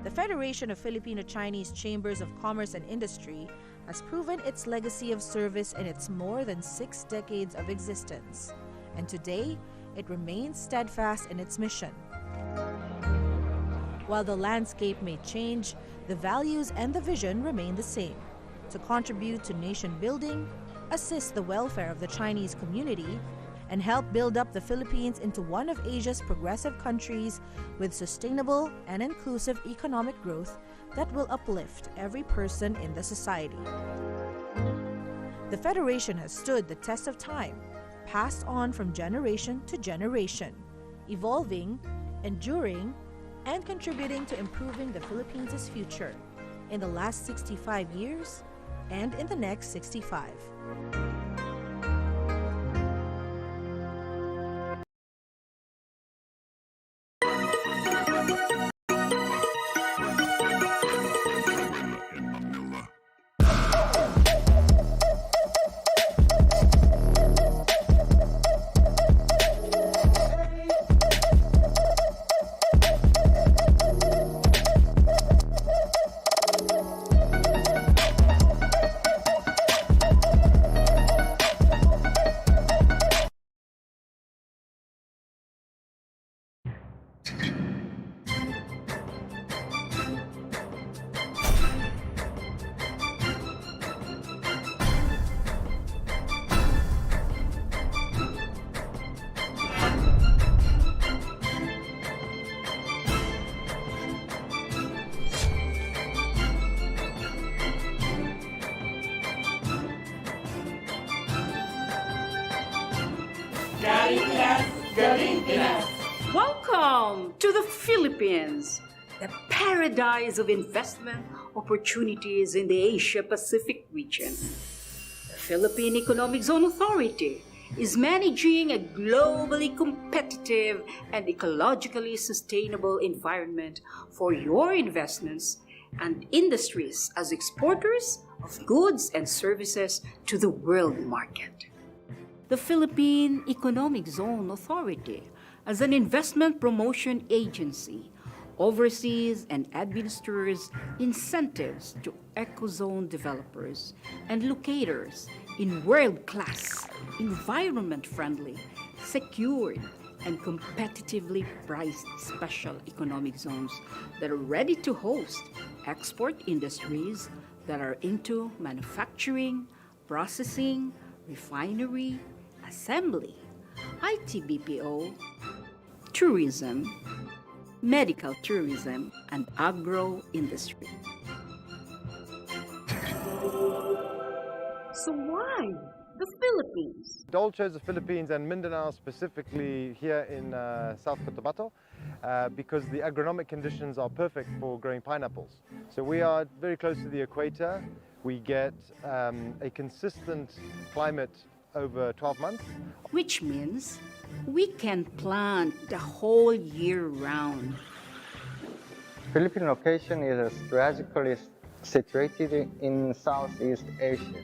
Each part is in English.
The Federation of Filipino-Chinese Chambers of Commerce and Industry has proven its legacy of service in its more than 6 decades of existence, and today it remains steadfast in its mission. While the landscape may change, the values and the vision remain the same: to contribute to nation building, assist the welfare of the Chinese community, and help build up the Philippines into one of Asia's progressive countries with sustainable and inclusive economic growth that will uplift every person in the society. The Federation has stood the test of time, passed on from generation to generation, evolving, enduring, and contributing to improving the Philippines' future in the last 65 years and in the next 65. Welcome to the Philippines, the paradise of investment opportunities in the Asia-Pacific region. The Philippine Economic Zone Authority is managing a globally competitive and ecologically sustainable environment for your investments and industries as exporters of goods and services to the world market. The Philippine Economic Zone Authority, as an investment promotion agency, oversees and administers incentives to ecozone developers and locators in world-class, environment-friendly, secured, and competitively priced special economic zones that are ready to host export industries that are into manufacturing, processing, refinery, assembly, IT/BPO, tourism, medical tourism, and agro-industry. So why the Philippines? Dole chose the Philippines and Mindanao specifically here in South Cotabato because the agronomic conditions are perfect for growing pineapples. So we are very close to the equator. We get a consistent climate over 12 months. Which means we can plant the whole year round. Philippine location is strategically situated in Southeast Asia.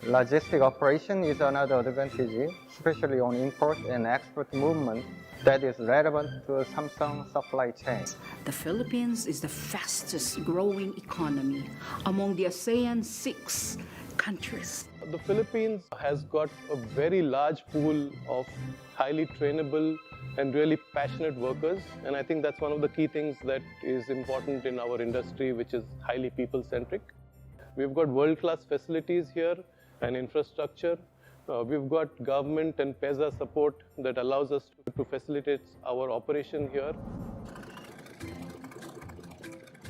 Logistic operation is another advantage, especially on import and export movement that is relevant to Samsung supply chain. The Philippines is the fastest growing economy among the ASEAN 6 countries. The Philippines has got a very large pool of highly trainable and really passionate workers, and I think that's one of the key things that is important in our industry, which is highly people-centric. We've got world-class facilities here and infrastructure. We've got government and PEZA support that allows us to facilitate our operation here.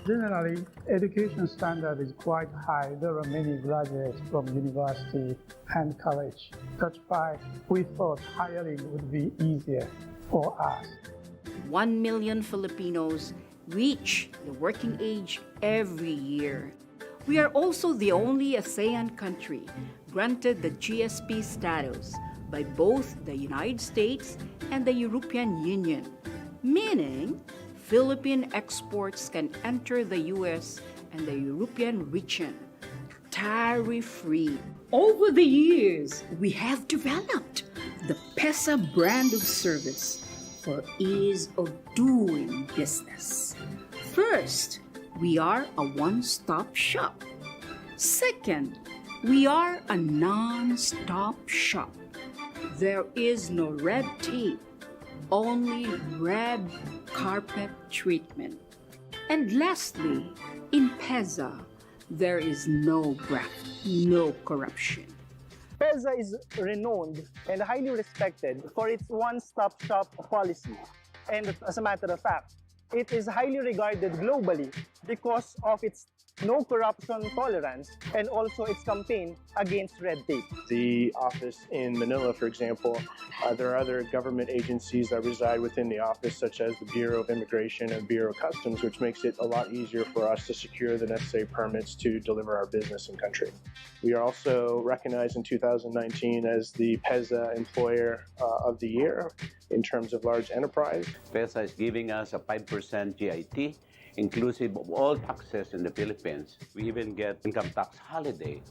Generally, education standard is quite high. There are many graduates from university and college. That's why we thought hiring would be easier for us. 1 million Filipinos reach the working age every year. We are also the only ASEAN country granted the GSP status by both the United States and the European Union, meaning Philippine exports can enter the US and the European region tariff-free. Over the years, we have developed the PEZA brand of service for ease of doing business. First, we are a one-stop shop. Second, we are a non-stop shop. There is no red tape, only red carpet treatment. And lastly, in PEZA, there is no graft, no corruption. PEZA is renowned and highly respected for its one-stop shop policy. And as a matter of fact, it is highly regarded globally because of its no corruption tolerance and also its campaign against red tape. The office in Manila, for example, there are other government agencies that reside within the office, such as the Bureau of Immigration and Bureau of Customs, which makes it a lot easier for us to secure the necessary permits to deliver our business in country. We are also recognized in 2019 as the PEZA Employer of the Year in terms of large enterprise. PEZA is giving us a 5% GIT, inclusive of all taxes in the Philippines. We even get income tax holiday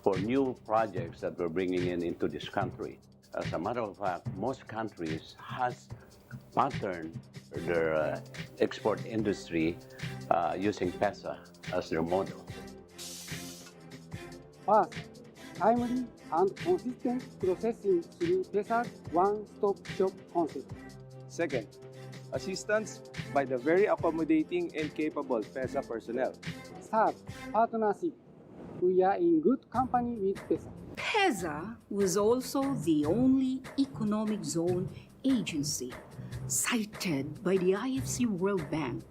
for new projects that we're bringing into this country. As a matter of fact, most countries has patterned their export industry using PEZA as their model. First, timely and consistent processing through PEZA's one-stop shop concept. Second, assistance by the very accommodating and capable PEZA personnel. Third, partnership. We are in good company with PEZA. PEZA was also the only economic zone agency cited by the IFC World Bank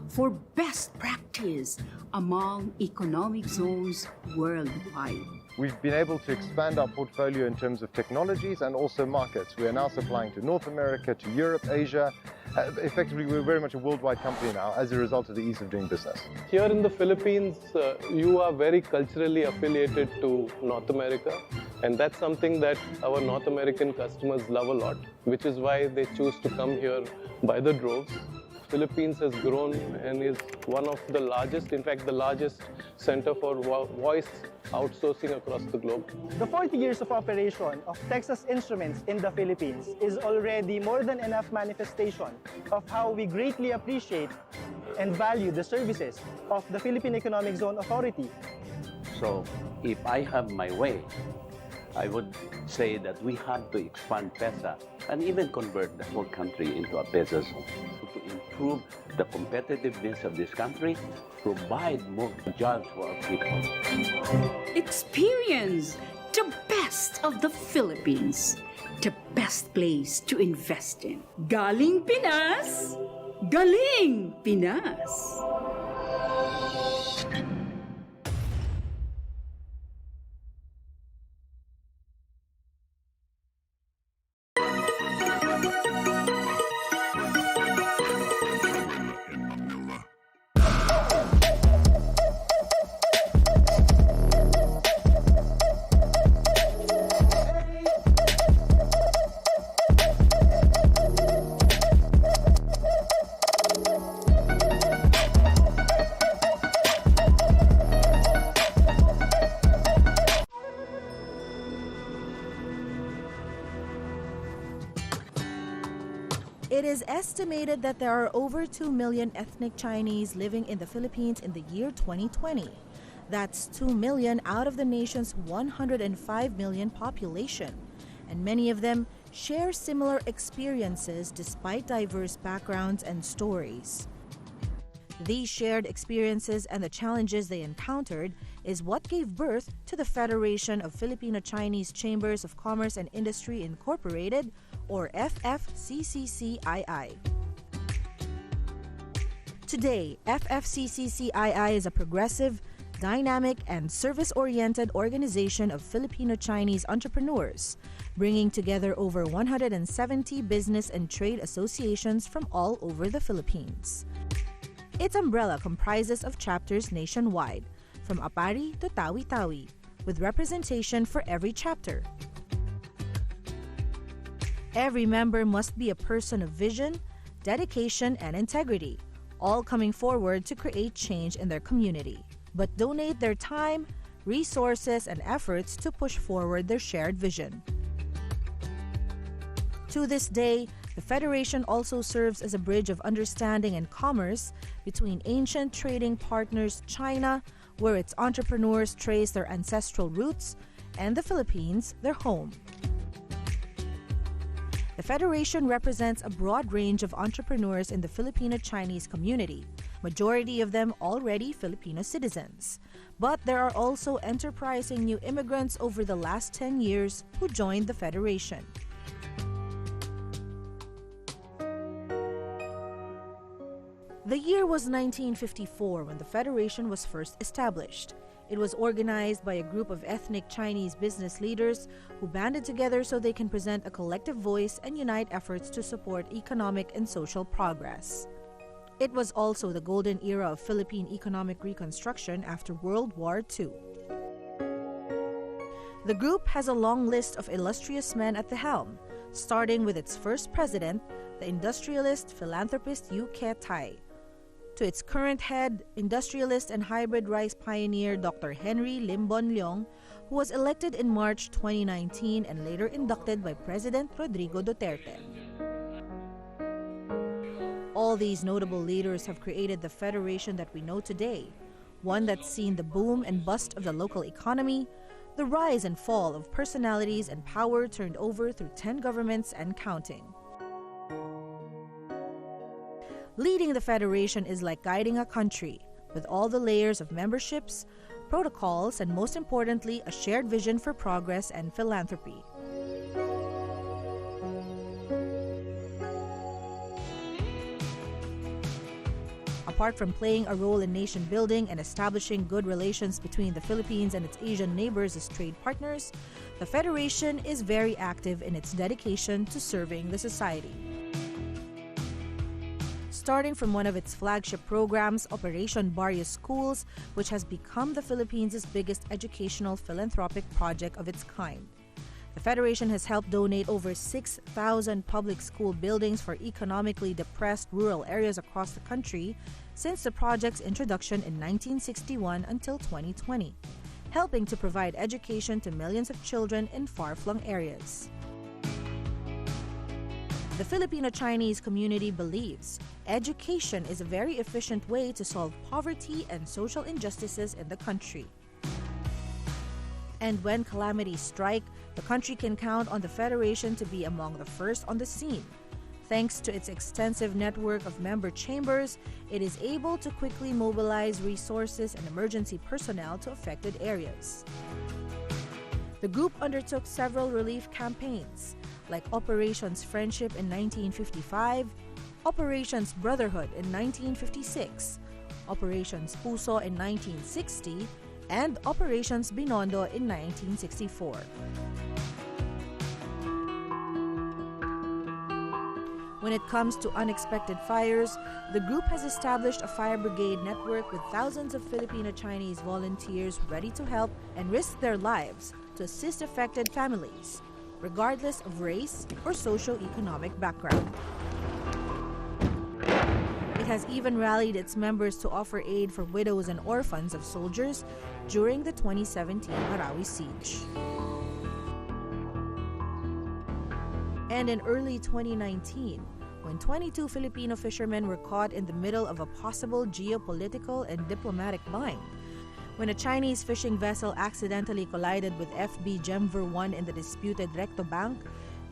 for best practice among economic zones worldwide. We've been able to expand our portfolio in terms of technologies and also markets. We are now supplying to North America, to Europe, Asia. Effectively, we're very much a worldwide company now as a result of the ease of doing business. Here in the Philippines, you are very culturally affiliated to North America, and that's something that our North American customers love a lot, which is why they choose to come here by the droves. Philippines has grown and is one of the largest, in fact the largest center for voice outsourcing across the globe. The 40 years of operation of Texas Instruments in the Philippines is already more than enough manifestation of how we greatly appreciate and value the services of the Philippine Economic Zone Authority. So if I have my way, I would say that we have to expand PEZA and even convert the whole country into a PEZA zone to improve the competitiveness of this country, provide more jobs for our people. Experience the best of the Philippines, the best place to invest in. Galing Pinas, Galing Pinas. It is estimated that there are over 2 million ethnic Chinese living in the Philippines in the year 2020. That's 2 million out of the nation's 105 million population. And many of them share similar experiences despite diverse backgrounds and stories. These shared experiences and the challenges they encountered is what gave birth to the Federation of Filipino Chinese Chambers of Commerce and Industry Incorporated, or FFCCCII. Today, FFCCCII is a progressive, dynamic, and service-oriented organization of Filipino Chinese entrepreneurs, bringing together over 170 business and trade associations from all over the Philippines. Its umbrella comprises of chapters nationwide, from Apari to Tawi-Tawi, with representation for every chapter. Every member must be a person of vision, dedication, and integrity, all coming forward to create change in their community, but donate their time, resources, and efforts to push forward their shared vision. To this day, The Federation also serves as a bridge of understanding and commerce between ancient trading partners China, where its entrepreneurs trace their ancestral roots, and the Philippines, their home. The Federation represents a broad range of entrepreneurs in the Filipino-Chinese community, majority of them already Filipino citizens. But there are also enterprising new immigrants over the last 10 years who joined the Federation. The year was 1954 when the Federation was first established. It was organized by a group of ethnic Chinese business leaders who banded together so they can present a collective voice and unite efforts to support economic and social progress. It was also the golden era of Philippine economic reconstruction after World War II. The group has a long list of illustrious men at the helm, starting with its first president, the industrialist philanthropist Yu Ke-tai, to its current head, industrialist and hybrid rice pioneer Dr. Henry Limbon Leong, who was elected in March 2019 and later inducted by President Rodrigo Duterte. All these notable leaders have created the Federation that we know today, one that's seen the boom and bust of the local economy, the rise and fall of personalities and power turned over through 10 governments and counting. Leading the Federation is like guiding a country, with all the layers of memberships, protocols, and most importantly, a shared vision for progress and philanthropy. Apart from playing a role in nation building and establishing good relations between the Philippines and its Asian neighbors as trade partners, the Federation is very active in its dedication to serving the society. Starting from one of its flagship programs, Operation Barrio Schools, which has become the Philippines' biggest educational philanthropic project of its kind. The Federation has helped donate over 6,000 public school buildings for economically depressed rural areas across the country since the project's introduction in 1961 until 2020, helping to provide education to millions of children in far-flung areas. The Filipino-Chinese community believes education is a very efficient way to solve poverty and social injustices in the country. And when calamities strike, the country can count on the Federation to be among the first on the scene. Thanks to its extensive network of member chambers, it is able to quickly mobilize resources and emergency personnel to affected areas. The group undertook several relief campaigns, like Operations Friendship in 1955, Operations Brotherhood in 1956, Operations Puso in 1960, and Operations Binondo in 1964. When it comes to unexpected fires, the group has established a fire brigade network with thousands of Filipino-Chinese volunteers ready to help and risk their lives to assist affected families, regardless of race or socio-economic background. It has even rallied its members to offer aid for widows and orphans of soldiers during the 2017 Marawi siege. And in early 2019, when 22 Filipino fishermen were caught in the middle of a possible geopolitical and diplomatic bind, when a Chinese fishing vessel accidentally collided with FB Gemver 1 in the disputed Recto Bank,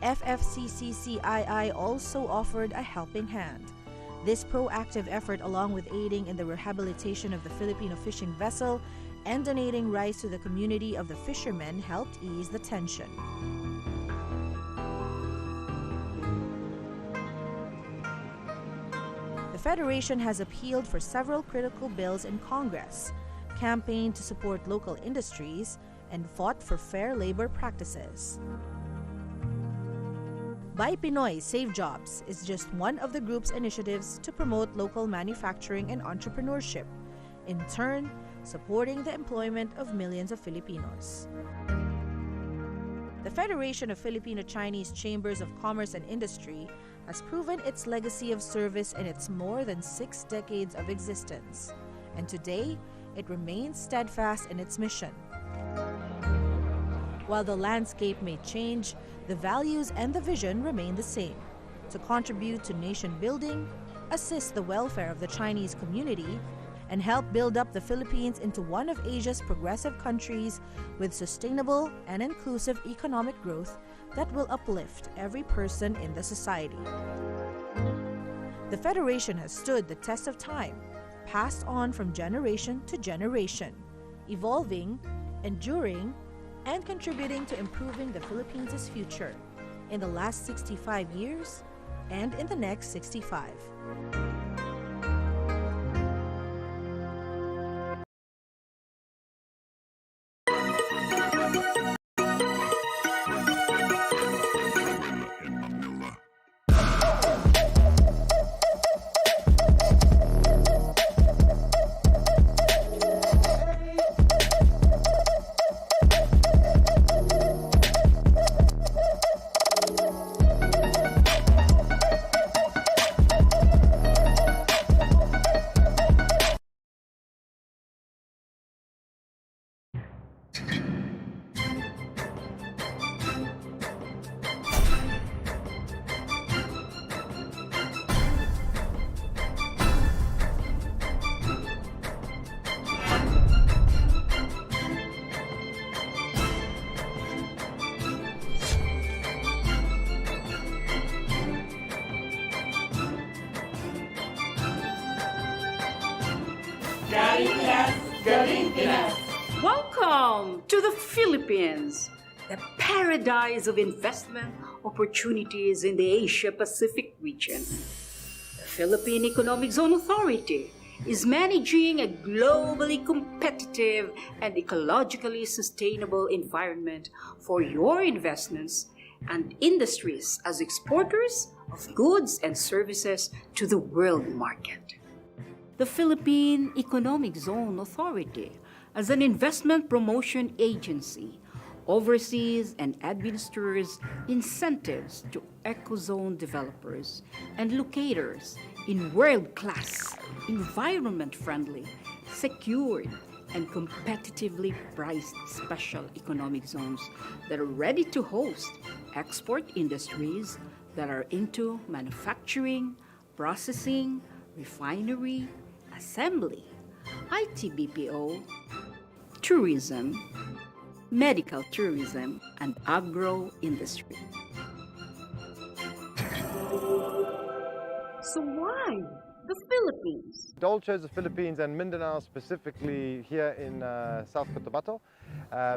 FFCCCCII also offered a helping hand. This proactive effort, along with aiding in the rehabilitation of the Filipino fishing vessel and donating rice to the community of the fishermen, helped ease the tension. The Federation has appealed for several critical bills in Congress, campaigned to support local industries, and fought for fair labor practices. Buy Pinoy, Save Jobs is just one of the group's initiatives to promote local manufacturing and entrepreneurship, in turn supporting the employment of millions of Filipinos. The Federation of Filipino-Chinese Chambers of Commerce and Industry has proven its legacy of service in its more than 6 decades of existence, and today it remains steadfast in its mission. While the landscape may change, the values and the vision remain the same: to contribute to nation building, assist the welfare of the Chinese community, and help build up the Philippines into one of Asia's progressive countries with sustainable and inclusive economic growth that will uplift every person in the society. The Federation has stood the test of time, passed on from generation to generation, evolving, enduring, and contributing to improving the Philippines' future in the last 65 years and in the next 65. Welcome to the Philippines, the paradise of investment opportunities in the Asia-Pacific region. The Philippine Economic Zone Authority is managing a globally competitive and ecologically sustainable environment for your investments and industries as exporters of goods and services to the world market. The Philippine Economic Zone Authority, as an investment promotion agency, oversees and administers incentives to ecozone developers and locators in world-class, environment-friendly, secured, and competitively priced special economic zones that are ready to host export industries that are into manufacturing, processing, refinery, assembly, IT BPO, tourism, medical tourism, and agro-industry. So why the Philippines? Dole chose the Philippines and Mindanao specifically here in South Cotabato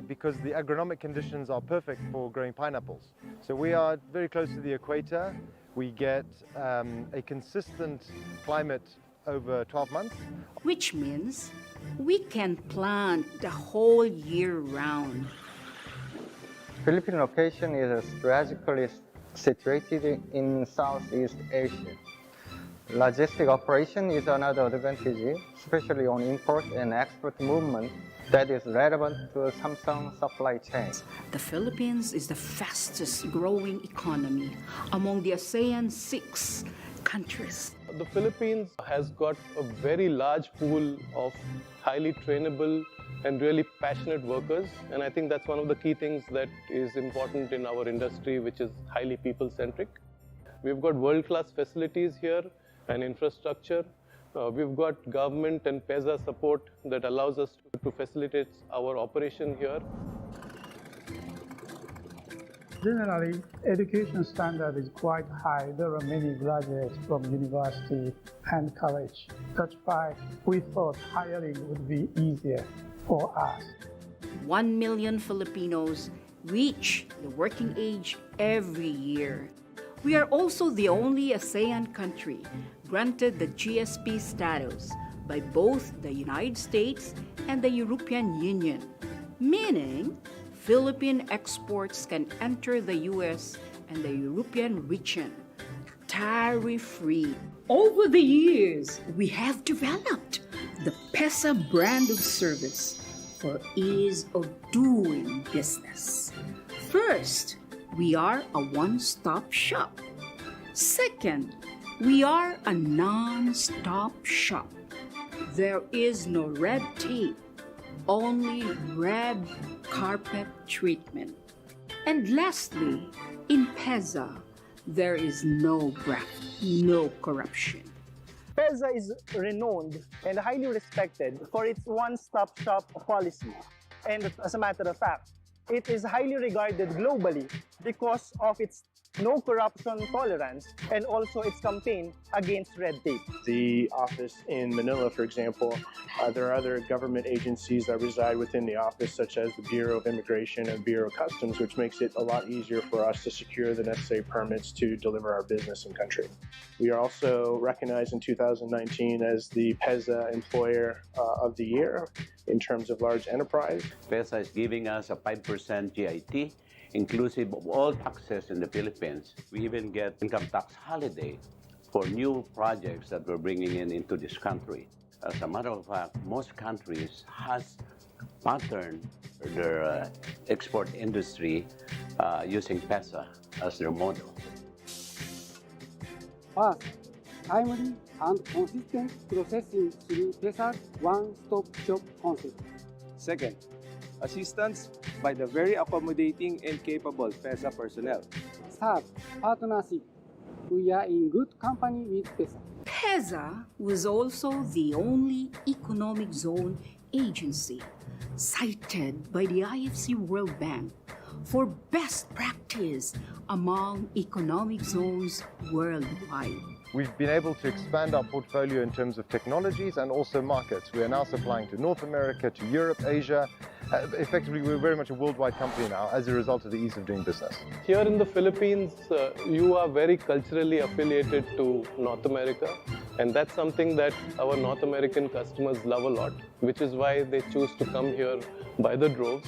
because the agronomic conditions are perfect for growing pineapples. So we are very close to the equator. We get a consistent climate over 12 months. Which means we can plant the whole year round. Philippine location is strategically situated in Southeast Asia. Logistic operation is another advantage, especially on import and export movement that is relevant to Samsung supply chain. The Philippines is the fastest growing economy among the ASEAN 6 countries. The Philippines has got a very large pool of highly trainable and really passionate workers, and I think that's one of the key things that is important in our industry, which is highly people-centric. We've got world-class facilities here and infrastructure. We've got government and PEZA support that allows us to facilitate our operation here. Generally, education standard is quite high. There are many graduates from university and college. That's why we thought hiring would be easier for us. 1 million Filipinos reach the working age every year. We are also the only ASEAN country granted the GSP status by both the United States and the European Union, meaning Philippine exports can enter the US and the European region tariff-free. Over the years, we have developed the PEZA brand of service for ease of doing business. First, we are a one-stop shop. Second, we are a non-stop shop. There is no red tape, only red carpet treatment. And lastly, in PEZA, there is no graft, no corruption. PEZA is renowned and highly respected for its one-stop shop policy. And as a matter of fact, it is highly regarded globally because of its no corruption tolerance and also its campaign against red tape. The office in Manila, for example, there are other government agencies that reside within the office, such as the Bureau of Immigration and Bureau of Customs, which makes it a lot easier for us to secure the necessary permits to deliver our business and country. We are also recognized in 2019 as the PEZA Employer of the Year in terms of large enterprise. PEZA is giving us a 5% GIT, inclusive of all taxes in the Philippines. We even get income tax holiday for new projects that we're bringing into this country. As a matter of fact, most countries has patterned their export industry using PEZA as their model. First, timely and consistent processing through PEZA's one-stop shop concept. Second, assistance by the very accommodating and capable PEZA personnel. Third, partnership. We are in good company with PEZA. PEZA was also the only economic zone agency cited by the IFC World Bank for best practice among economic zones worldwide. We've been able to expand our portfolio in terms of technologies and also markets. We are now supplying to North America, to Europe, Asia. Effectively, we're very much a worldwide company now as a result of the ease of doing business. Here in the Philippines, you are very culturally affiliated to North America, and that's something that our North American customers love a lot, which is why they choose to come here by the droves.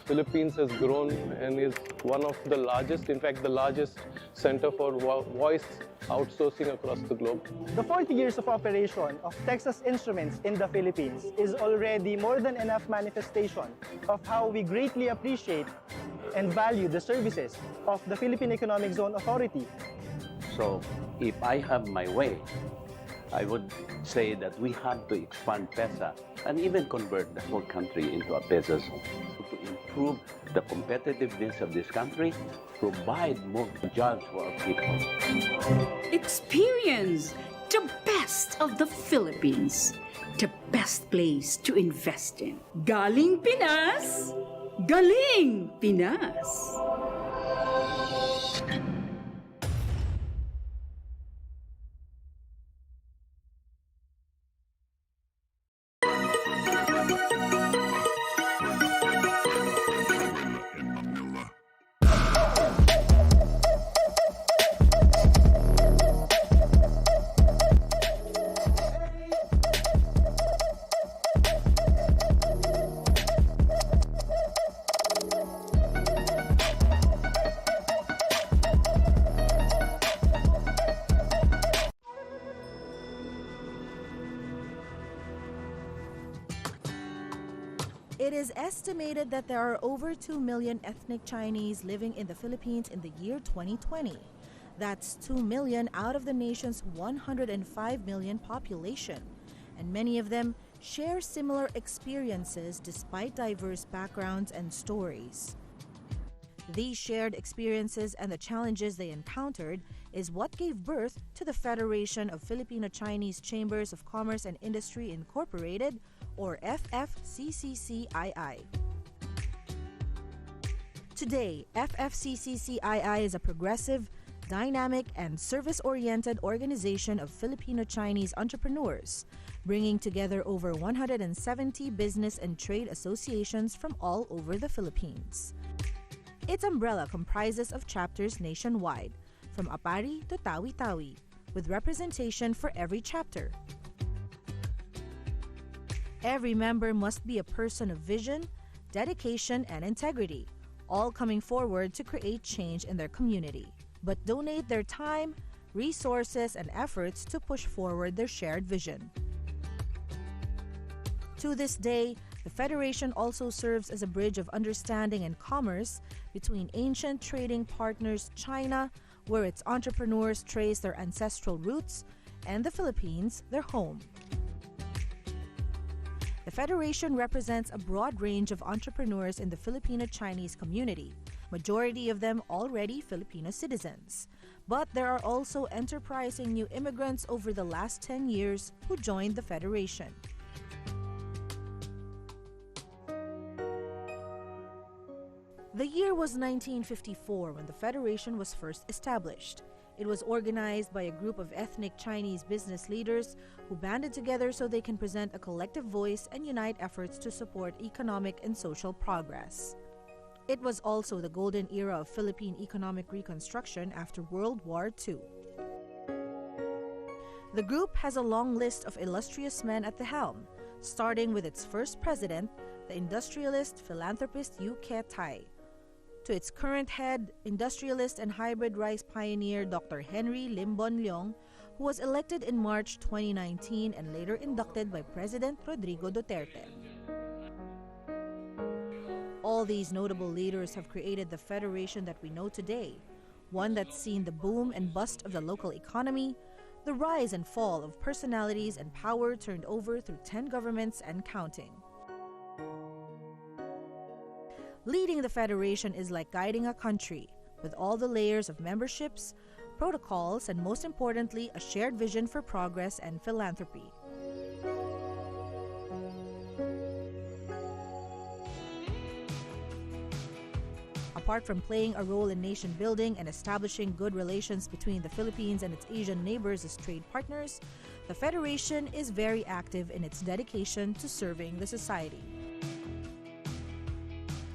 Philippines has grown and is one of the largest, in fact the largest center for voice outsourcing across the globe. The 40 years of operation of Texas Instruments in the Philippines is already more than enough manifestation of how we greatly appreciate and value the services of the Philippine Economic Zone Authority. So if I have my way, I would say that we have to expand PEZA and even convert the whole country into a PEZA zone to improve the competitiveness of this country, provide more jobs for our people. Experience the best of the Philippines, the best place to invest in. Galing Pinas, Galing Pinas. It is estimated that there are over 2 million ethnic Chinese living in the Philippines in the year 2020. That's 2 million out of the nation's 105 million population, and many of them share similar experiences despite diverse backgrounds and stories. These shared experiences and the challenges they encountered is what gave birth to the Federation of Filipino Chinese Chambers of Commerce and Industry Incorporated, or FFCCCII. Today, FFCCCII is a progressive, dynamic, and service-oriented organization of Filipino Chinese entrepreneurs, bringing together over 170 business and trade associations from all over the Philippines. Its umbrella comprises of chapters nationwide, from Apari to Tawi-Tawi, with representation for every chapter. Every member must be a person of vision, dedication, and integrity, all coming forward to create change in their community, but donate their time, resources, and efforts to push forward their shared vision. To this day, the Federation also serves as a bridge of understanding and commerce between ancient trading partners China, where its entrepreneurs trace their ancestral roots, and the Philippines, their home. The Federation represents a broad range of entrepreneurs in the Filipino Chinese community, majority of them already Filipino citizens. But there are also enterprising new immigrants over the last 10 years who joined the Federation. The year was 1954 when the Federation was first established. It was organized by a group of ethnic Chinese business leaders who banded together so they can present a collective voice and unite efforts to support economic and social progress. It was also the golden era of Philippine economic reconstruction after World War II. The group has a long list of illustrious men at the helm, starting with its first president, the industrialist philanthropist Yu Ke-tai, to its current head, industrialist and hybrid rice pioneer Dr. Henry Limbon Leong, who was elected in March 2019 and later inducted by President Rodrigo Duterte. All these notable leaders have created the federation that we know today, one that's seen the boom and bust of the local economy, the rise and fall of personalities and power turned over through 10 governments and counting. Leading the Federation is like guiding a country, with all the layers of memberships, protocols, and most importantly, a shared vision for progress and philanthropy. Apart from playing a role in nation building and establishing good relations between the Philippines and its Asian neighbors as trade partners, the Federation is very active in its dedication to serving the society.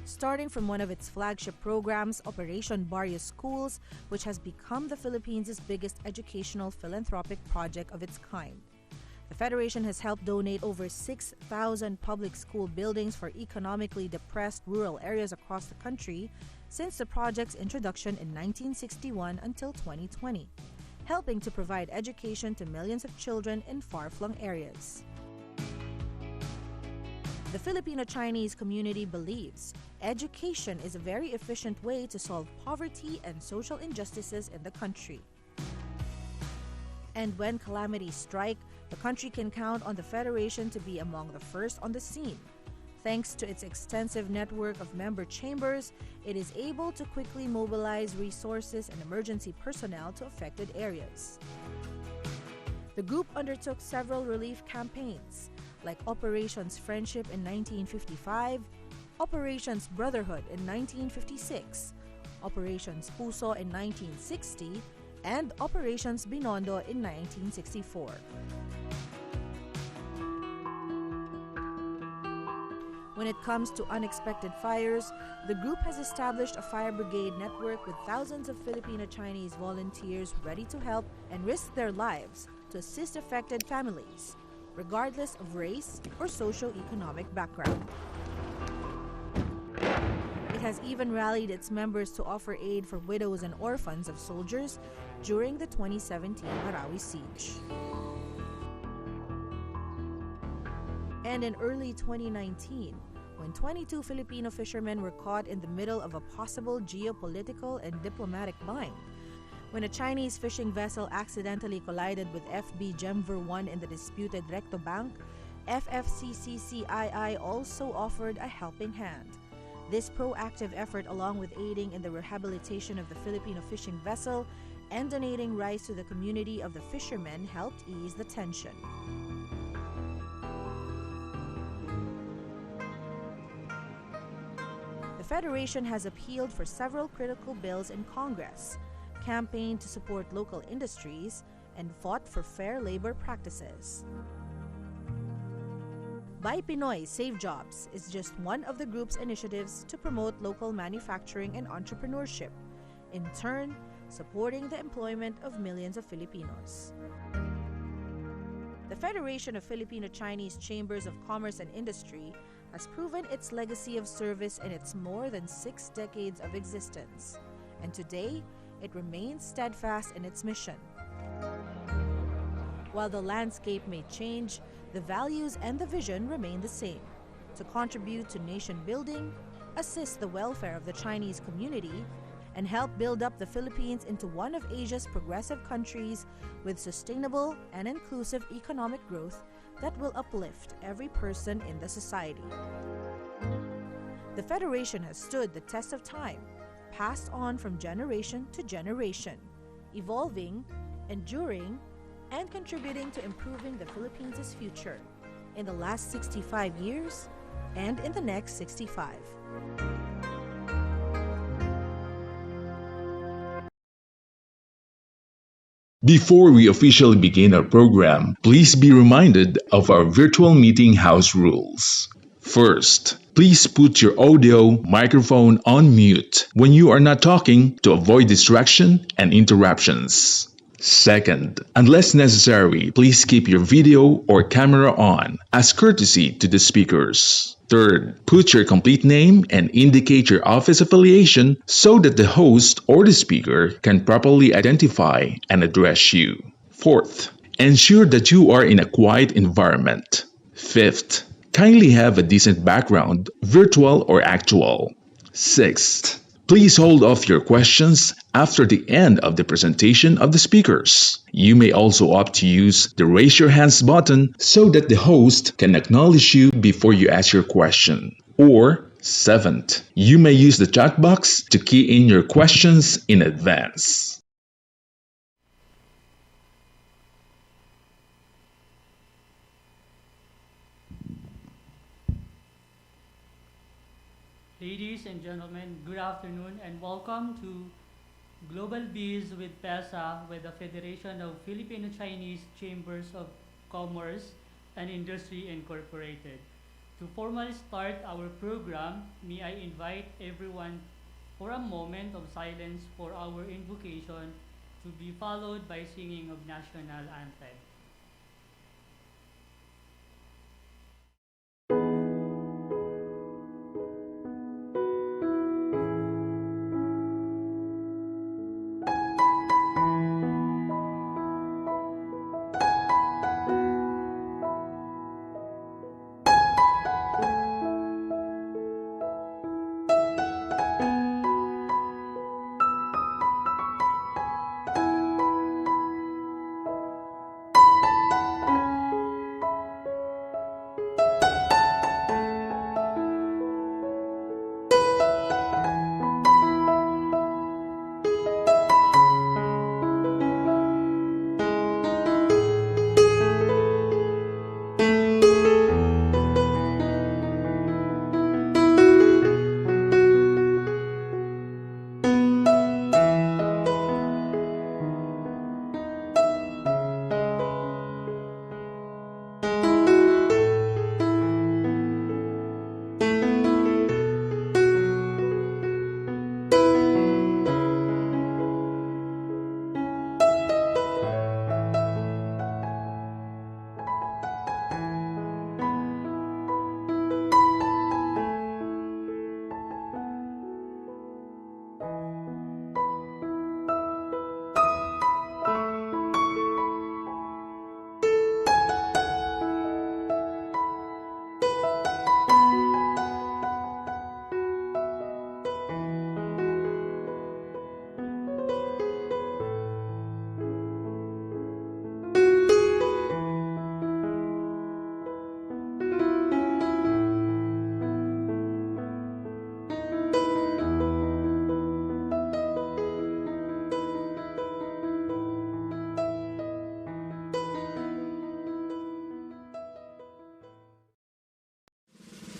Starting from one of its flagship programs, Operation Barrios Schools, which has become the Philippines' biggest educational philanthropic project of its kind. The Federation has helped donate over 6,000 public school buildings for economically depressed rural areas across the country since the project's introduction in 1961 until 2020, helping to provide education to millions of children in far-flung areas. The Filipino-Chinese community believes education is a very efficient way to solve poverty and social injustices in the country. And when calamities strike, the country can count on the Federation to be among the first on the scene. Thanks to its extensive network of member chambers, it is able to quickly mobilize resources and emergency personnel to affected areas. The group undertook several relief campaigns, like Operations Friendship in 1955, Operations Brotherhood in 1956, Operations Puso in 1960, and Operations Binondo in 1964. When it comes to unexpected fires, the group has established a fire brigade network with thousands of Filipino-Chinese volunteers ready to help and risk their lives to assist affected families, regardless of race or socio-economic background. It has even rallied its members to offer aid for widows and orphans of soldiers during the 2017 Marawi siege. And in early 2019, when 22 Filipino fishermen were caught in the middle of a possible geopolitical and diplomatic bind, when a Chinese fishing vessel accidentally collided with FB Gemver 1 in the disputed Recto Bank, FFCCCII also offered a helping hand. This proactive effort, along with aiding in the rehabilitation of the Filipino fishing vessel and donating rice to the community of the fishermen, helped ease the tension. The Federation has appealed for several critical bills in Congress, campaigned to support local industries, and fought for fair labor practices. Buy Pinoy, Save Jobs is just one of the group's initiatives to promote local manufacturing and entrepreneurship, in turn supporting the employment of millions of Filipinos. The Federation of Filipino-Chinese Chambers of Commerce and Industry has proven its legacy of service in its more than 6 decades of existence, and today it remains steadfast in its mission. While the landscape may change, the values and the vision remain the same: to contribute to nation building, assist the welfare of the Chinese community, and help build up the Philippines into one of Asia's progressive countries with sustainable and inclusive economic growth that will uplift every person in the society. The Federation has stood the test of time, passed on from generation to generation. evolving, enduring, and contributing to improving the Philippines' future in the last 65 years and in the next 65. Before we officially begin our program, please be reminded of our virtual meeting house rules. First, please put your audio microphone on mute when you are not talking to avoid distraction and interruptions. Second, unless necessary, please keep your video or camera on as courtesy to the speakers. Third, put your complete name and indicate your office affiliation so that the host or the speaker can properly identify and address you. Fourth, ensure that you are in a quiet environment. Fifth, kindly have a decent background, virtual or actual. Sixth, please hold off your questions after the end of the presentation of the speakers. You may also opt to use the Raise Your Hands button so that the host can acknowledge you before you ask your question. Or, seventh, you may use the chat box to key in your questions in advance. Ladies and gentlemen, good afternoon and welcome to Global Biz with PEZA with the Federation of Filipino-Chinese Chambers of Commerce and Industry Incorporated. To formally start our program, may I invite everyone for a moment of silence for our invocation to be followed by singing of national anthem.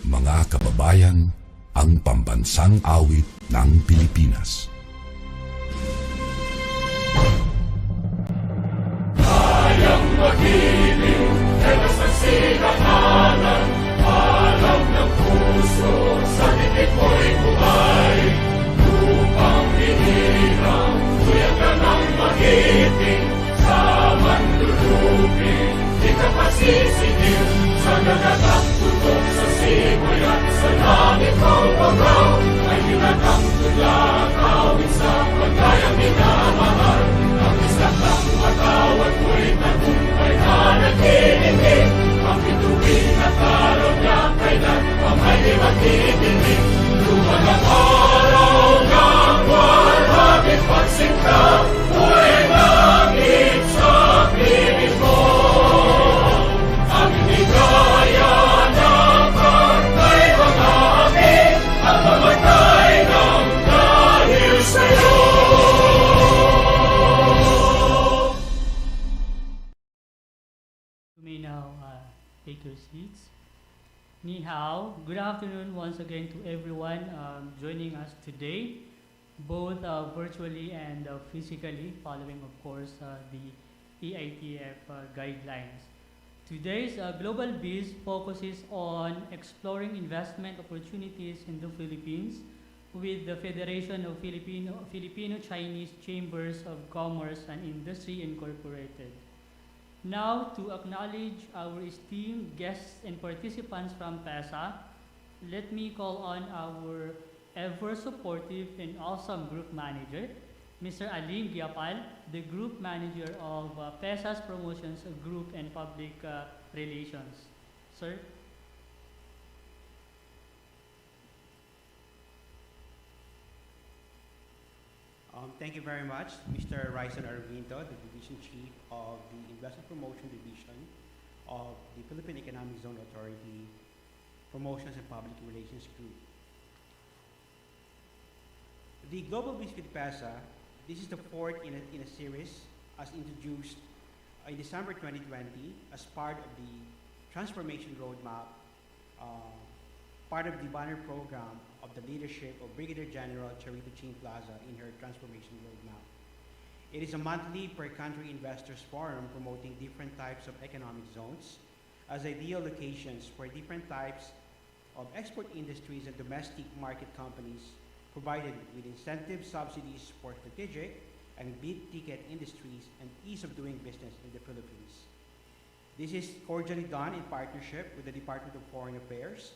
Mga kababayan, ang pambansang awit ng Pilipinas. Kayang mag-ibig, telos ang sinakalan, alam ng puso, sa titik mo'y buhay. Lupang hinirang, tuyag ka ng mag-ibig, sa manlulupin, di ka pasisingil, sa nagagang tutok sa simoy at sa langit ng bagaw, ay ginatang tulad, awit sa pagkayang minamahal. Ang isang ng matawad mo'y tagumpay na nag-iindig, ang bituin at araw niya kailan pamay di magdidinig. Luman ang araw ng walhagit pagsingka, mo'y langit sa piling mo. Ang inigaya na pagkay mga api, at mamatay ng dahil sa'yo. your seats. Ni hao. Good afternoon once again to everyone joining us today, both virtually and physically, following, of course, the EITF guidelines. Today's Global Biz focuses on exploring investment opportunities in the Philippines with the Federation of Filipino Chinese Chambers of Commerce and Industry Incorporated. Now, to acknowledge our esteemed guests and participants from PEZA, let me call on our ever supportive and awesome group manager, Mr. Alim Giapal, the group manager of PEZA's Promotions Group and Public Relations. Sir? Thank you very much, Mr. Raison Arvinto, the Division Chief of the Investment Promotion Division of the Philippine Economic Zone Authority Promotions and Public Relations Group. The Global Biz with PEZA, this is the fourth in a series as introduced in December 2020 as part of the Transformation Roadmap, part of the banner program of the leadership of Brigadier General Charito Chin Plaza in her Transformation Roadmap. It is a monthly per-country investors forum promoting different types of economic zones as ideal locations for different types of export industries and domestic market companies, provided with incentive subsidies for strategic and big-ticket industries and ease of doing business in the Philippines. This is cordially done in partnership with the Department of Foreign Affairs,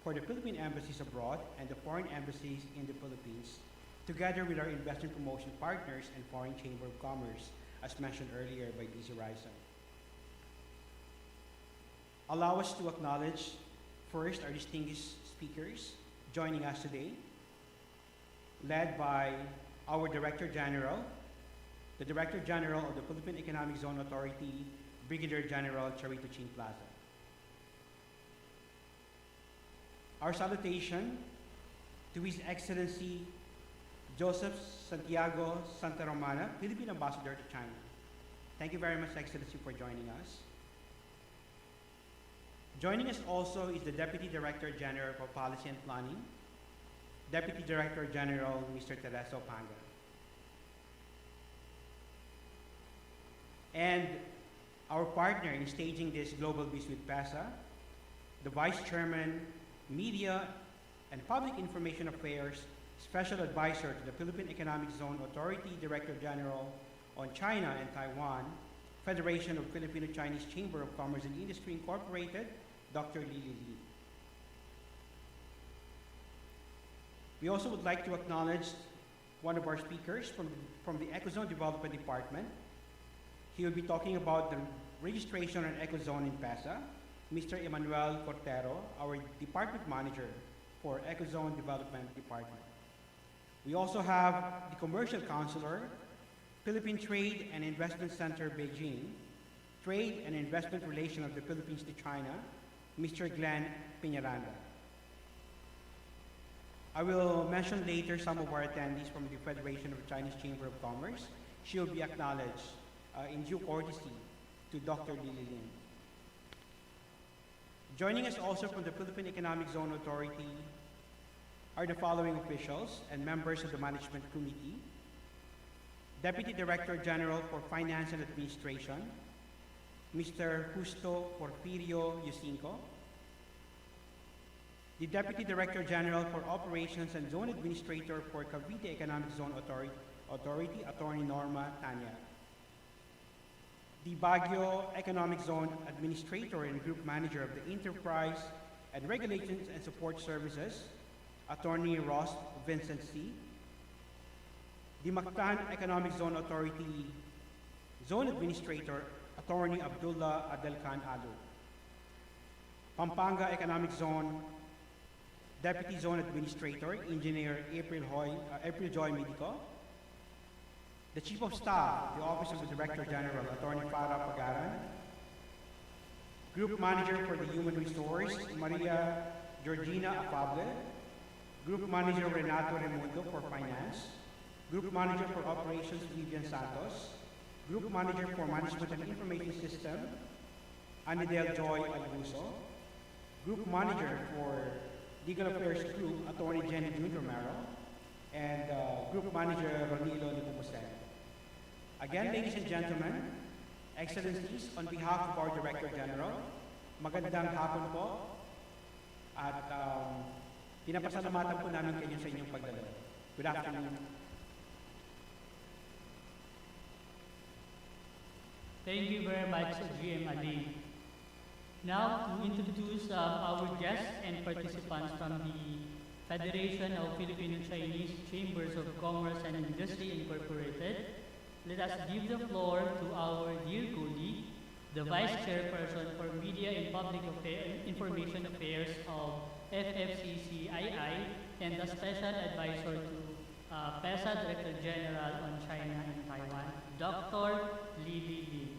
for the Philippine embassies abroad and the foreign embassies in the Philippines, together with our investment promotion partners and Foreign Chamber of Commerce, as mentioned earlier by BZ Raison. Allow us to acknowledge first our distinguished speakers joining us today, led by our Director General, the Director General of the Philippine Economic Zone Authority, Brigadier General Charito Chin Plaza. Our salutation to His Excellency Joseph Santiago Santa Romana, Philippine Ambassador to China. Thank you very much, Excellency, for joining us. Joining us also is the Deputy Director General for Policy and Planning, Deputy Director General, Mr. Tereso Panga. And our partner in staging this Global Biz with PEZA, the Vice Chairman, Media and Public Information Affairs Special Advisor to the Philippine Economic Zone Authority Director General on China and Taiwan, Federation of Filipino Chinese Chamber of Commerce and Industry Incorporated, Dr. Lily Lee. We also would like to acknowledge one of our speakers from the Ecozone Development Department. He will be talking about the registration on Ecozone in PEZA, Mr. Emmanuel Cortero, our Department Manager for Ecozone Development Department. We also have the Commercial Counselor, Philippine Trade and Investment Center, Beijing, Trade and Investment Relation of the Philippines to China, Mr. Glenn Peñaranda. I will mention later some of our attendees from the Federation of the Chinese Chamber of Commerce. She will be acknowledged in due courtesy to Dr. Lily Lim. Joining us also from the Philippine Economic Zone Authority are the following officials and members of the Management Committee: Deputy Director General for Finance and Administration, Mr. Justo Porfirio Yusinco, the Deputy Director General for Operations and Zone Administrator for Cavite Economic Zone Authority, Attorney Norma Tanya, the Baguio Economic Zone Administrator and Group Manager of the Enterprise and Regulations and Support Services, Attorney Ross Vincent C., the Mactan Economic Zone Authority Zone Administrator, Attorney Abdullah Adelkan Alu, Pampanga Economic Zone Deputy Zone Administrator, Engineer April Joy Medico, the Chief of Staff, the Office of the Director General, Attorney Farah Pagaran, Group Manager for the Human Resource, Maria Georgina Afable, Group Manager Renato Remundo for Finance, Group Manager for Operations Vivian Santos, Group Manager for Management and Information System, Anidel Joy Albuso, Group Manager for Legal Affairs Group, Attorney Jenny June Romero, and Group Manager Ronilo Nepomuceno. Again, ladies and gentlemen, Excellencies, on behalf of our Director General, magandang hapon po at pinapasalamatan po namin kayo sa inyong pagdalo. Good afternoon. Thank you very much, GM Ali. Now, to introduce our guests and participants from the Federation of Filipino-Chinese Chambers of Commerce and Industry Incorporated, let us give the floor to our dear colleague, the Vice Chairperson for Media and Public Information Affairs of FFCCCII and the Special Advisor to PEZA Director General on China and Taiwan, Dr. Lily Lee.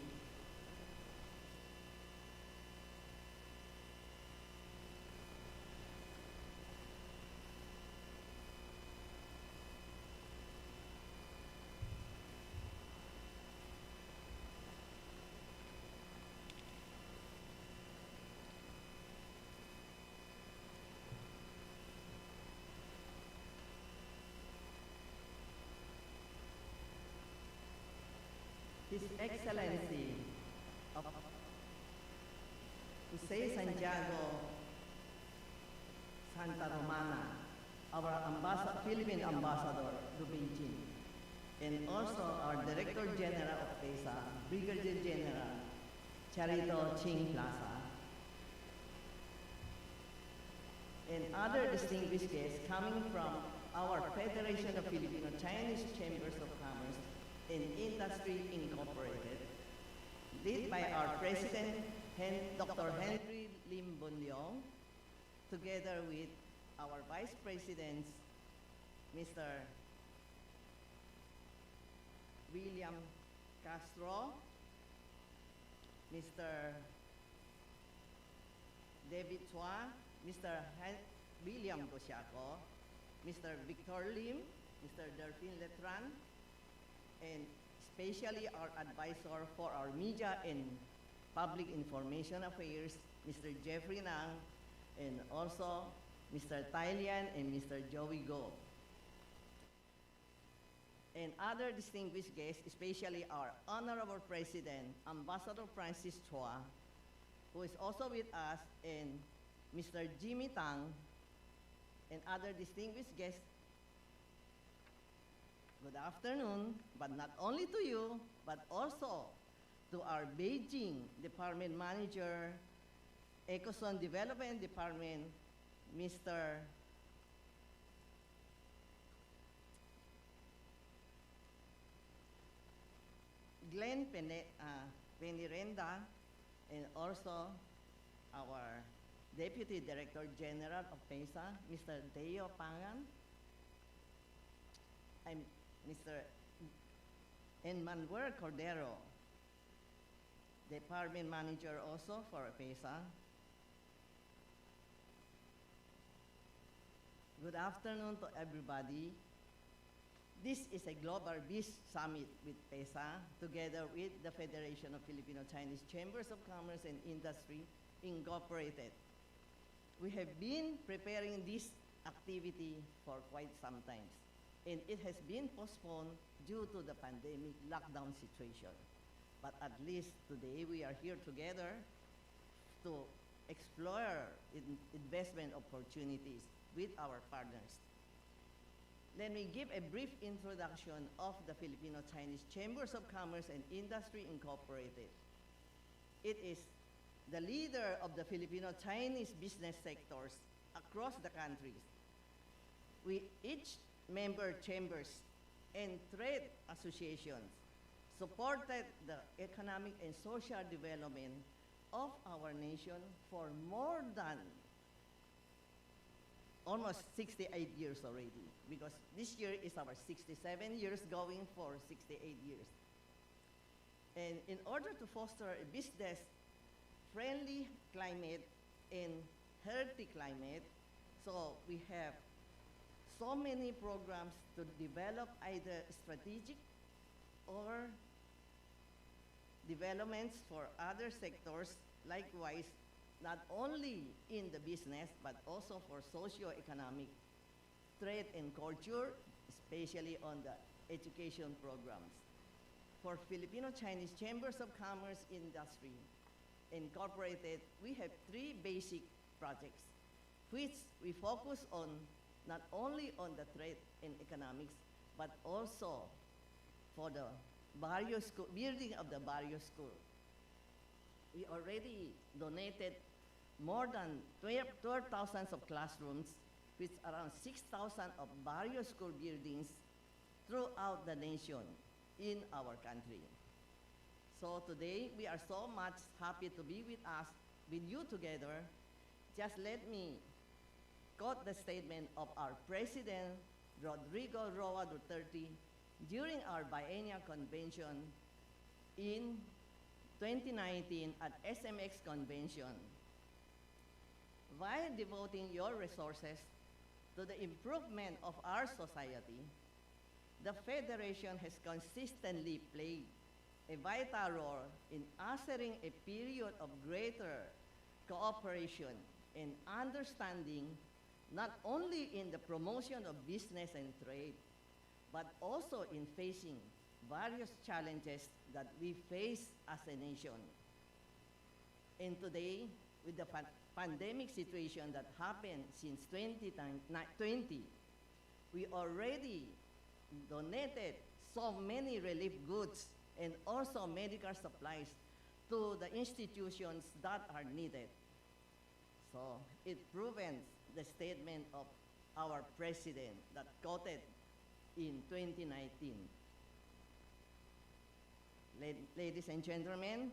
His Excellency of Jose Santiago Santa Romana, our Philippine Ambassador to Beijing, and also our Director General of PEZA, Brigadier General Charito Ching Plaza, and other distinguished guests coming from our Federation of Filipino-Chinese Chambers of Commerce and Industry Incorporated, led by our President, Dr. Henry Lim Bunleong, together with our Vice Presidents, Mr. William Castro, Mr. David Chua, Mr. William Gosiaco, Mr. Victor Lim, Mr. Delphine Letran, and especially our advisor for our media and public information affairs, Mr. Jeffrey Nang, and also Mr. Tylian and Mr. Joey Go. And other distinguished guests, especially our Honorable President, Ambassador Francis Chua, who is also with us, and Mr. Jimmy Tang, and other distinguished guests. Good afternoon, but not only to you, but also to our Beijing Department Manager, Ecozone Development Department, Mr. Glenn Penirenda, and also our Deputy Director General of PEZA, Mr. Deo Pangan, and Mr. Manuel Cordero, Department Manager also for PEZA. Good afternoon to everybody. This is a Global Biz Summit with PEZA, together with the Federation of Filipino-Chinese Chambers of Commerce and Industry Incorporated. We have been preparing this activity for quite some time, and it has been postponed due to the pandemic lockdown situation. But at least today we are here together to explore investment opportunities with our partners. Let me give a brief introduction of the Filipino-Chinese Chambers of Commerce and Industry Incorporated. It is the leader of the Filipino-Chinese business sectors across the countries. We each member chambers and trade associations supported the economic and social development of our nation for more than almost 68 years already, because this year is our 67 years going for 68 years. And in order to foster a business-friendly climate and healthy climate, so we have so many programs to develop either strategic or developments for other sectors likewise, not only in the business, but also for socio-economic, trade and culture, especially on the education programs. For Filipino-Chinese Chambers of Commerce Industry Incorporated, we have three basic projects, which we focus on not only on the trade and economics, but also for the barrio school, building of the barrio school. We already donated more than 12,000 of classrooms, with around 6,000 of barrio school buildings throughout the nation in our country. So today, we are so much happy to be with us, with you together. Just let me quote the statement of our President, Rodrigo Roa Duterte, during our biennial convention in 2019 at SMX Convention. While devoting your resources to the improvement of our society, the Federation has consistently played a vital role in ushering a period of greater cooperation and understanding, not only in the promotion of business and trade, but also in facing various challenges that we face as a nation. And today, with the pandemic situation that happened since 2020, we already donated so many relief goods and also medical supplies to the institutions that are needed. So it proves the statement of our president that quoted in 2019. Ladies and gentlemen,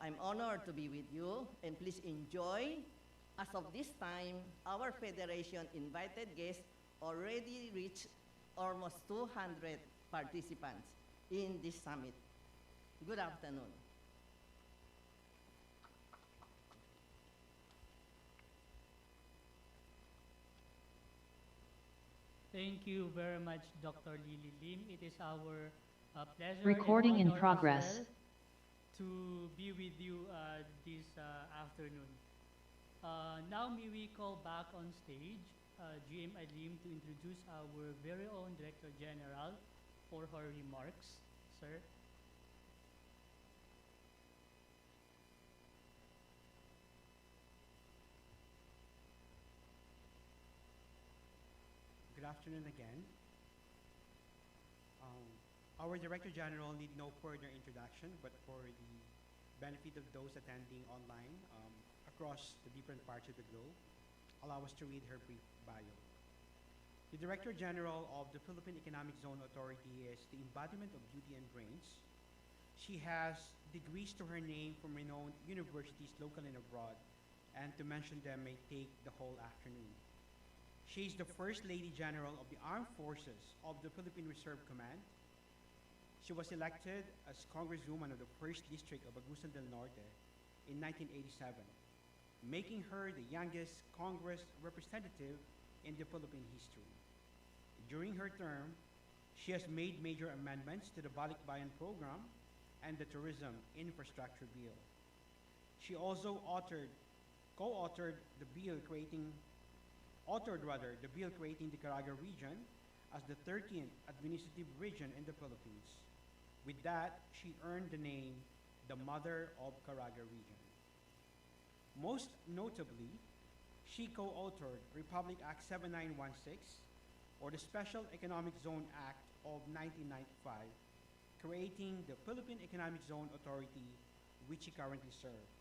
I'm honored to be with you, and please enjoy. As of this time, our Federation invited guests already reached almost 200 participants in this summit. Good afternoon. Thank you very much, Dr. Lily Lim. It is our pleasure Recording and in honor progress. as well to be with you this afternoon. Now may we call back on stage GM Alim to introduce our very own Director General for her remarks. Sir. Good afternoon again. Our Director General need no further introduction, but for the benefit of those attending online across the different parts of the globe, allow us to read her brief bio. The Director General of the Philippine Economic Zone Authority is the embodiment of beauty and brains. She has degrees to her name from renowned universities local and abroad, and to mention them may take the whole afternoon. She is the First Lady General of the Armed Forces of the Philippine Reserve Command. She was elected as Congresswoman of the 1st District of Agusan del Norte in 1987, making her the youngest Congress representative in the Philippine history. During her term, she has made major amendments to the Balikbayan program and the Tourism Infrastructure Bill. She also co-authored the bill creating the Caraga region as the 13th administrative region in the Philippines. With that, she earned the name the Mother of Caraga region. Most notably, she co-authored Republic Act 7916, or the Special Economic Zone Act of 1995, creating the Philippine Economic Zone Authority, which she currently serves.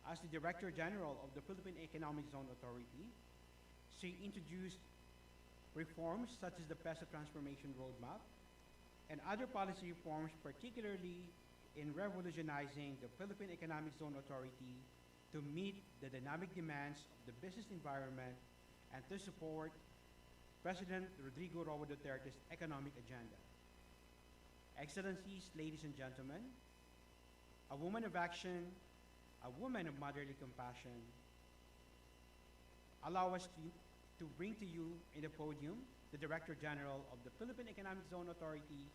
As the Director General of the Philippine Economic Zone Authority, she introduced reforms such as the PEZA Transformation Roadmap and other policy reforms, particularly in revolutionizing the Philippine Economic Zone Authority to meet the dynamic demands of the business environment and to support President Rodrigo Roa Duterte's economic agenda. Excellencies, ladies and gentlemen, a woman of action, a woman of motherly compassion, allow us to bring to you in the podium the Director General of the Philippine Economic Zone Authority,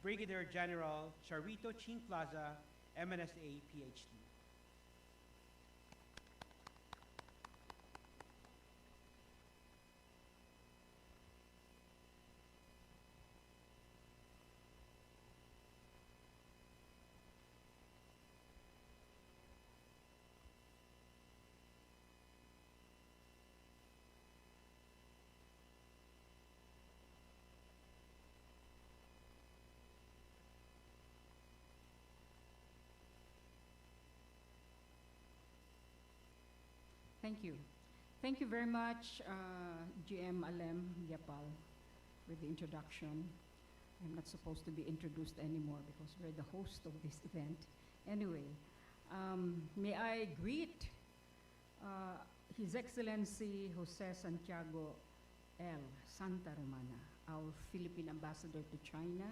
Brigadier General Charito Ching Plaza, MNSA, PhD. Thank you. Thank you very much, GM Alem Yapal, for the introduction. I'm not supposed to be introduced anymore because we're the host of this event. Anyway, may I greet His Excellency Jose Santiago L. Santa Romana, our Philippine Ambassador to China.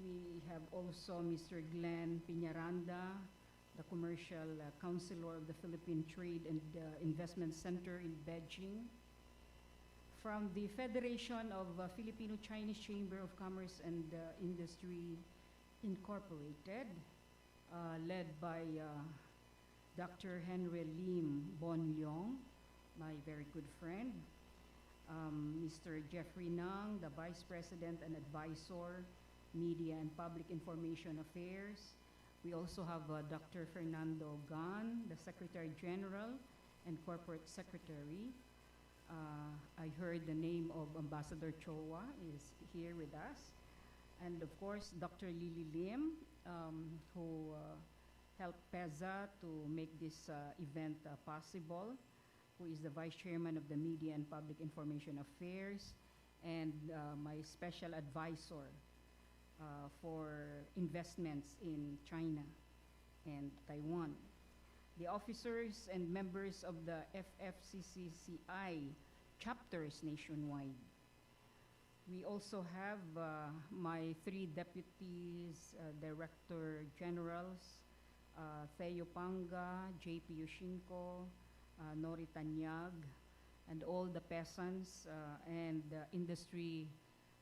We have also Mr. Glenn Piñaranda, the Commercial Counselor of the Philippine Trade and Investment Center in Beijing. From the Federation of Filipino-Chinese Chamber of Commerce and Industry Incorporated, led by Dr. Henry Lim Bon Leong, my very good friend. Mr. Jeffrey Nang, the Vice President and Advisor, Media and Public Information Affairs. We also have Dr. Fernando Gan, the Secretary General and Corporate Secretary. I heard the name of Ambassador Chowa is here with us. And of course, Dr. Lily Lim, who helped PEZA to make this event possible, who is the Vice Chairman of the Media and Public Information Affairs, and my special advisor for investments in China and Taiwan. The officers and members of the FFCCCI chapters nationwide. We also have my three deputies, Director Generals, Theo Panga, JP Yushinko, Nori Tanyag, and all the peasants and industry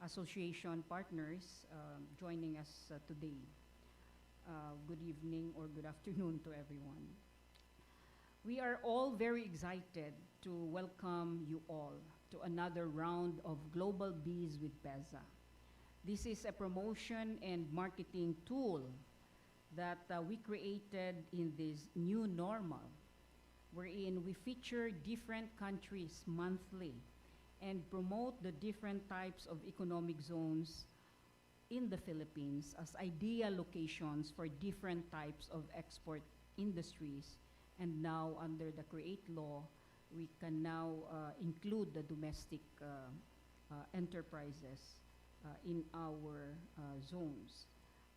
association partners joining us today. Good evening or good afternoon to everyone. We are all very excited to welcome you all to another round of Global Bees with PEZA. This is a promotion and marketing tool that we created in this new normal, wherein we feature different countries monthly and promote the different types of economic zones in the Philippines as ideal locations for different types of export industries. And now, under the CREATE law, we can now include the domestic enterprises in our zones,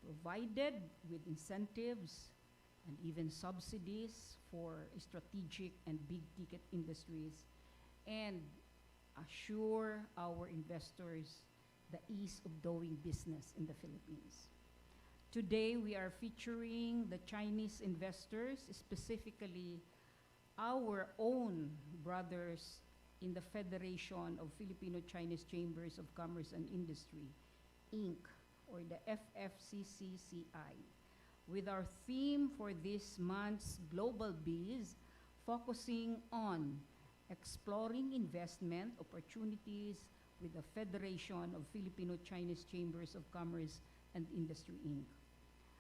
provided with incentives and even subsidies for strategic and big-ticket industries, and assure our investors the ease of doing business in the Philippines. Today, we are featuring the Chinese investors, specifically our own brothers in the Federation of Filipino-Chinese Chambers of Commerce and Industry, Inc., or the FFCCCI, with our theme for this month's Global Bees focusing on exploring investment opportunities with the Federation of Filipino-Chinese Chambers of Commerce and Industry, Inc.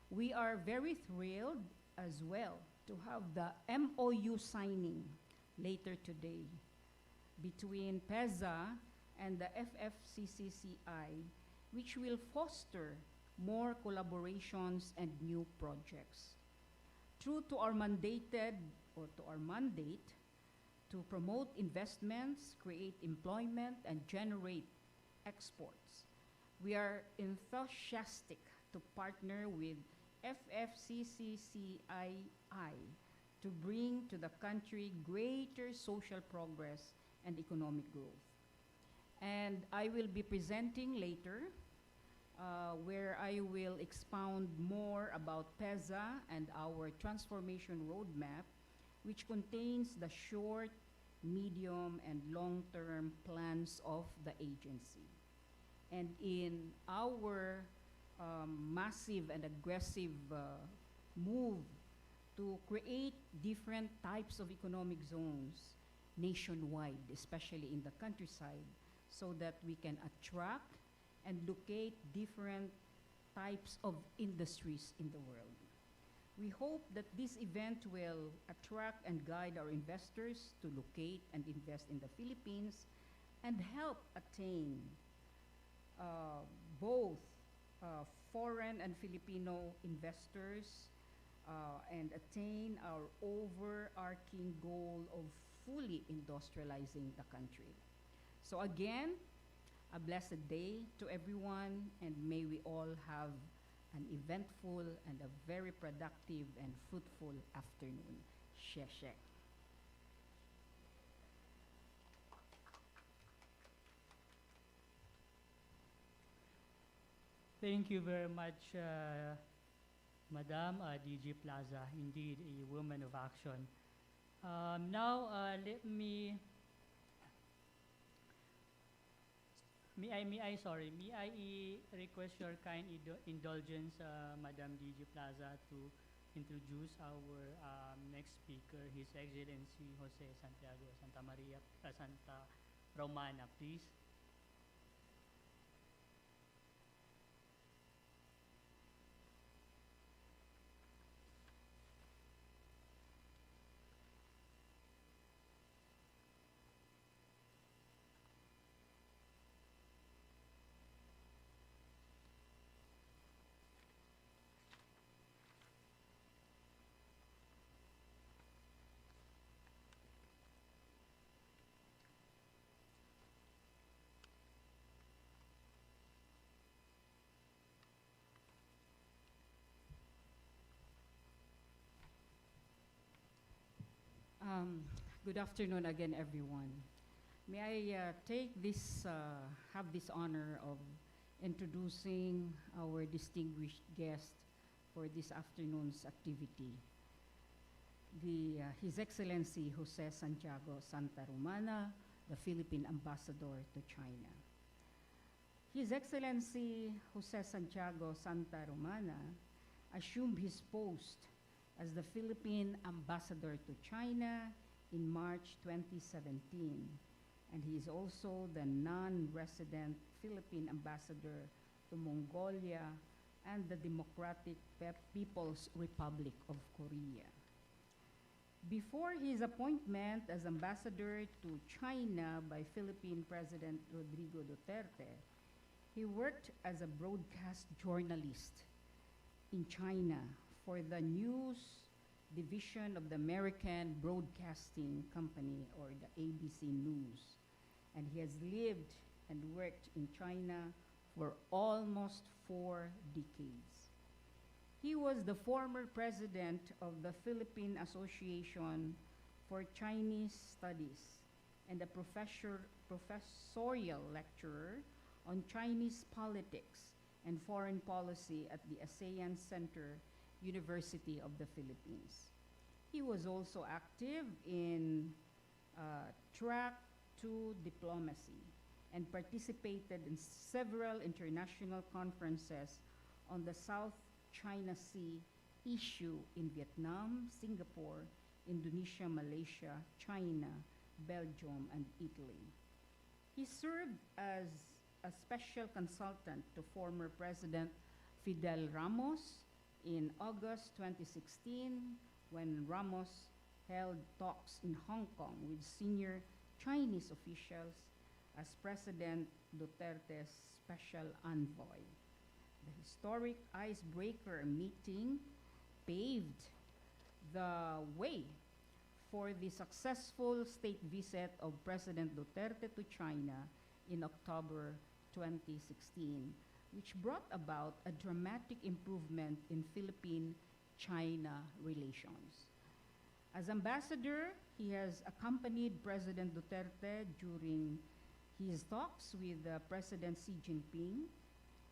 We are very thrilled as well to have the MOU signing later today between PEZA and the FFCCCI, which will foster more collaborations and new projects. True to our mandate to promote investments, create employment, and generate exports, we are enthusiastic to partner with FFCCCII to bring to the country greater social progress and economic growth. And I will be presenting later where I will expound more about PEZA and our transformation roadmap, which contains the short, medium, and long-term plans of the agency. And in our massive and aggressive move to create different types of economic zones nationwide, especially in the countryside, so that we can attract and locate different types of industries in the world. We hope that this event will attract and guide our investors to locate and invest in the Philippines and help attain both foreign and Filipino investors and attain our overarching goal of fully industrializing the country. So again, a blessed day to everyone, and may we all have an eventful and a very productive and fruitful afternoon. Sheshe. Thank you very much, Madam DG Plaza. Indeed, a woman of action. Now, let me. May I request your kind indulgence, Madam DG Plaza, to introduce our next speaker, His Excellency Jose Santiago Santa Romana, please. Good afternoon again, everyone. May I have this honor of introducing our distinguished guest for this afternoon's activity, His Excellency Jose Santiago Santa Romana, the Philippine Ambassador to China. His Excellency Jose Santiago Santa Romana assumed his post as the Philippine Ambassador to China in March 2017, and he is also the non-resident Philippine Ambassador to Mongolia and the Democratic People's Republic of Korea. Before his appointment as ambassador to China by Philippine President Rodrigo Duterte, he worked as a broadcast journalist in China for the news division of the American Broadcasting Company, or the ABC News. And he has lived and worked in China for almost 4 decades. He was the former president of the Philippine Association for Chinese Studies and a professorial lecturer on Chinese politics and foreign policy at the ASEAN Center, University of the Philippines. He was also active in track to diplomacy and participated in several international conferences on the South China Sea issue in Vietnam, Singapore, Indonesia, Malaysia, China, Belgium, and Italy. He served as a special consultant to former President Fidel Ramos in August 2016, when Ramos held talks in Hong Kong with senior Chinese officials as President Duterte's special envoy. The historic icebreaker meeting paved the way for the successful state visit of President Duterte to China in October 2016, which brought about a dramatic improvement in Philippine-China relations. As ambassador, he has accompanied President Duterte during his talks with President Xi Jinping,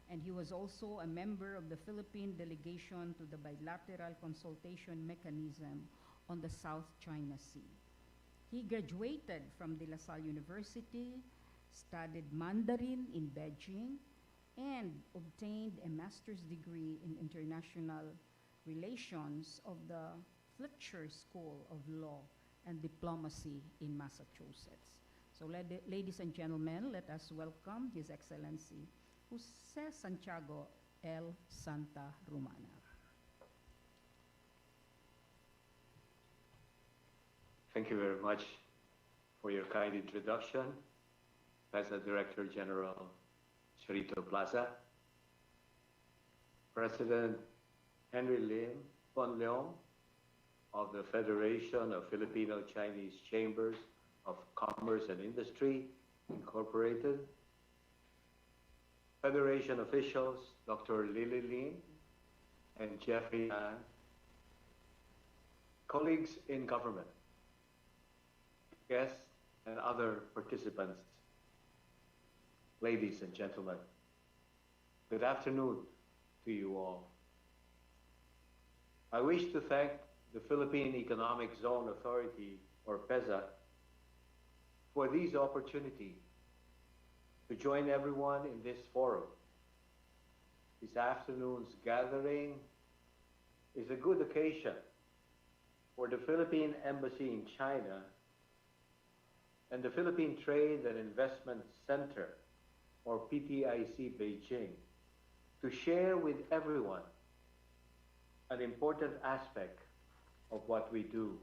and he was also a member of the Philippine delegation to the bilateral consultation mechanism on the South China Sea. He graduated from De La Salle University, studied Mandarin in Beijing, and obtained a master's degree in international relations of the Fletcher School of Law and Diplomacy in Massachusetts. So ladies and gentlemen, let us welcome His Excellency Jose Santiago L. Santa Romana. Thank you very much for your kind introduction, PEZA Director General Charito Plaza, President Henry Lim Von Leong of the Federation of Filipino Chinese Chambers of Commerce and Industry, Incorporated, Federation officials Dr. Lily Lin and Jeffrey An, colleagues in government, guests, and other participants, ladies and gentlemen, good afternoon to you all. I wish to thank the Philippine Economic Zone Authority, or PEZA, for this opportunity to join everyone in this forum. This afternoon's gathering is a good occasion for the Philippine Embassy in China and the Philippine Trade and Investment Center, or PTIC Beijing, to share with everyone an important aspect of what we do.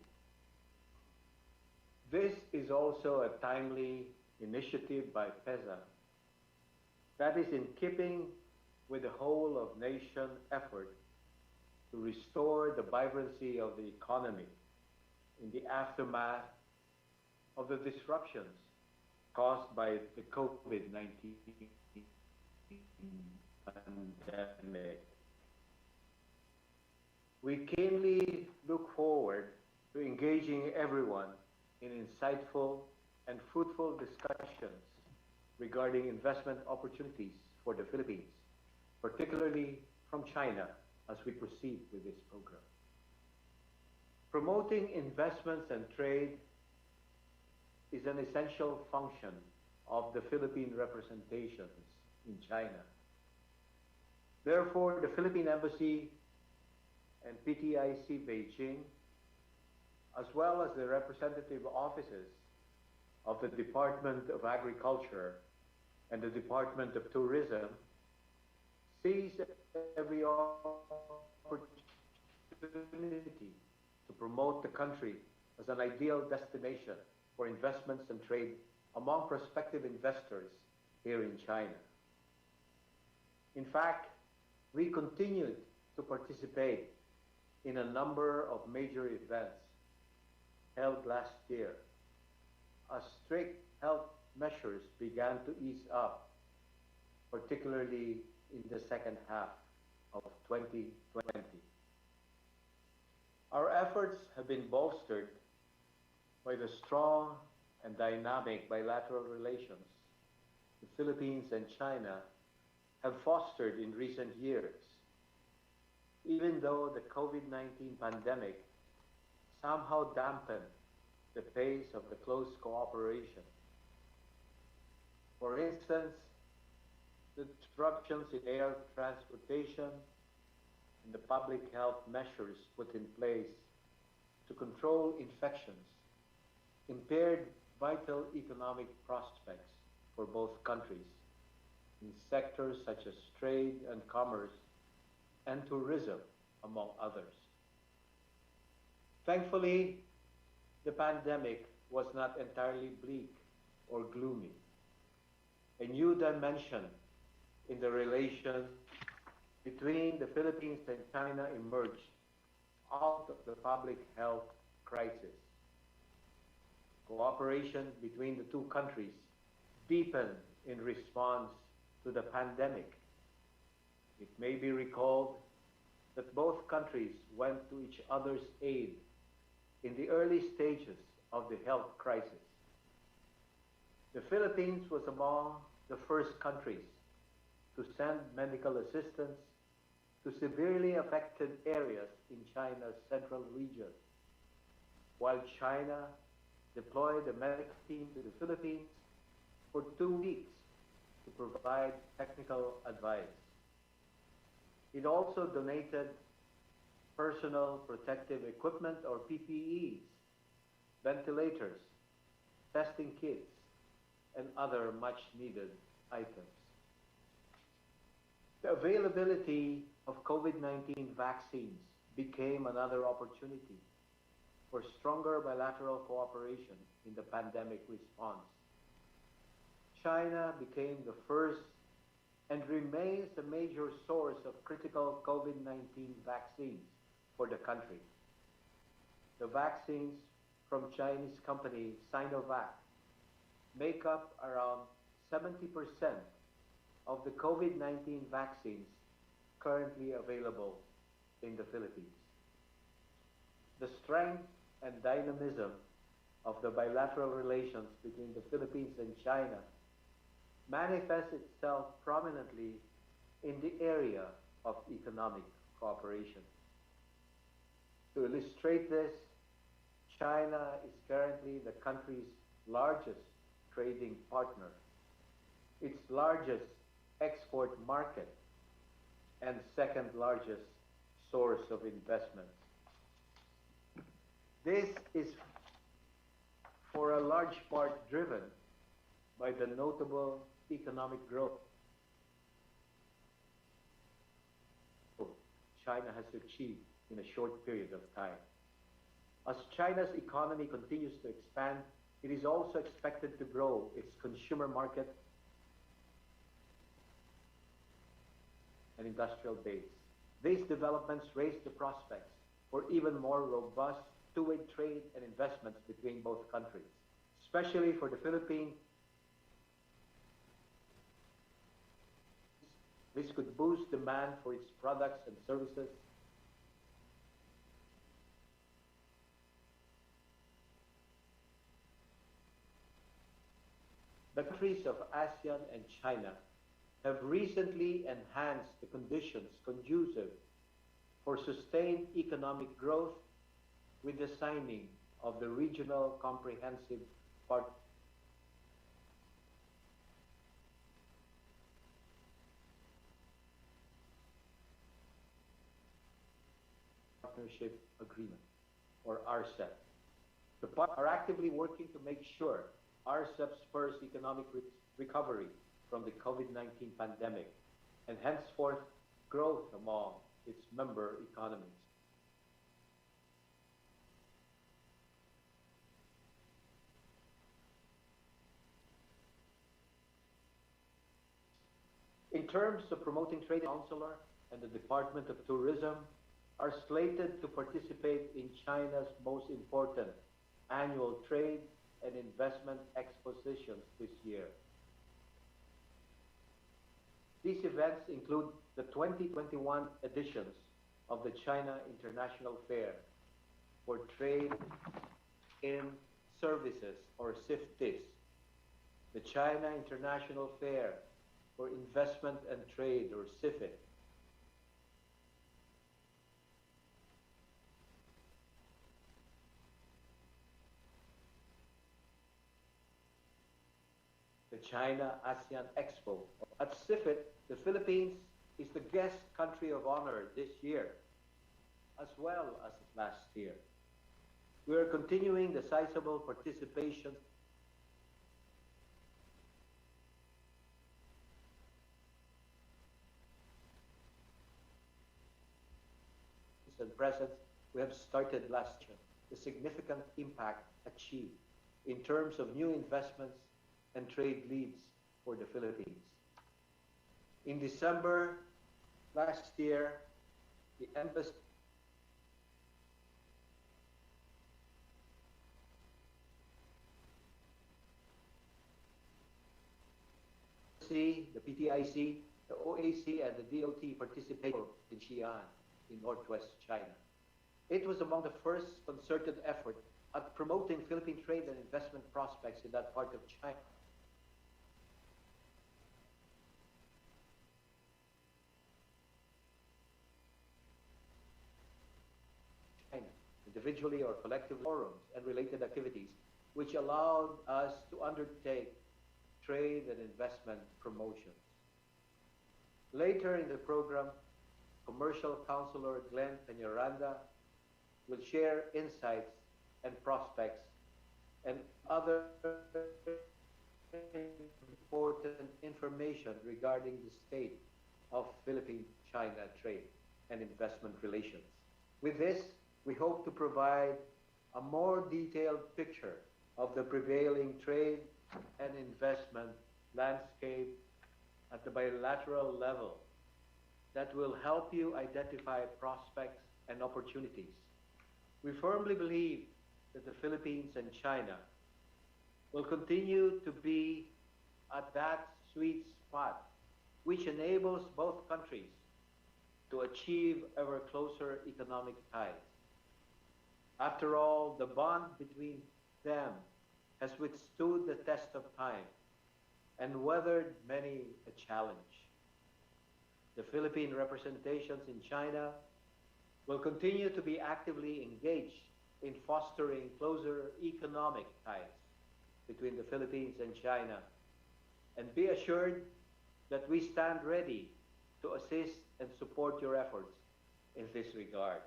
This is also a timely initiative by PEZA that is in keeping with the whole of nation effort to restore the vibrancy of the economy in the aftermath of the disruptions caused by the COVID-19 pandemic. We keenly look forward to engaging everyone in insightful and fruitful discussions regarding investment opportunities for the Philippines, particularly from China, as we proceed with this program. Promoting investments and trade is an essential function of the Philippine representations in China. Therefore, the Philippine Embassy and PTIC Beijing, as well as the representative offices of the Department of Agriculture and the Department of Tourism, seize every opportunity to promote the country as an ideal destination for investments and trade among prospective investors here in China. In fact, we continued to participate in a number of major events held last year as strict health measures began to ease up, particularly in the second half of 2020. Our efforts have been bolstered by the strong and dynamic bilateral relations the Philippines and China have fostered in recent years, even though the COVID-19 pandemic somehow dampened the pace of the close cooperation. For instance, the disruptions in air transportation and the public health measures put in place to control infections impaired vital economic prospects for both countries in sectors such as trade and commerce and tourism, among others. Thankfully, the pandemic was not entirely bleak or gloomy. A new dimension in the relation between the Philippines and China emerged out of the public health crisis. Cooperation between the two countries deepened in response to the pandemic. It may be recalled that both countries went to each other's aid in the early stages of the health crisis. The Philippines was among the first countries to send medical assistance to severely affected areas in China's central region, while China deployed a medical team to the Philippines for 2 weeks to provide technical advice. It also donated personal protective equipment, or PPEs, ventilators, testing kits, and other much-needed items. The availability of COVID-19 vaccines became another opportunity for stronger bilateral cooperation in the pandemic response. China became the first and remains a major source of critical COVID-19 vaccines for the country. The vaccines from Chinese company Sinovac make up around 70% of the COVID-19 vaccines currently available in the Philippines. The strength and dynamism of the bilateral relations between the Philippines and China manifests itself prominently in the area of economic cooperation. To illustrate this, China is currently the country's largest trading partner, its largest export market, and second largest source of investments. This is for a large part driven by the notable economic growth China has achieved in a short period of time. As China's economy continues to expand, it is also expected to grow its consumer market and industrial base. These developments raise the prospects for even more robust two-way trade and investments between both countries, especially for the Philippines. This could boost demand for its products and services. The countries of ASEAN and China have recently enhanced the conditions conducive for sustained economic growth with the signing of the Regional Comprehensive Partnership Agreement, or RCEP. The parties are actively working to make sure RCEP spurs economic recovery from the COVID-19 pandemic and henceforth growth among its member economies. In terms of promoting trade, Counselor and the Department of Tourism are slated to participate in China's most important annual trade and investment expositions this year. These events include the 2021 editions of the China International Fair for Trade in Services, or CIFTIS, the China International Fair for Investment and Trade, or CIFIT, the China ASEAN Expo. At CIFIT, the Philippines is the guest country of honor this year, as well as last year. We are continuing the sizable participation and presence we have started last year, the significant impact achieved in terms of new investments and trade leads for the Philippines. In December last year, the embassy the PTIC, the OAC, and the DOT participated in Xi'an in northwest China. It was among the first concerted effort at promoting Philippine trade and investment prospects in that part of China. Individually or collectively, forums and related activities, which allowed us to undertake trade and investment promotions. Later in the program, Commercial Counselor Glenn Peñaranda will share insights and prospects and other important information regarding the state of Philippine-China trade and investment relations. With this, we hope to provide a more detailed picture of the prevailing trade and investment landscape at the bilateral level that will help you identify prospects and opportunities. We firmly believe that the Philippines and China will continue to be at that sweet spot which enables both countries to achieve ever closer economic ties. After all, the bond between them has withstood the test of time and weathered many a challenge. The Philippine representations in China will continue to be actively engaged in fostering closer economic ties between the Philippines and China, and be assured that we stand ready to assist and support your efforts in this regard.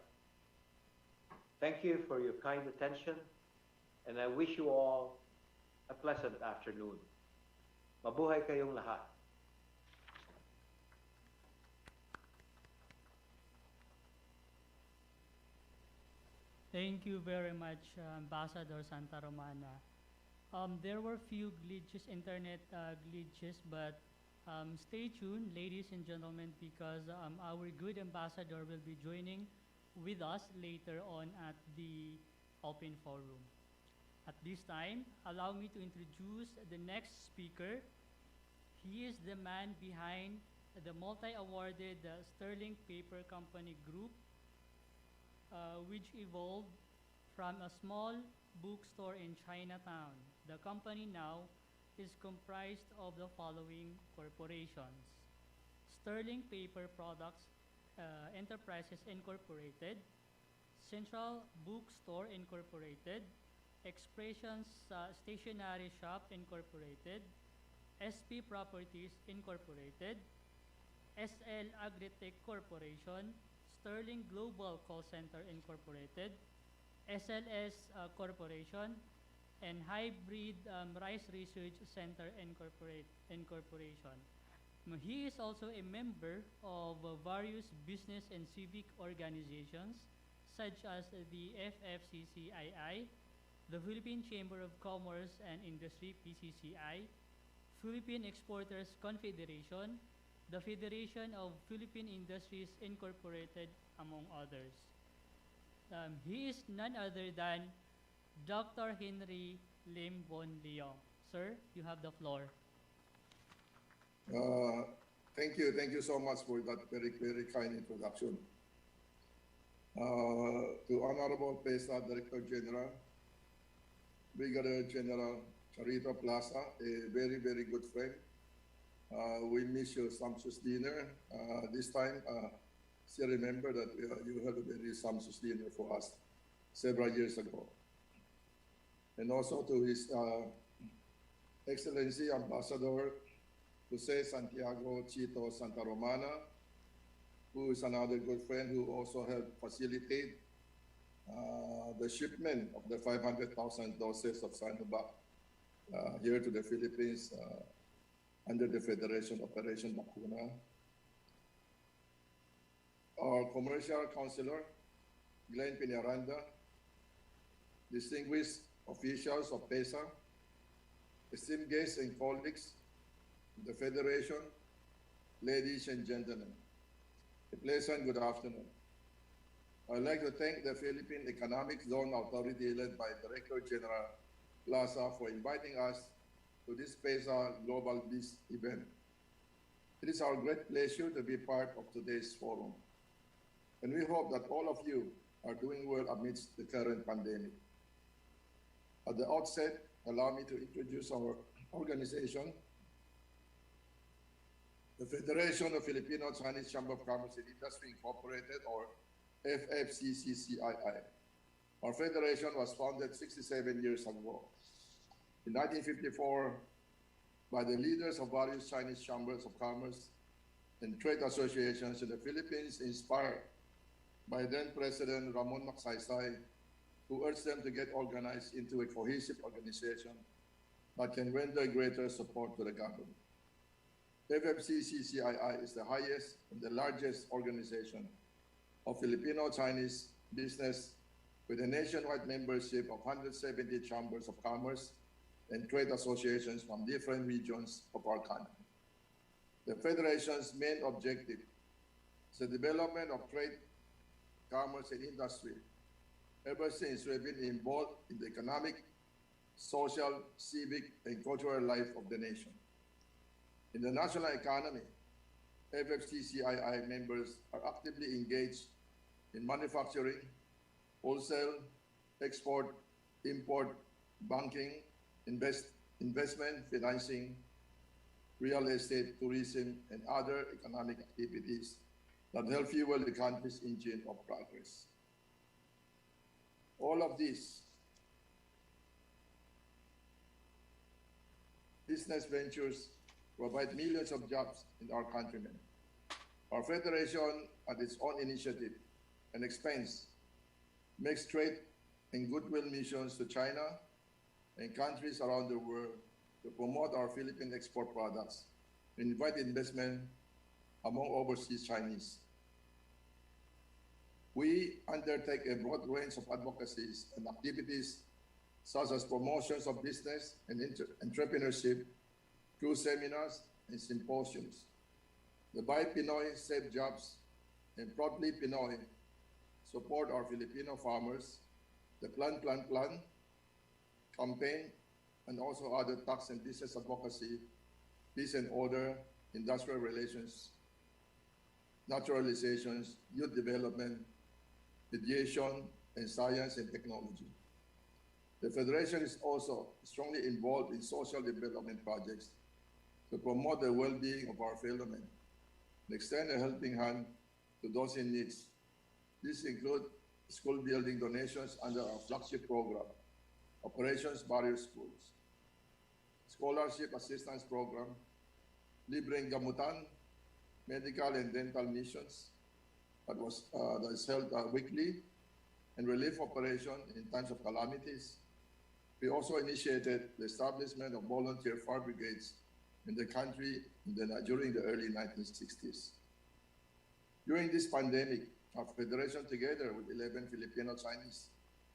Thank you for your kind attention, and I wish you all a pleasant afternoon. Mabuhay kayong lahat. Thank you very much, Ambassador Santa Romana. There were few glitches, internet glitches, but stay tuned, ladies and gentlemen, because our good ambassador will be joining with us later on at the open forum. At this time, allow me to introduce the next speaker. He is the man behind the multi-awarded Sterling Paper Company Group, which evolved from a small bookstore in Chinatown. The company now is comprised of the following corporations: Sterling Paper Products Enterprises Incorporated, Central Bookstore Incorporated, Expressions Stationery Shop Incorporated, SP Properties Incorporated, SL Agritech Corporation, Sterling Global Call Center Incorporated, SLS Corporation, and Hybrid Rice Research Center Incorporation. He is also a member of various business and civic organizations such as the FFCCCII, the Philippine Chamber of Commerce and Industry, PCCI, Philippine Exporters Confederation, the Federation of Philippine Industries Incorporated, among others. He is none other than Dr. Henry Lim Bon Leong. Sir, you have the floor. Thank you so much for that very kind introduction. To Honorable PEZA Director General, Brigadier General Charito Plaza, a very good friend. We miss your sumptuous dinner. This time, still remember that you had a very sumptuous dinner for us several years ago. And also to His Excellency Ambassador Jose Santiago Chito Santa Romana, who is another good friend who also helped facilitate the shipment of the 500,000 doses of Sinovac here to the Philippines under the Federation Operation Bakuna. Our commercial counselor, Glenn Peñaranda, distinguished officials of PEZA, esteemed guests and colleagues, the Federation, ladies and gentlemen, a pleasant good afternoon. I'd like to thank the Philippine Economic Zone Authority led by Director General Plaza for inviting us to this PEZA Global Biz event. It is our great pleasure to be part of today's forum, and we hope that all of you are doing well amidst the current pandemic. At the outset, allow me to introduce our organization, the Federation of Filipino Chinese Chamber of Commerce and Industry Incorporated, or FFCCCII. Our federation was founded 67 years ago. In 1954, by the leaders of various Chinese chambers of commerce and trade associations in the Philippines, inspired by then President Ramon Magsaysay, who urged them to get organized into a cohesive organization that can render greater support to the government. FFCCCII is the highest and the largest organization of Filipino-Chinese business with a nationwide membership of 170 chambers of commerce and trade associations from different regions of our country. The Federation's main objective is the development of trade Commerce and Industry ever since we've been involved in the economic, social, civic, and cultural life of the nation. In the national economy, FFCCCII members are actively engaged in manufacturing, wholesale, export, import, banking, investment, financing, real estate, tourism, and other economic activities that help fuel the country's engine of progress. All of these business ventures provide millions of jobs in our countrymen. Our federation, at its own initiative and expense, makes trade and goodwill missions to China and countries around the world to promote our Philippine export products and invite investment among overseas Chinese. We undertake a broad range of advocacies and activities such as promotions of business and entrepreneurship through seminars and symposiums. The Buy Pinoy, Save Jobs, and Proudly Pinoy support our Filipino farmers, the Plan campaign, and also other tax and business advocacy, peace and order, industrial relations, naturalizations, youth development, mediation, and science and technology. The Federation is also strongly involved in social development projects to promote the well-being of our fellow men and extend a helping hand to those in need. These include school building donations under our flagship program, Operations Barrier Schools, Scholarship Assistance Program, Libreng Gamutan, medical and dental missions that is held weekly, and relief operation in times of calamities. We also initiated the establishment of volunteer fire brigades in the country during the early 1960s. During this pandemic, our federation, together with 11 Filipino-Chinese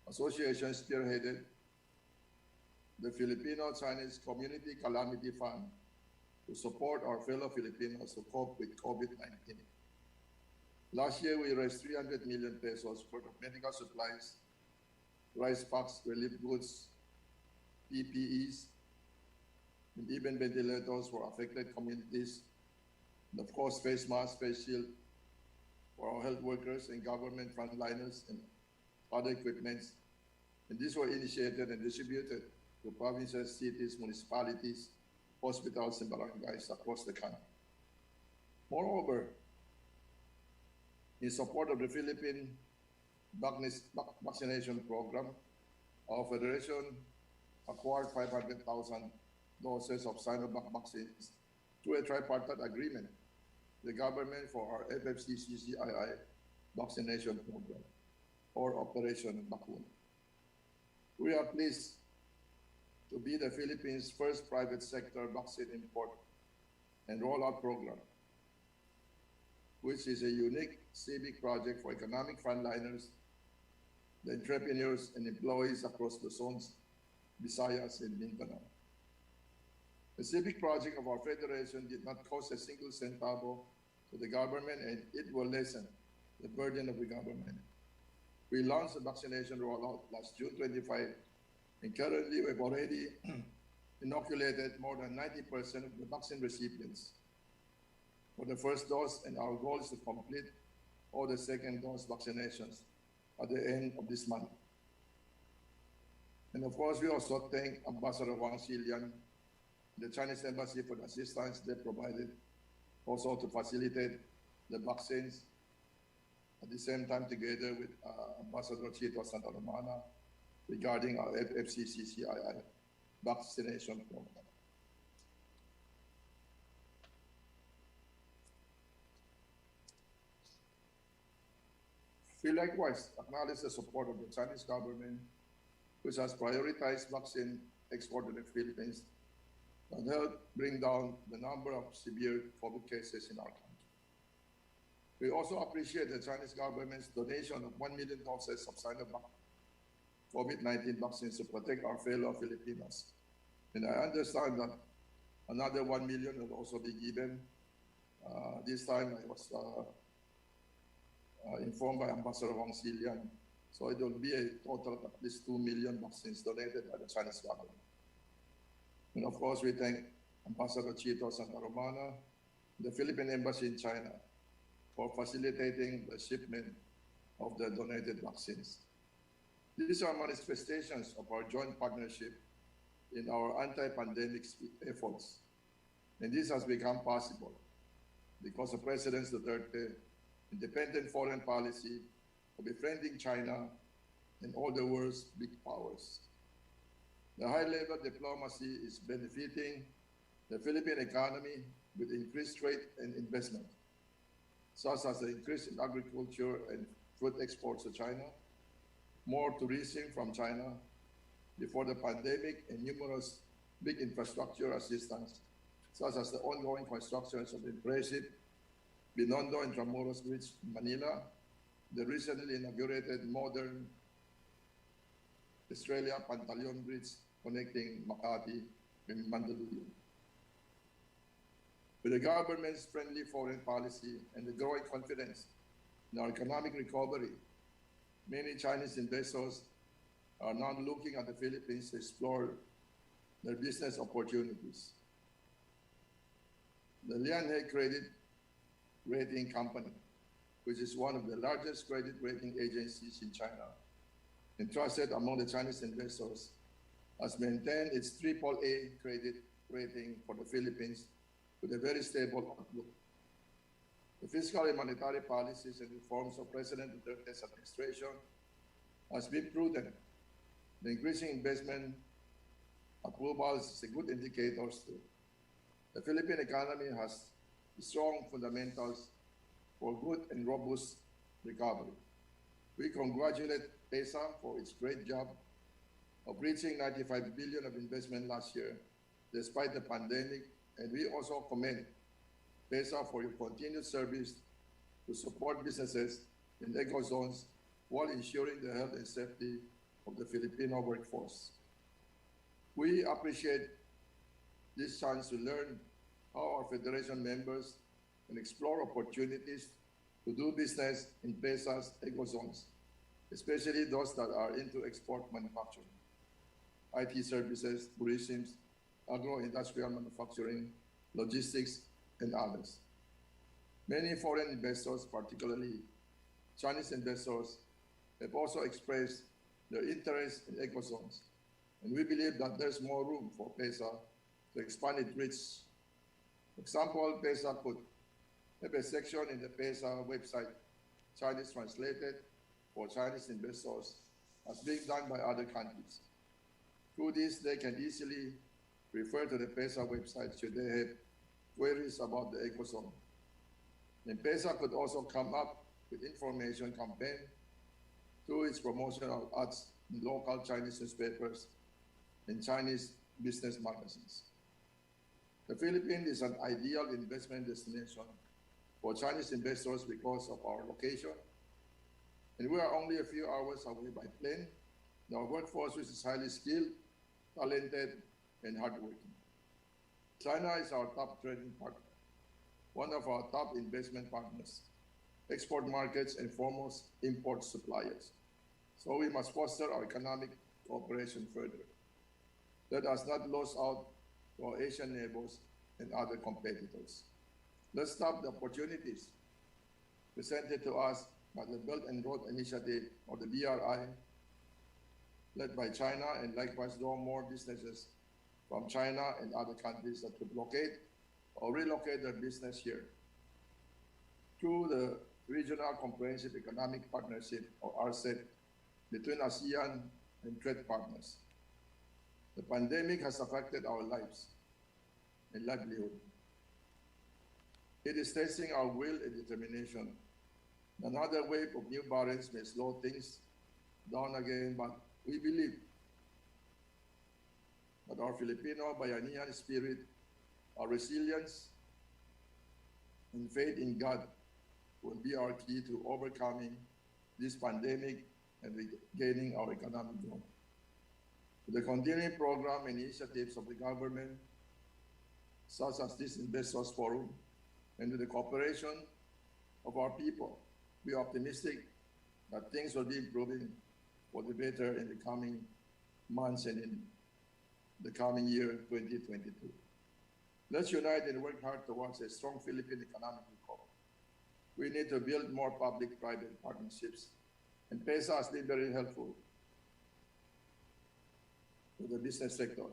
associations, spearheaded the Filipino-Chinese Community Calamity Fund to support our fellow Filipinos who cope with COVID-19. Last year, we raised 300 million pesos worth of medical supplies, rice packs, relief goods, PPEs, and even ventilators for affected communities, and of course, face masks, face shield for our health workers and government frontliners and other equipments. And these were initiated and distributed to provinces, cities, municipalities, hospitals, and barangays across the country. Moreover, in support of the Philippine vaccination program, our federation acquired 500,000 doses of Sinovac vaccines through a tripartite agreement with the government for our FFCCCII vaccination program, or Operation Bakun. We are pleased to be the Philippines' first private sector vaccine import and rollout program, which is a unique civic project for economic frontliners, the entrepreneurs and employees across the zones, Visayas and Mindanao. The civic project of our federation did not cost a single centavo to the government, and it will lessen the burden of the government. We launched the vaccination rollout last June 25, and currently we've already inoculated more than 90% of the vaccine recipients for the first dose, and our goal is to complete all the second dose vaccinations at the end of this month. And of course, we also thank Ambassador Wang Xilian, the Chinese Embassy, for the assistance they provided, also to facilitate the vaccines. At the same time, together with Ambassador Chito Santa Romana, regarding our FFCCCII vaccination program. We likewise acknowledge the support of the Chinese government, which has prioritized vaccine export to the Philippines and help bring down the number of severe COVID cases in our country. We also appreciate the Chinese government's donation of 1 million doses of Sinovac COVID-19 vaccines to protect our fellow Filipinos. And I understand that another 1 million will also be given. This time I was informed by Ambassador Wang Xilian. So it will be a total of at least 2 million vaccines donated by the Chinese government. And of course, we thank Ambassador Chito Santa Romana, the Philippine Embassy in China, for facilitating the shipment of the donated vaccines. These are manifestations of our joint partnership in our anti-pandemic efforts. And this has become possible because of President Duterte's independent foreign policy of befriending China and all the world's big powers. The high-level diplomacy is benefiting the Philippine economy with increased trade and investment, such as the increase in agriculture and fruit exports to China, more tourism from China before the pandemic, and numerous big infrastructure assistance, such as the ongoing constructions of the impressive Binondo and Intramuros Bridge in Manila, the recently inaugurated modern Australia Pantaleon Bridge connecting Makati and Mandaluyong. With the government's friendly foreign policy and the growing confidence in our economic recovery, many Chinese investors are now looking at the Philippines to explore their business opportunities. The Lianhe Credit Rating Company, which is one of the largest credit rating agencies in China, and trusted among the Chinese investors, has maintained its AAA credit rating for the Philippines with a very stable outlook. The fiscal and monetary policies and reforms of President Duterte's administration has been prudent. The increasing investment approvals is a good indicator too. The Philippine economy has strong fundamentals for good and robust recovery. We congratulate PEZA for its great job of reaching 95 billion of investment last year, despite the pandemic, and we also commend PEZA for your continued service to support businesses in eco zones while ensuring the health and safety of the Filipino workforce. We appreciate this chance to learn how our Federation members can explore opportunities to do business in PEZA's eco zones, especially those that are into export manufacturing, IT services, tourism, agro-industrial manufacturing, logistics, and others. Many foreign investors, particularly Chinese investors, have also expressed their interest in eco zones, and we believe that there's more room for PEZA to expand its reach. For example, PEZA could have a section in the PEZA website, Chinese translated for Chinese investors, as being done by other countries. Through this, they can easily refer to the PEZA website should they have queries about the eco zone. And PEZA could also come up with information campaign through its promotional ads in local Chinese newspapers and Chinese business magazines. The Philippines is an ideal investment destination for Chinese investors because of our location, and we are only a few hours away by plane. Our workforce is highly skilled, talented, and hardworking. China is our top trading partner, one of our top investment partners, export markets, and foremost import suppliers. So we must foster our economic cooperation further. Let us not lose out to our Asian neighbors and other competitors. Let's stop the opportunities presented to us by the Belt and Road Initiative, or the BRI, led by China, and likewise draw more businesses from China and other countries that could locate or relocate their business here. Through the Regional Comprehensive Economic Partnership, or RCEP, between ASEAN and trade partners. The pandemic has affected our lives and livelihood. It is testing our will and determination. Another wave of new variants may slow things down again, but we believe that our Filipino Bayanihan spirit, our resilience, and faith in God will be our key to overcoming this pandemic and regaining our economic growth. With the continuing program and initiatives of the government, such as this Investors Forum, and with the cooperation of our people, we are optimistic that things will be improving for the better in the coming months and in the coming year, 2022. Let's unite and work hard towards a strong Philippine economic recovery. We need to build more public-private partnerships, and PEZA has been very helpful to the business sector.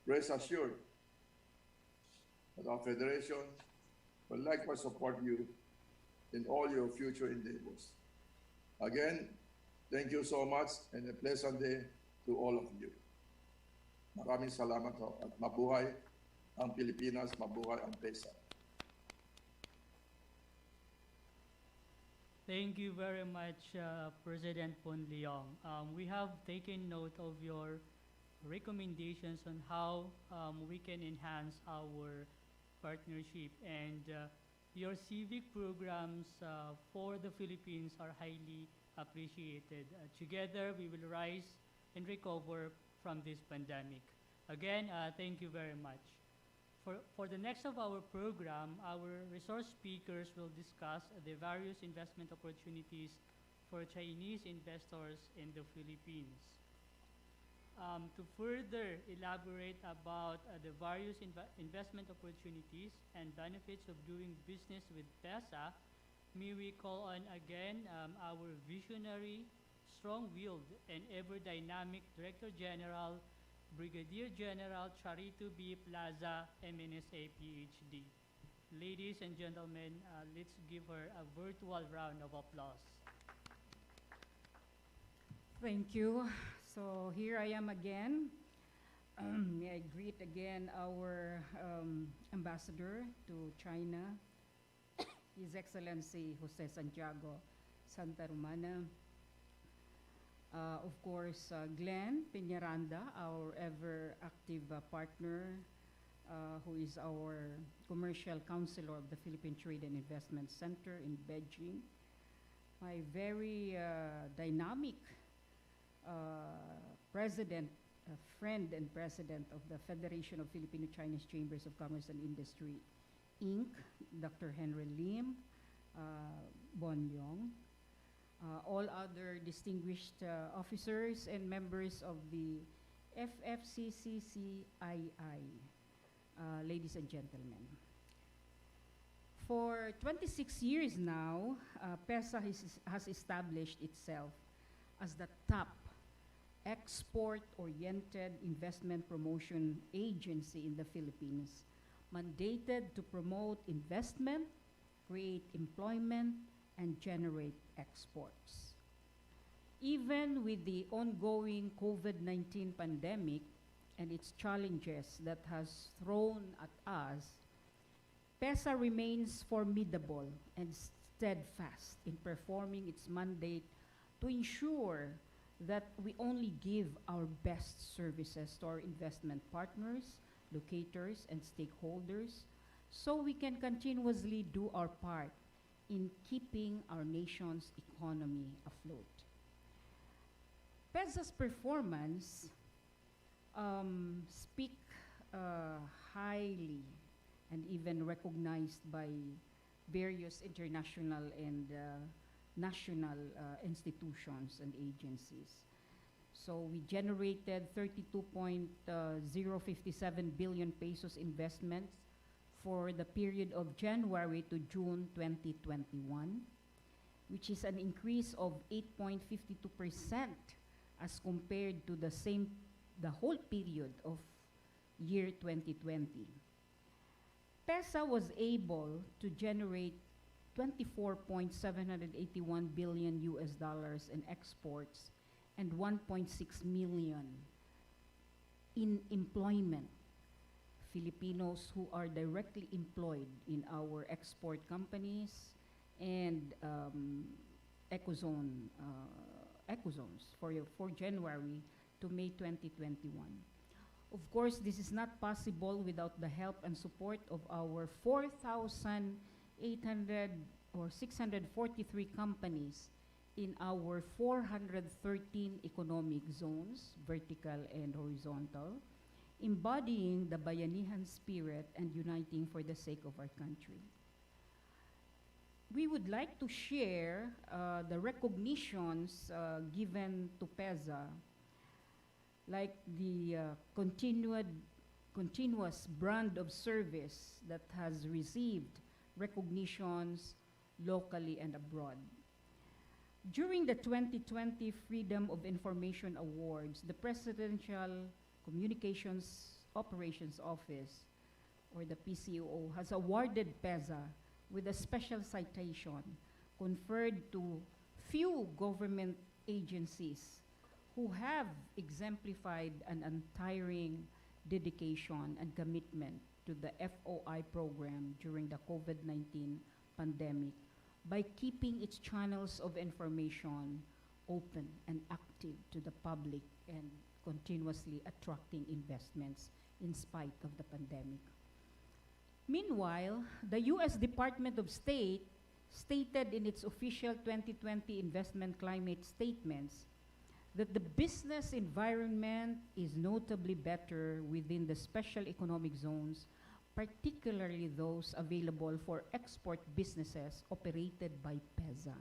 Rest assured that our Federation will likewise support you in all your future endeavors. Again, thank you so much and a pleasant day to all of you. Maraming salamat ho at mabuhay ang Pilipinas, mabuhay ang PEZA. Thank you very much, President Pon Leong. We have taken note of your recommendations on how we can enhance our partnership, and your civic programs for the Philippines are highly appreciated. Together, we will rise and recover from this pandemic. Again, thank you very much. For the next of our program, our resource speakers will discuss the various investment opportunities for Chinese investors in the Philippines. To further elaborate about the various investment opportunities and benefits of doing business with PEZA, may we call on again our visionary, strong-willed, and ever-dynamic Director General, Brigadier General Charito B. Plaza, MNSA, PhD. Ladies and gentlemen, let's give her a virtual round of applause. Thank you. So here I am again. May I greet again our ambassador to China, His Excellency Jose Santiago Santa Romana. Of course, Glenn Peñaranda, our ever-active partner, who is our commercial counselor of the Philippine Trade and Investment Center in Beijing. My very dynamic president, friend and president of the Federation of Filipino-Chinese Chambers of Commerce and Industry, Inc., Dr. Henry Lim, Bon Leong, all other distinguished officers and members of the FFCCCII, ladies and gentlemen. For 26 years now, PEZA has established itself as the top export-oriented investment promotion agency in the Philippines, mandated to promote investment, create employment, and generate exports. Even with the ongoing COVID-19 pandemic and its challenges that has thrown at us, PEZA remains formidable and steadfast in performing its mandate to ensure that we only give our best services to our investment partners, locators, and stakeholders, so we can continuously do our part in keeping our nation's economy afloat. PEZA's performance speak highly and even recognized by various international and national institutions and agencies. So we generated 32.057 billion pesos investments for the period of January to June 2021, which is an increase of 8.52% as compared to the whole period of year 2020. PEZA was able to generate 24.781 billion US dollars in exports and 1.6 million in employment. Filipinos who are directly employed in our export companies and ecozones for January to May 2021. Of course, this is not possible without the help and support of our 4,800 or 643 companies in our 413 economic zones, vertical and horizontal, embodying the Bayanihan spirit and uniting for the sake of our country. we would like to share the recognitions given to PEZA, like the continuous brand of service that has received recognitions locally and abroad. During the 2020 Freedom of Information Awards, the Presidential Communications Operations Office, or the PCO, has awarded PEZA with a special citation conferred to few government agencies who have exemplified an untiring dedication and commitment to the FOI program during the COVID-19 pandemic by keeping its channels of information open and active to the public and continuously attracting investments in spite of the pandemic. Meanwhile, the U.S. Department of State stated in its official 2020 investment climate statements that the business environment is notably better within the special economic zones, particularly those available for export businesses operated by PEZA,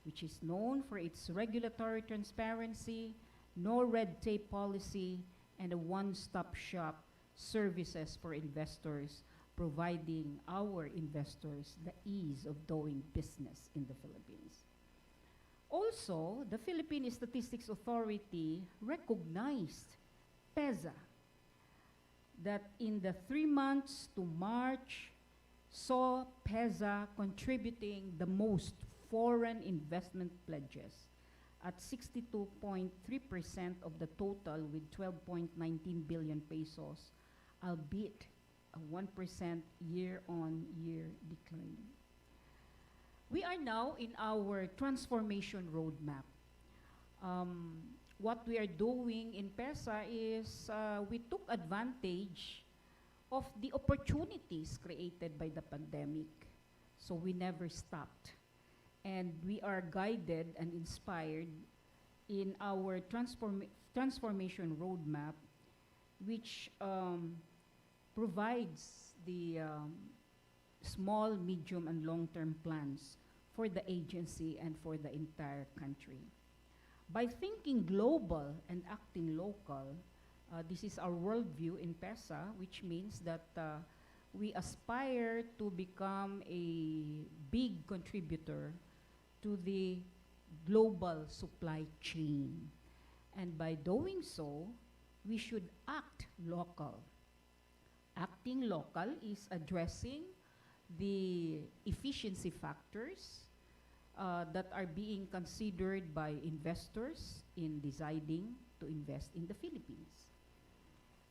which is known for its regulatory transparency, no red tape policy, and a one-stop shop services for investors, providing our investors the ease of doing business in the Philippines. Also, the Philippine Statistics Authority recognized PEZA that in the 3 months to March saw PEZA contributing the most foreign investment pledges at 62.3% of the total with 12.19 billion pesos, albeit a 1% year-on-year decline. We are now in our transformation roadmap. What we are doing in PEZA is we took advantage of the opportunities created by the pandemic, so we never stopped. And we are guided and inspired in our transformation roadmap, which provides the small, medium, and long-term plans for the agency and for the entire country. By thinking global and acting local, this is our worldview in PEZA, which means that we aspire to become a big contributor to the global supply chain. And by doing so, we should act local. Acting local is addressing the efficiency factors that are being considered by investors in deciding to invest in the Philippines.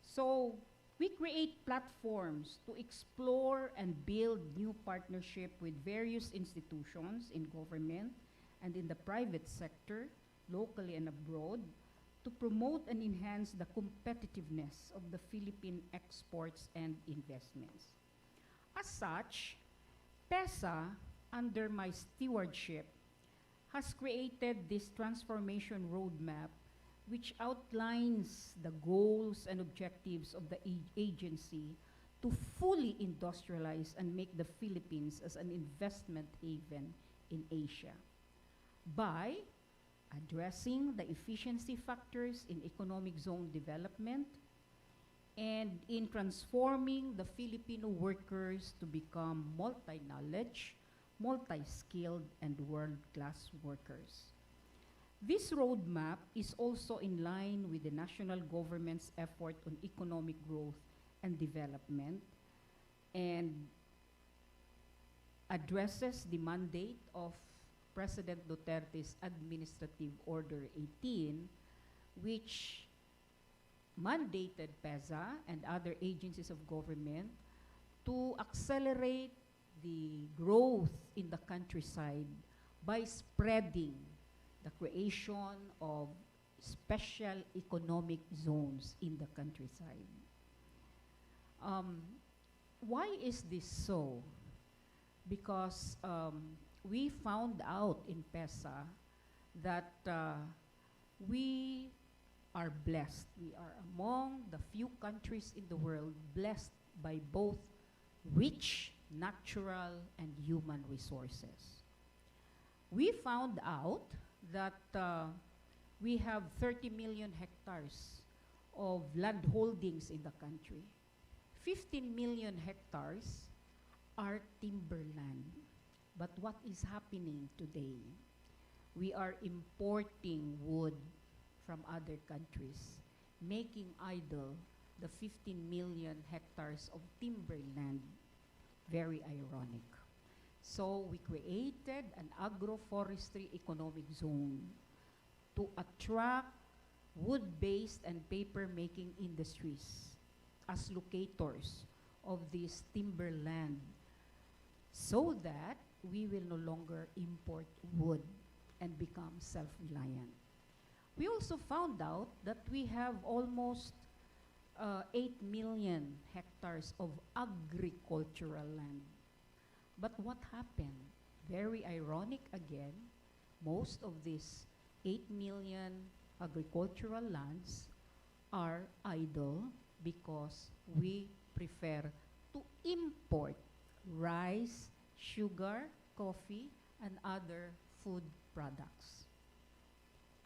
So we create platforms to explore and build new partnership with various institutions in government and in the private sector, locally and abroad, to promote and enhance the competitiveness of the Philippine exports and investments. As such, PEZA, under my stewardship, has created this transformation roadmap which outlines the goals and objectives of the agency to fully industrialize and make the Philippines as an investment haven in Asia by addressing the efficiency factors in economic zone development and in transforming the Filipino workers to become multi-knowledge, multi-skilled, and world-class workers. This roadmap is also in line with the national government's effort on economic growth and development and addresses the mandate of President Duterte's Administrative Order 18, which mandated PEZA and other agencies of government to accelerate the growth in the countryside by spreading the creation of special economic zones in the countryside. Why is this so? Because we found out in PEZA that we are blessed. We are among the few countries in the world blessed by both rich natural, and human resources. We found out that we have 30 million hectares of land holdings in the country. 15 million hectares are timberland. But what is happening today? We are importing wood from other countries, making idle the 15 million hectares of timberland. Very ironic. So we created an agroforestry economic zone to attract wood-based and paper-making industries as locators of this timberland, so that we will no longer import wood and become self-reliant. We also found out that we have almost 8 million hectares of agricultural land. But what happened? Very ironic again, most of these 8 million agricultural lands are idle because we prefer to import rice, sugar, coffee, and other food products.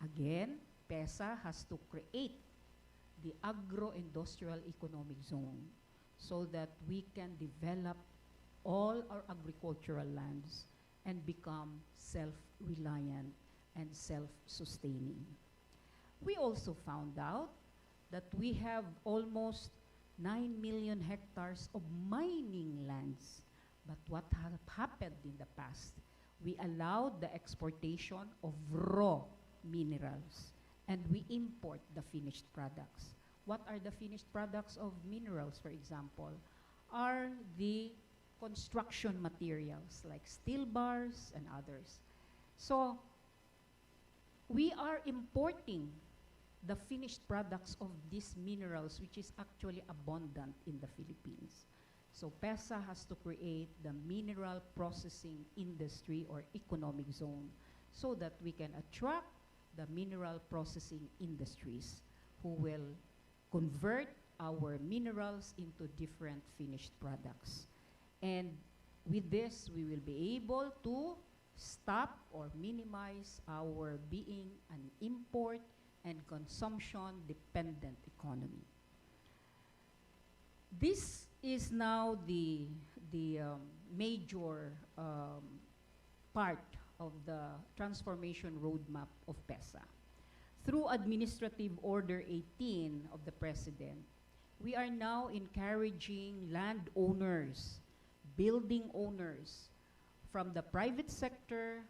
Again, PEZA has to create the agro-industrial economic zone so that we can develop all our agricultural lands and become self-reliant and self-sustaining. We also found out that we have almost 9 million hectares of mining lands. But what happened in the past? We allowed the exportation of raw minerals, and we import the finished products. What are the finished products of minerals, for example? Are the construction materials like steel bars and others. So we are importing the finished products of these minerals, which is actually abundant in the Philippines. So PEZA has to create the mineral processing industry or economic zone so that we can attract the mineral processing industries who will convert our minerals into different finished products. And with this, we will be able to stop or minimize our being an import and consumption-dependent economy. This is now the major part of the transformation roadmap of PEZA. Through Administrative Order 18 of the President, we are now encouraging landowners, building owners, from the private sector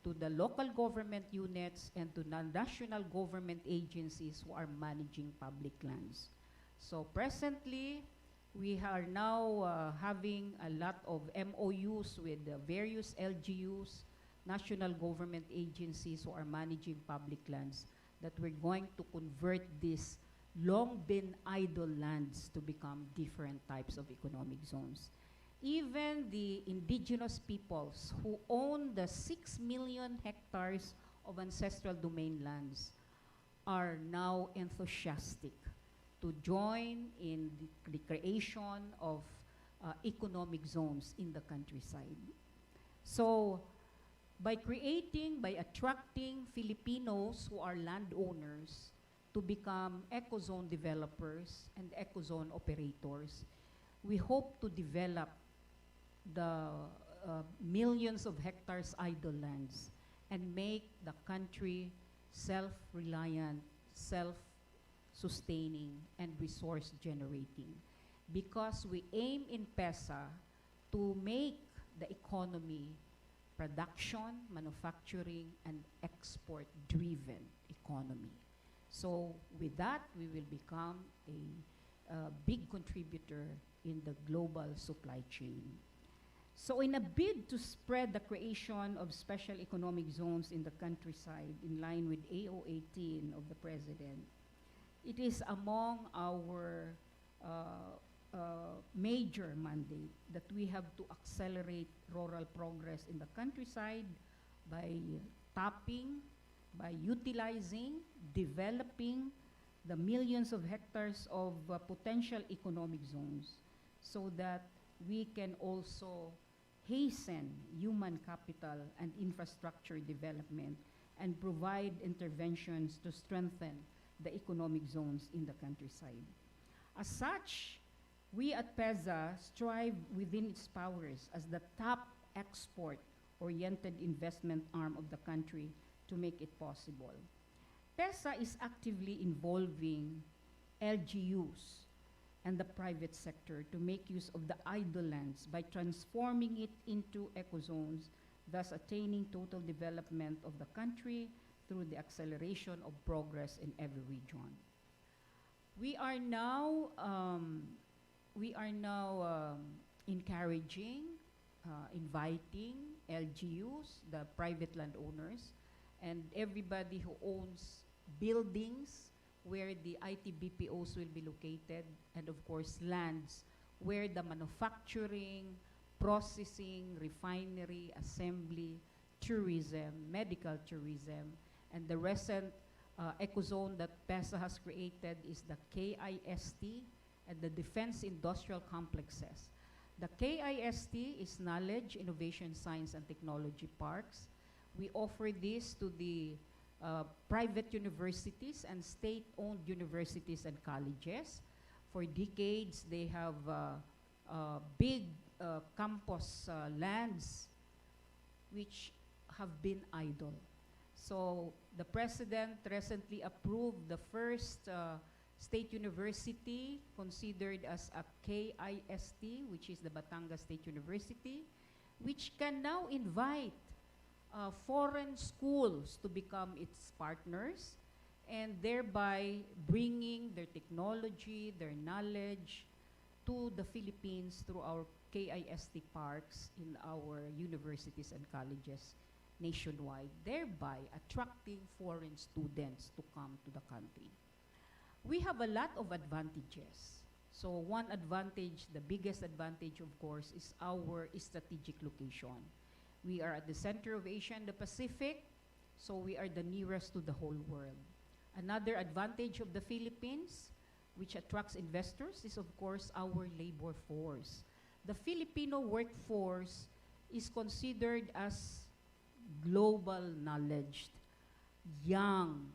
to the local government units and to the national government agencies who are managing public lands. So presently, we are now having a lot of MOUs with various LGUs, national government agencies who are managing public lands, that we're going to convert these long been idle lands to become different types of economic zones. Even the indigenous peoples who own the 6 million hectares of ancestral domain lands are now enthusiastic to join in the creation of economic zones in the countryside. So by attracting Filipinos who are landowners to become eco-zone developers and eco-zone operators, we hope to develop the millions of hectares idle lands and make the country self-reliant, self-sustaining, and resource-generating. Because we aim in PEZA to make the economy production, manufacturing, and export-driven economy. So with that, we will become a big contributor in the global supply chain. So in a bid to spread the creation of special economic zones in the countryside in line with AO 18 of the President, it is among our major mandate that we have to accelerate rural progress in the countryside by tapping, by utilizing, developing the millions of hectares of potential economic zones so that we can also hasten human capital and infrastructure development and provide interventions to strengthen the economic zones in the countryside. As such, we at PEZA strive within its powers as the top export-oriented investment arm of the country to make it possible. PEZA is actively involving LGUs and the private sector to make use of the idle lands by transforming it into ecozones, thus attaining total development of the country through the acceleration of progress in every region. We are now encouraging, inviting LGUs, the private landowners, and everybody who owns buildings where the IT BPOs will be located, and of course lands where the manufacturing, processing, refinery, assembly, tourism, medical tourism, and the recent ecozone that PEZA has created is the KIST and the Defense Industrial Complexes. The KIST is Knowledge, Innovation, Science, and Technology Parks. We offer this to the private universities and state-owned universities and colleges. For decades, they have big campus lands which have been idle. So the president recently approved the first state university considered as a KIST, which is the Batangas State University, which can now invite foreign schools to become its partners and thereby bringing their technology, their knowledge to the Philippines through our KIST parks in our universities and colleges nationwide, thereby attracting foreign students to come to the country. We have a lot of advantages. So one advantage, the biggest advantage of course, is our strategic location. We are at the center of Asia and the Pacific, so we are the nearest to the whole world. Another advantage of the Philippines, which attracts investors, is of course our labor force. The Filipino workforce is considered as global knowledge, young,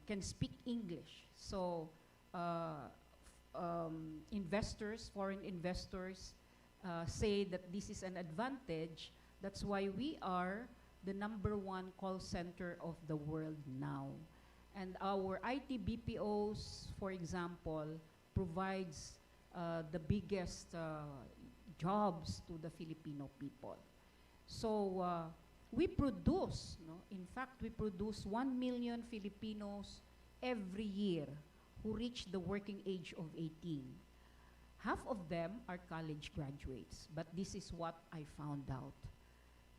can speak English. So investors, foreign investors, say that this is an advantage. That's why we are the #1 call center of the world now. And our IT BPOs, for example, provides the biggest jobs to the Filipino people. So we produce, in fact, we produce 1 million Filipinos every year who reach the working age of 18. Half of them are college graduates, but this is what I found out.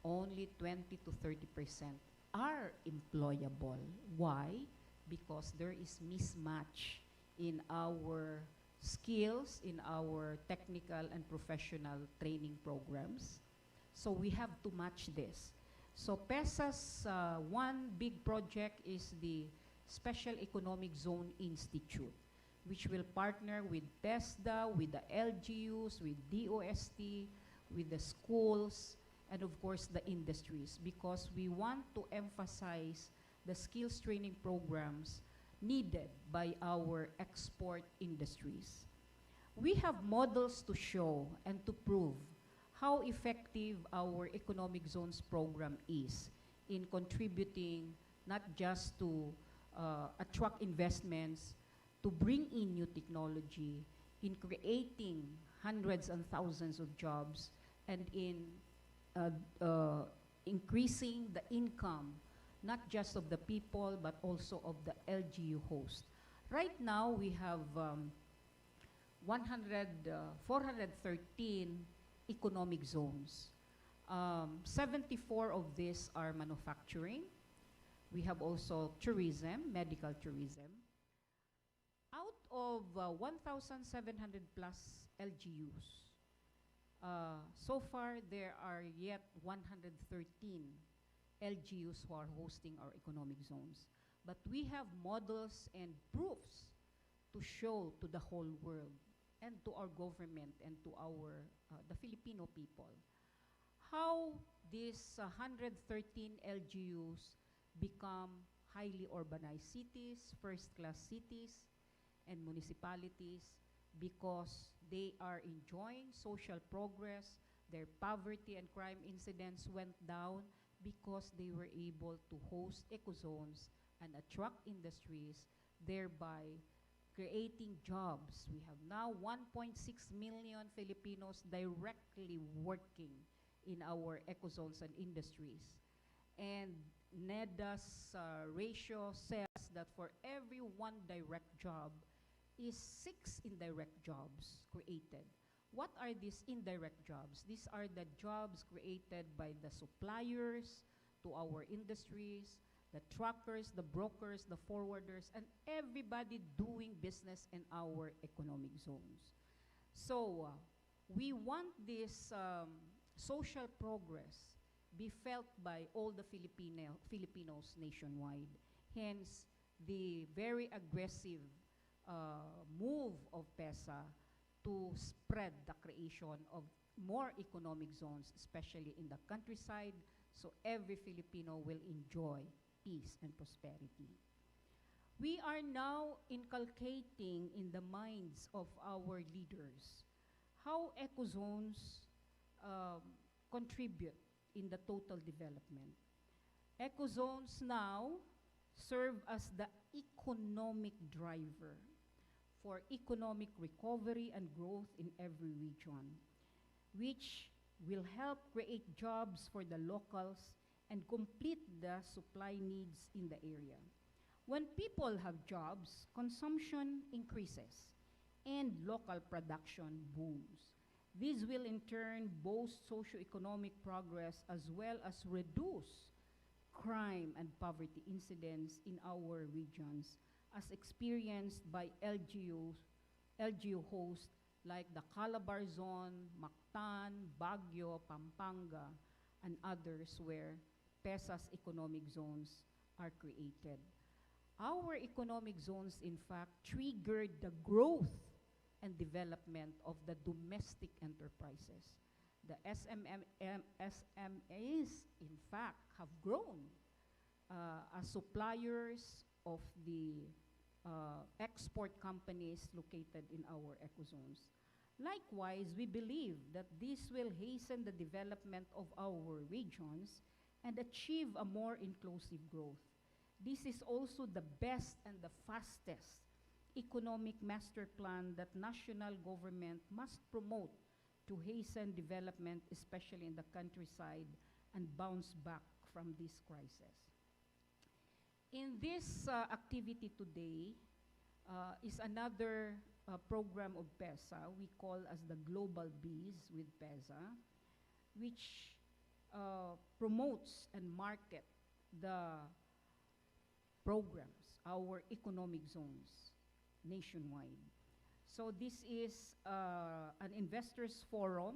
Only 20 to 30% are employable. Why? Because there is mismatch in our skills, in our technical and professional training programs. So we have to match this. So PEZA's one big project is the Special Economic Zone Institute, which will partner with PEZA, with the LGUs, with DOST, with the schools, and of course the industries, because we want to emphasize the skills training programs needed by our export industries. We have models to show and to prove how effective our economic zones program is in contributing not just to attract investments, to bring in new technology, in creating hundreds and thousands of jobs, and in increasing the income, not just of the people, but also of the LGU host. Right now, we have 413 economic zones. 74 of these are manufacturing. We have also tourism, medical tourism. Out of 1,700 plus LGUs, so far there are yet 113 LGUs who are hosting our economic zones. But we have models and proofs to show to the whole world and to our government and to our the Filipino people. How these 113 LGUs become highly urbanized cities, first-class cities, and municipalities because they are enjoying social progress, their poverty and crime incidents went down because they were able to host ecozones and attract industries, thereby creating jobs. We have now 1.6 million Filipinos directly working in our ecozones and industries. And NEDA's ratio says that for every one direct job is 6 indirect jobs created. What are these indirect jobs? These are the jobs created by the suppliers to our industries, the truckers, the brokers, the forwarders, and everybody doing business in our economic zones. So we want this social progress be felt by all the Filipinos nationwide. Hence, the very aggressive move of PEZA to spread the creation of more economic zones, especially in the countryside, so every Filipino will enjoy peace and prosperity. We are now inculcating in the minds of our leaders how ecozones contribute in the total development. Ecozones now serve as the economic driver for economic recovery and growth in every region, which will help create jobs for the locals and complete the supply needs in the area. When people have jobs, consumption increases and local production booms. This will in turn boost socioeconomic progress as well as reduce crime and poverty incidents in our regions as experienced by LGU hosts like the Calabar Zone, Mactan, Baguio, Pampanga, and others where PEZA's economic zones are created. Our economic zones, in fact, triggered the growth and development of the domestic enterprises. The SMEs, in fact, have grown as suppliers of the export companies located in our ecozones. Likewise, we believe that this will hasten the development of our regions and achieve a more inclusive growth. This is also the best and the fastest economic master plan that national government must promote to hasten development, especially in the countryside, and bounce back from this crisis. In this activity today is another program of PEZA we call as the Global Bees with PEZA, which promotes and market the programs, our economic zones nationwide. So this is an investors forum,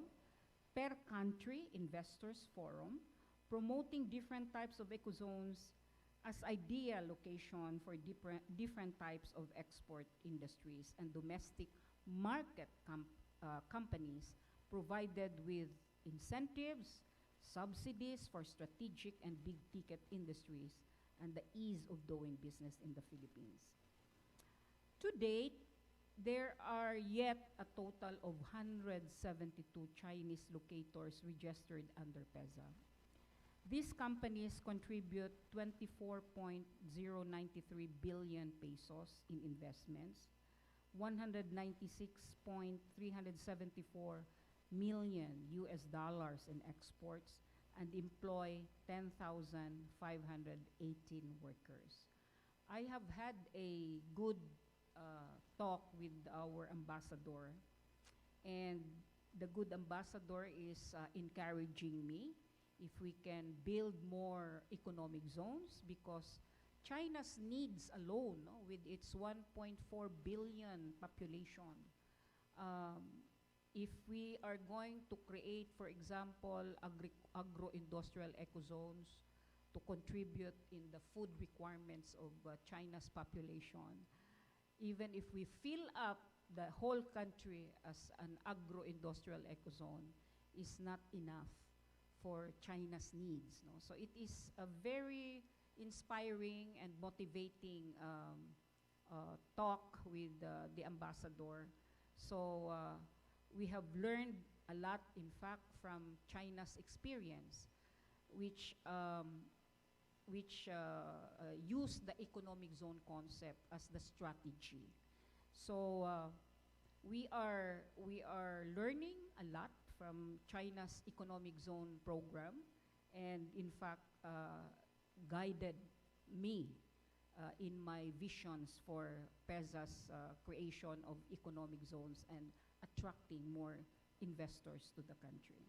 per country investors forum, promoting different types of ecozones as ideal location for different types of export industries and domestic market companies provided with incentives, subsidies for strategic and big ticket industries and the ease of doing business in the Philippines. To date, there are yet a total of 172 Chinese locators registered under PEZA. These companies contribute 24.093 billion pesos in investments, 196.374 million US dollars in exports, and employ 10,518 workers. I have had a good talk with our ambassador, and the good ambassador is encouraging me if we can build more economic zones, because China's needs alone, with its 1.4 billion population, if we are going to create, for example, agro-industrial ecozones to contribute in the food requirements of China's population, even if we fill up the whole country as an agro-industrial ecozone, is not enough for China's needs. No? So it is a very inspiring and motivating talk with the ambassador. So we have learned a lot, in fact, from China's experience, which use the economic zone concept as the strategy. So we are learning a lot from China's economic zone program, and in fact guided me in my visions for PEZA's creation of economic zones and attracting more investors to the country.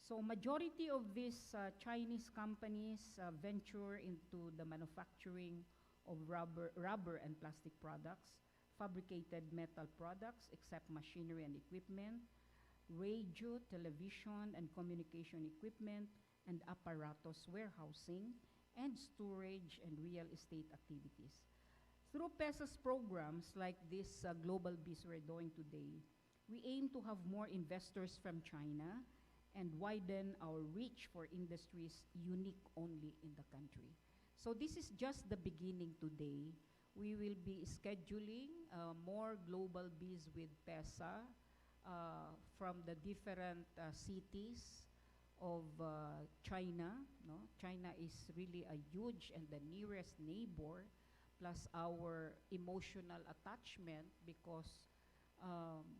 So majority of these Chinese companies venture into the manufacturing of rubber and plastic products, fabricated metal products except machinery and equipment, radio, television, and communication equipment, and apparatus warehousing, and storage and real estate activities. Through PEZA's programs like this Global Biz we're doing today, we aim to have more investors from China and widen our reach for industries unique only in the country. So this is just the beginning today. We will be scheduling more Global Biz with PEZA from the different cities of China. No? China is really a huge and the nearest neighbor, plus our emotional attachment, because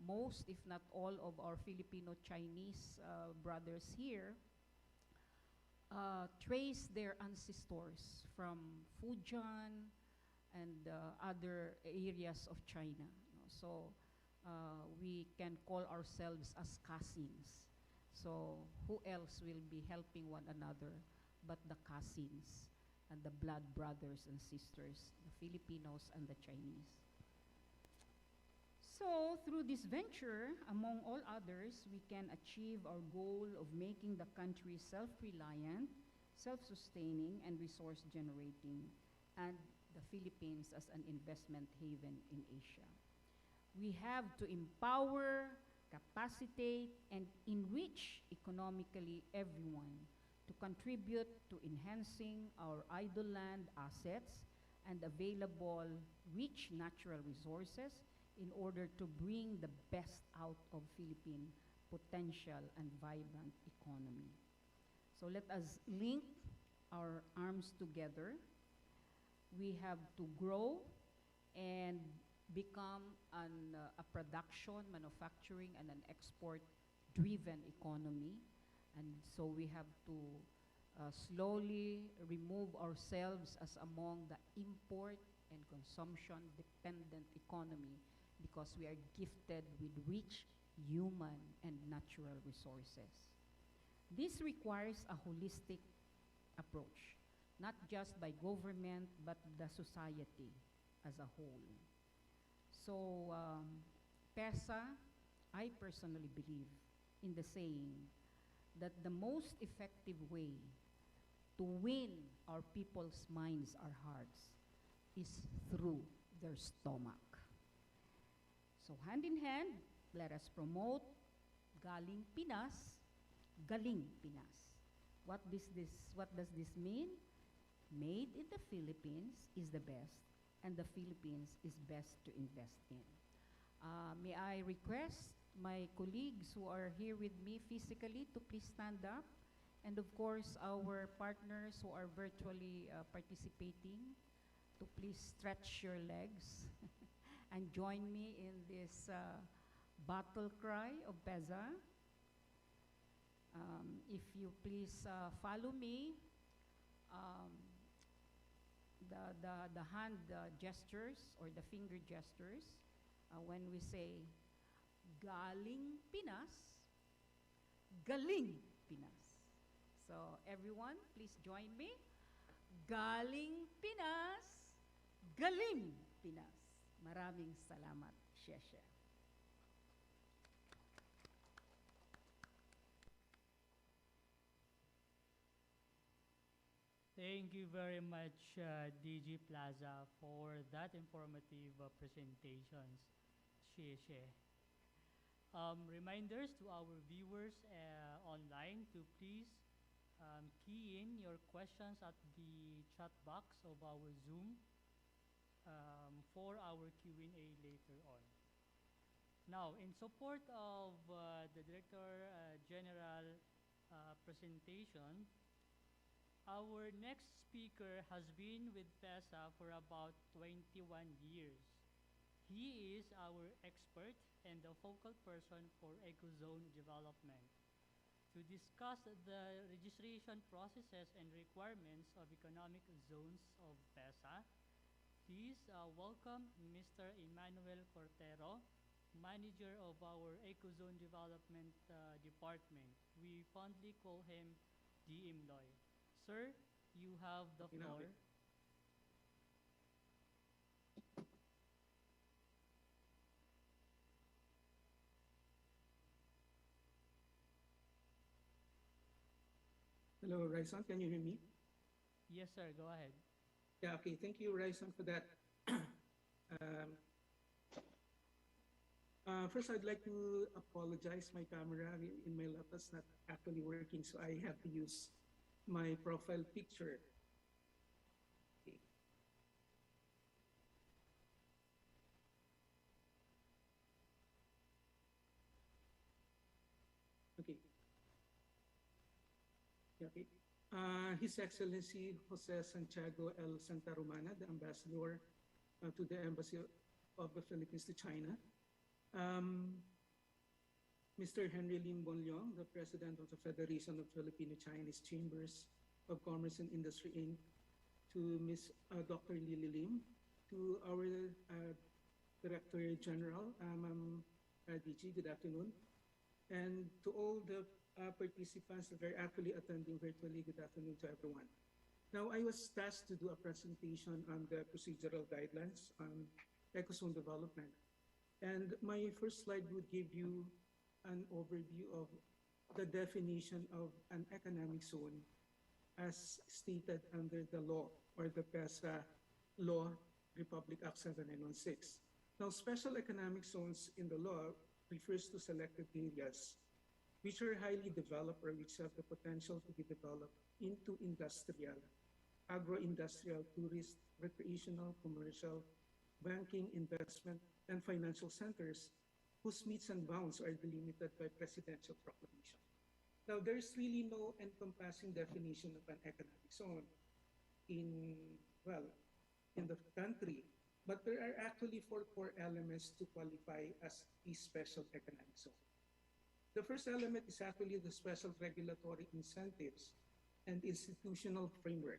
most, if not all, of our Filipino-Chinese brothers here trace their ancestors from Fujian and other areas of China. No? So we can call ourselves as cousins. So who else will be helping one another but the cousins and the blood brothers and sisters, the Filipinos and the Chinese. So through this venture, among all others, we can achieve our goal of making the country self-reliant, self-sustaining, and resource-generating, and the Philippines as an investment haven in Asia. We have to empower, capacitate, and enrich economically everyone to contribute to enhancing our idle land assets and available rich natural resources in order to bring the best out of Philippine potential and vibrant economy. So let us link our arms together. We have to grow and become a production, manufacturing, and an export-driven economy. And so we have to slowly remove ourselves as among the import and consumption-dependent economy, because we are gifted with rich human and natural resources. This requires a holistic approach, not just by government, but the society as a whole. So PEZA, I personally believe in the saying that the most effective way to win our people's minds or hearts is through their stomach. So hand in hand, let us promote Galing Pinas, Galing Pinas. What does this mean? Made in the Philippines is the best, and the Philippines is best to invest in. May I request my colleagues who are here with me physically to please stand up, and of course our partners who are virtually participating to please stretch your legs and join me in this battle cry of PEZA. If you please follow me, the hand gestures or the finger gestures when we say Galing Pinas, Galing Pinas. So everyone, please join me. Galing Pinas, Galing Pinas. Maraming salamat. Sheshe. Thank you very much, DG Plaza, for that informative presentations. Xie. Reminders to our viewers online to please key in your questions at the chat box of our Zoom for our Q&A later on. Now, in support of the Director General presentation, our next speaker has been with PEZA for about 21 years. He is our expert and the focal person for ecozone development. To discuss the registration processes and requirements of economic zones of PEZA, please welcome Mr. Emmanuel Cortero, manager of our ecozone development department. We fondly call him DMLOY. Sir, you have the floor. Hello, Raison, can you hear me? Yes, sir, go ahead. Yeah, okay, thank you, Raison, for that. First, I'd like to apologize. My camera in my laptop is not actually working, so I have to use my profile picture. Okay. Okay. Okay. His Excellency Jose Santiago L. Santa Romana, the Ambassador to the Embassy of the Philippines to China. Mr. Henry Lim Bonlyong, the President of the Federation of Filipino-Chinese Chambers of Commerce and Industry, Inc., to Ms. Dr. Lily Lim, to our Director General, DG, good afternoon, and to all the participants that are actually attending virtually, good afternoon to everyone. Now, I was tasked to do a presentation on the procedural guidelines on ecozone development. And my first slide would give you an overview of the definition of an economic zone as stated under the law, or the PEZA Law, Republic Act 7916. Now, special economic zones in the law refers to selected areas which are highly developed or which have the potential to be developed into industrial, agro-industrial, tourist, recreational, commercial, banking, investment, and financial centers whose metes and bounds are delimited by presidential proclamation. Now, there's really no encompassing definition of an economic zone in the country, but there are actually 4 core elements to qualify as a special economic zone. The first element is actually the special regulatory incentives and institutional framework.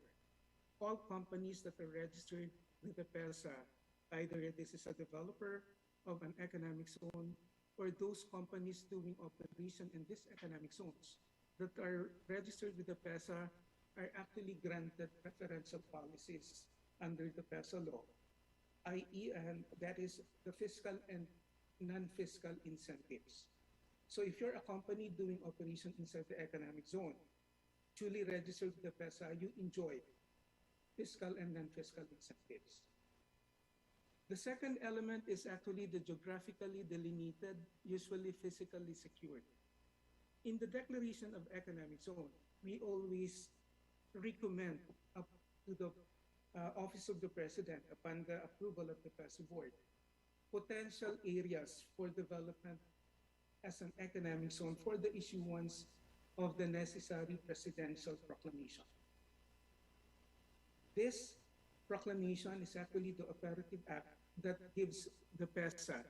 All companies that are registered with the PEZA, either this is a developer of an economic zone or those companies doing operation in these economic zones that are registered with the PEZA, are actually granted preferential policies under the PEZA law, i.e., and that is the fiscal and non-fiscal incentives. So if you're a company doing operation inside the economic zone, duly registered with the PEZA, you enjoy fiscal and non-fiscal incentives. The second element is actually the geographically delimited, usually physically secured. In the Declaration of Economic Zone, we always recommend up to the Office of the President, upon the approval of the PEZA Board, potential areas for development as an economic zone for the issuance of the necessary presidential proclamation. This proclamation is actually the operative act that gives the PEZA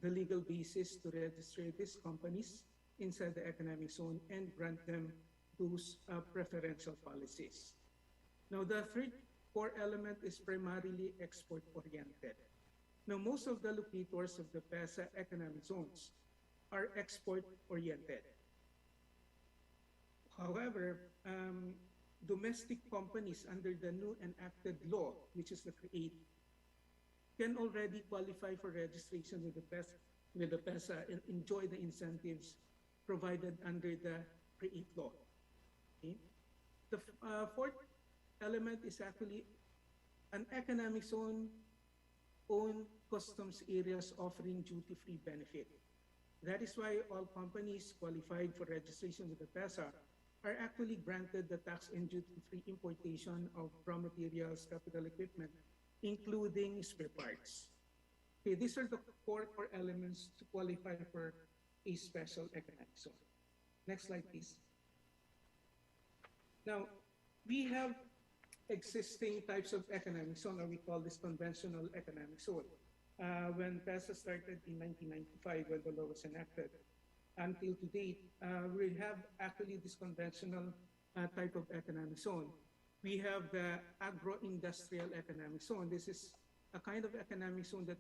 the legal basis to register these companies inside the economic zone and grant them those preferential policies. Now, the third core element is primarily export-oriented. Now, most of the locators of the PEZA economic zones are export-oriented. However, domestic companies under the new enacted law, which is the CREATE, can already qualify for registration with the PEZA and enjoy the incentives provided under the CREATE law. Okay? The fourth element is actually an economic zone own customs areas offering duty-free benefit. That is why all companies qualified for registration with the PEZA are actually granted the tax and duty-free importation of raw materials, capital equipment, including spare parts. Okay, these are the core elements to qualify for a special economic zone. Next slide, please. Now, we have existing types of economic zone, or we call this conventional economic zone. When PEZA started in 1995, when the law was enacted, until to date, we have actually this conventional type of economic zone. We have the agro-industrial economic zone. This is a kind of economic zone that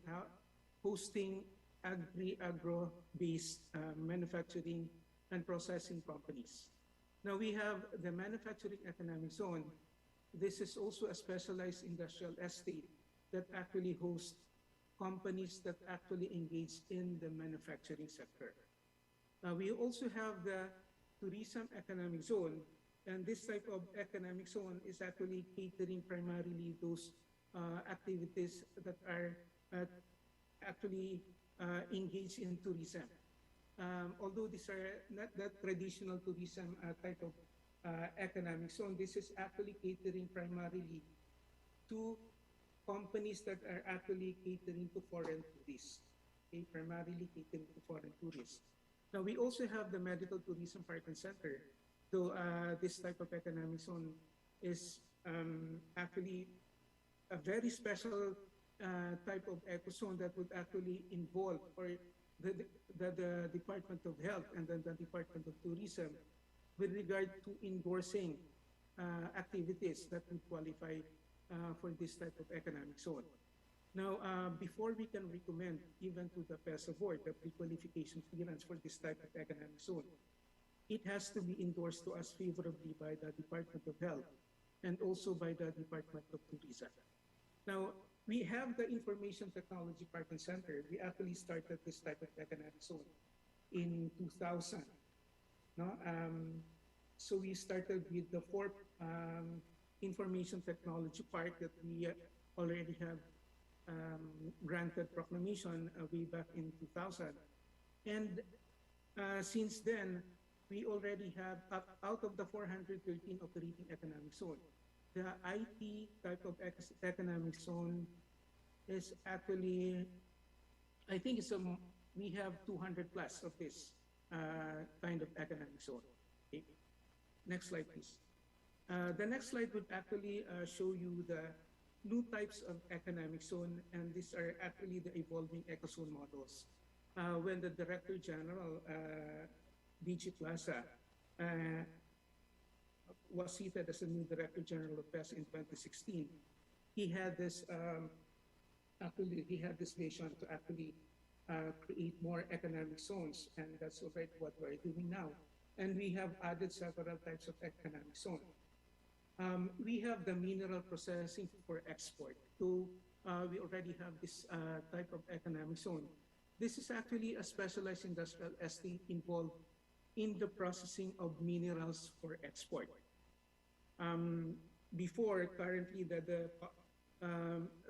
hosting agro-based manufacturing and processing companies. Now we have the manufacturing economic zone. This is also a specialized industrial estate that actually hosts companies that actually engage in the manufacturing sector. We also have the tourism economic zone, and this type of economic zone is actually catering primarily those activities that are actually engaged in tourism. Although these are not that traditional tourism type of economic zone, this is actually catering primarily to companies that are actually catering to foreign tourists, okay? Primarily catering to foreign tourists. Now, we also have the medical tourism park and center, though this type of economic zone is actually a very special type of ecozone that would actually involve or the Department of Health and then the Department of Tourism with regard to endorsing activities that would qualify for this type of economic zone. Now, before we can recommend even to the PEZA board the pre-qualification clearance for this type of economic zone, it has to be endorsed to us favorably by the Department of Health and also by the Department of Tourism. Now, we have the Information Technology Park and Center. We actually started this type of economic zone in 2000. No? So we started with the fourth Information Technology Park that we already have granted proclamation way back in 2000. And since then, we already have, out of the 413 operating economic zone, the IT type of economic zone is actually, I think it's we have 200 plus of this kind of economic zone. Okay. Next slide, please. The next slide would actually show you the new types of economic zone, and these are actually the evolving ecozone models. When the Director General, DG Plaza, was seated as a new Director General of PEZA in 2016, he had this vision to actually create more economic zones, and that's already what we're doing now. And we have added several types of economic zone. We have the mineral processing for export. So we already have this type of economic zone. This is actually a specialized industrial estate involved in the processing of minerals for export. Currently,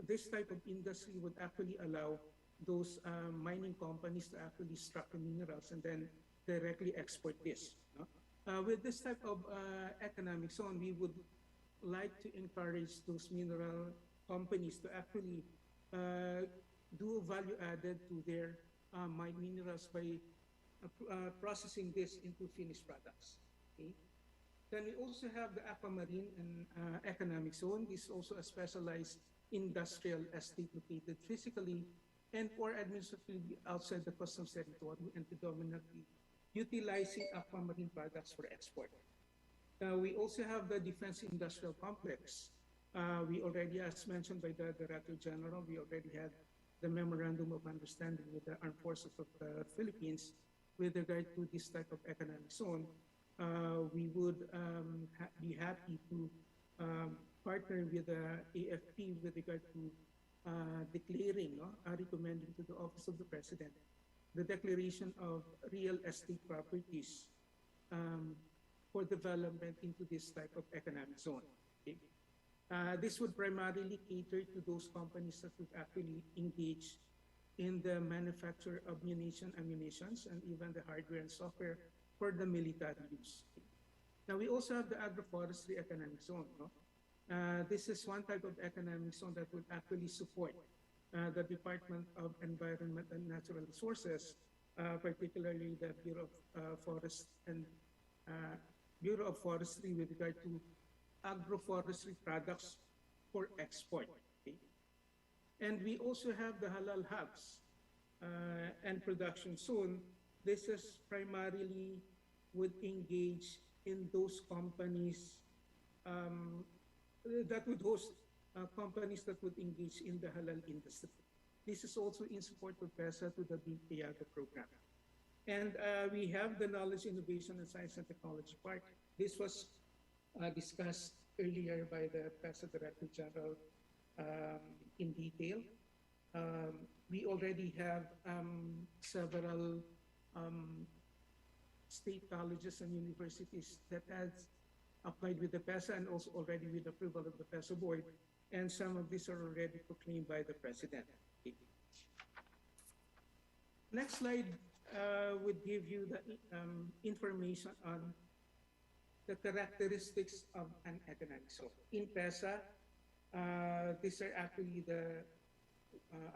this type of industry would actually allow those mining companies to actually extract the minerals and then directly export this. No? With this type of economic zone, we would like to encourage those mineral companies to actually do value added to their mined minerals by processing this into finished products. Okay? Then we also have the aquamarine and economic zone. This is also a specialized industrial estate located physically and or administratively outside the customs territory and predominantly utilizing aquamarine products for export. We also have the Defense Industrial Complex. We already, as mentioned by the Director General, we already had the Memorandum of Understanding with the Armed Forces of the Philippines with regard to this type of economic zone. We would be happy to partner with the AFP with regard to declaring, recommending to the Office of the President, the declaration of real estate properties for development into this type of economic zone. Okay. This would primarily cater to those companies that would actually engage in the manufacture of ammunitions, and even the hardware and software for the military use. Now, we also have the agroforestry economic zone. No? This is one type of economic zone that would actually support the Department of Environment and Natural Resources, particularly the Bureau of Bureau of Forestry with regard to agroforestry products for export. Okay? And we also have the halal hubs and production zone. This is primarily would engage in those companies that would host companies that would engage in the halal industry. This is also in support of PEZA to the PEZA program. And we have the Knowledge, Innovation, and Science and Technology Park. This was discussed earlier by the PEZA Director General in detail. We already have several state colleges and universities that has applied with the PEZA and also already with approval of the PEZA board, and some of these are already proclaimed by the President. Okay. Next slide would give you the information on the characteristics of an economic zone. In PEZA, these are actually the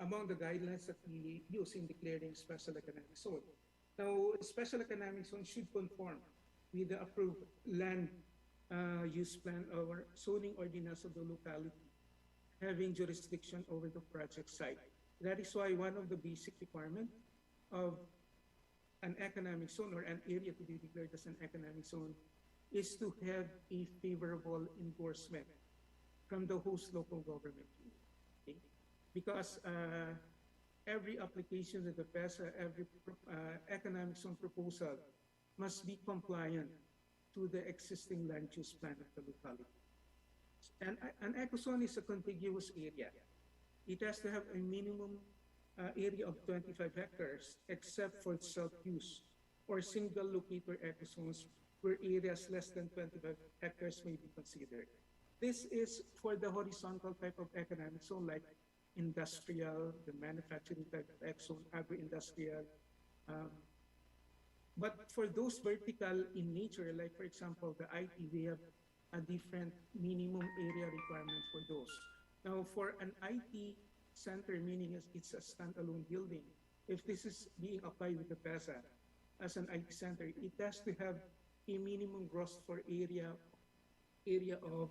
among the guidelines that we use in declaring special economic zone. Now, special economic zone should conform with the approved land use plan or zoning ordinance of the locality having jurisdiction over the project site. That is why one of the basic requirements of an economic zone or an area to be declared as an economic zone is to have a favorable endorsement from the host local government. Okay? Because every application with the PEZA, every economic zone proposal must be compliant to the existing land use plan of the locality. And an ecozone is a contiguous area. It has to have a minimum area of 25 hectares, except for self-use or single locator ecozones where areas less than 25 hectares may be considered. This is for the horizontal type of economic zone like industrial, the manufacturing type of ecozone, agro-industrial. But for those vertical in nature, like for example, the IT, we have a different minimum area requirement for those. Now, for an IT center, meaning it's a standalone building, if this is being applied with the PEZA as an IT center, it has to have a minimum gross floor area of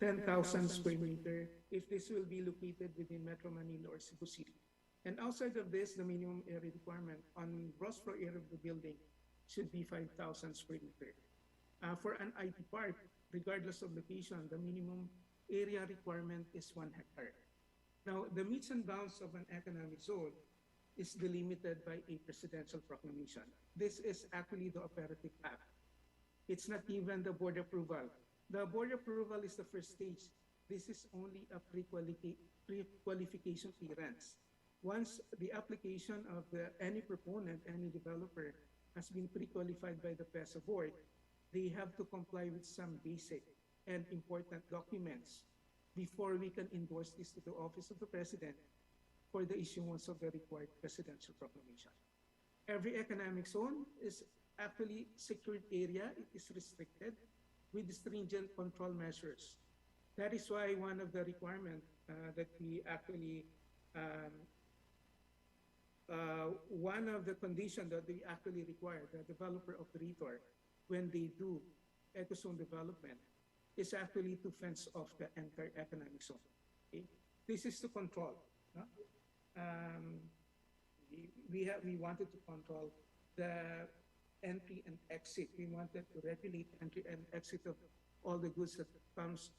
10,000 square meter if this will be located within Metro Manila or Cebu City. And outside of this, the minimum area requirement on gross floor area of the building should be 5,000 square meter. For an IT park, regardless of location, the minimum area requirement is 1 hectare. Now, the metes and bounds of an economic zone is delimited by a presidential proclamation. This is actually the operative act. It's not even the board approval. The board approval is the first stage. This is only a pre-qualification clearance. Once the application of any proponent, any developer, has been pre-qualified by the PEZA board, they have to comply with some basic and important documents before we can endorse this to the office of the president for the issuance of the required presidential proclamation. Every economic zone is actually secured area. It is restricted with stringent control measures. That is why one of the requirements that we actually one of the conditions that we actually require the developer operator when they do ecozone development is actually to fence off the entire economic zone. Okay? This is to control. No? We wanted to control the entry and exit. We wanted to regulate entry and exit of all the goods that comes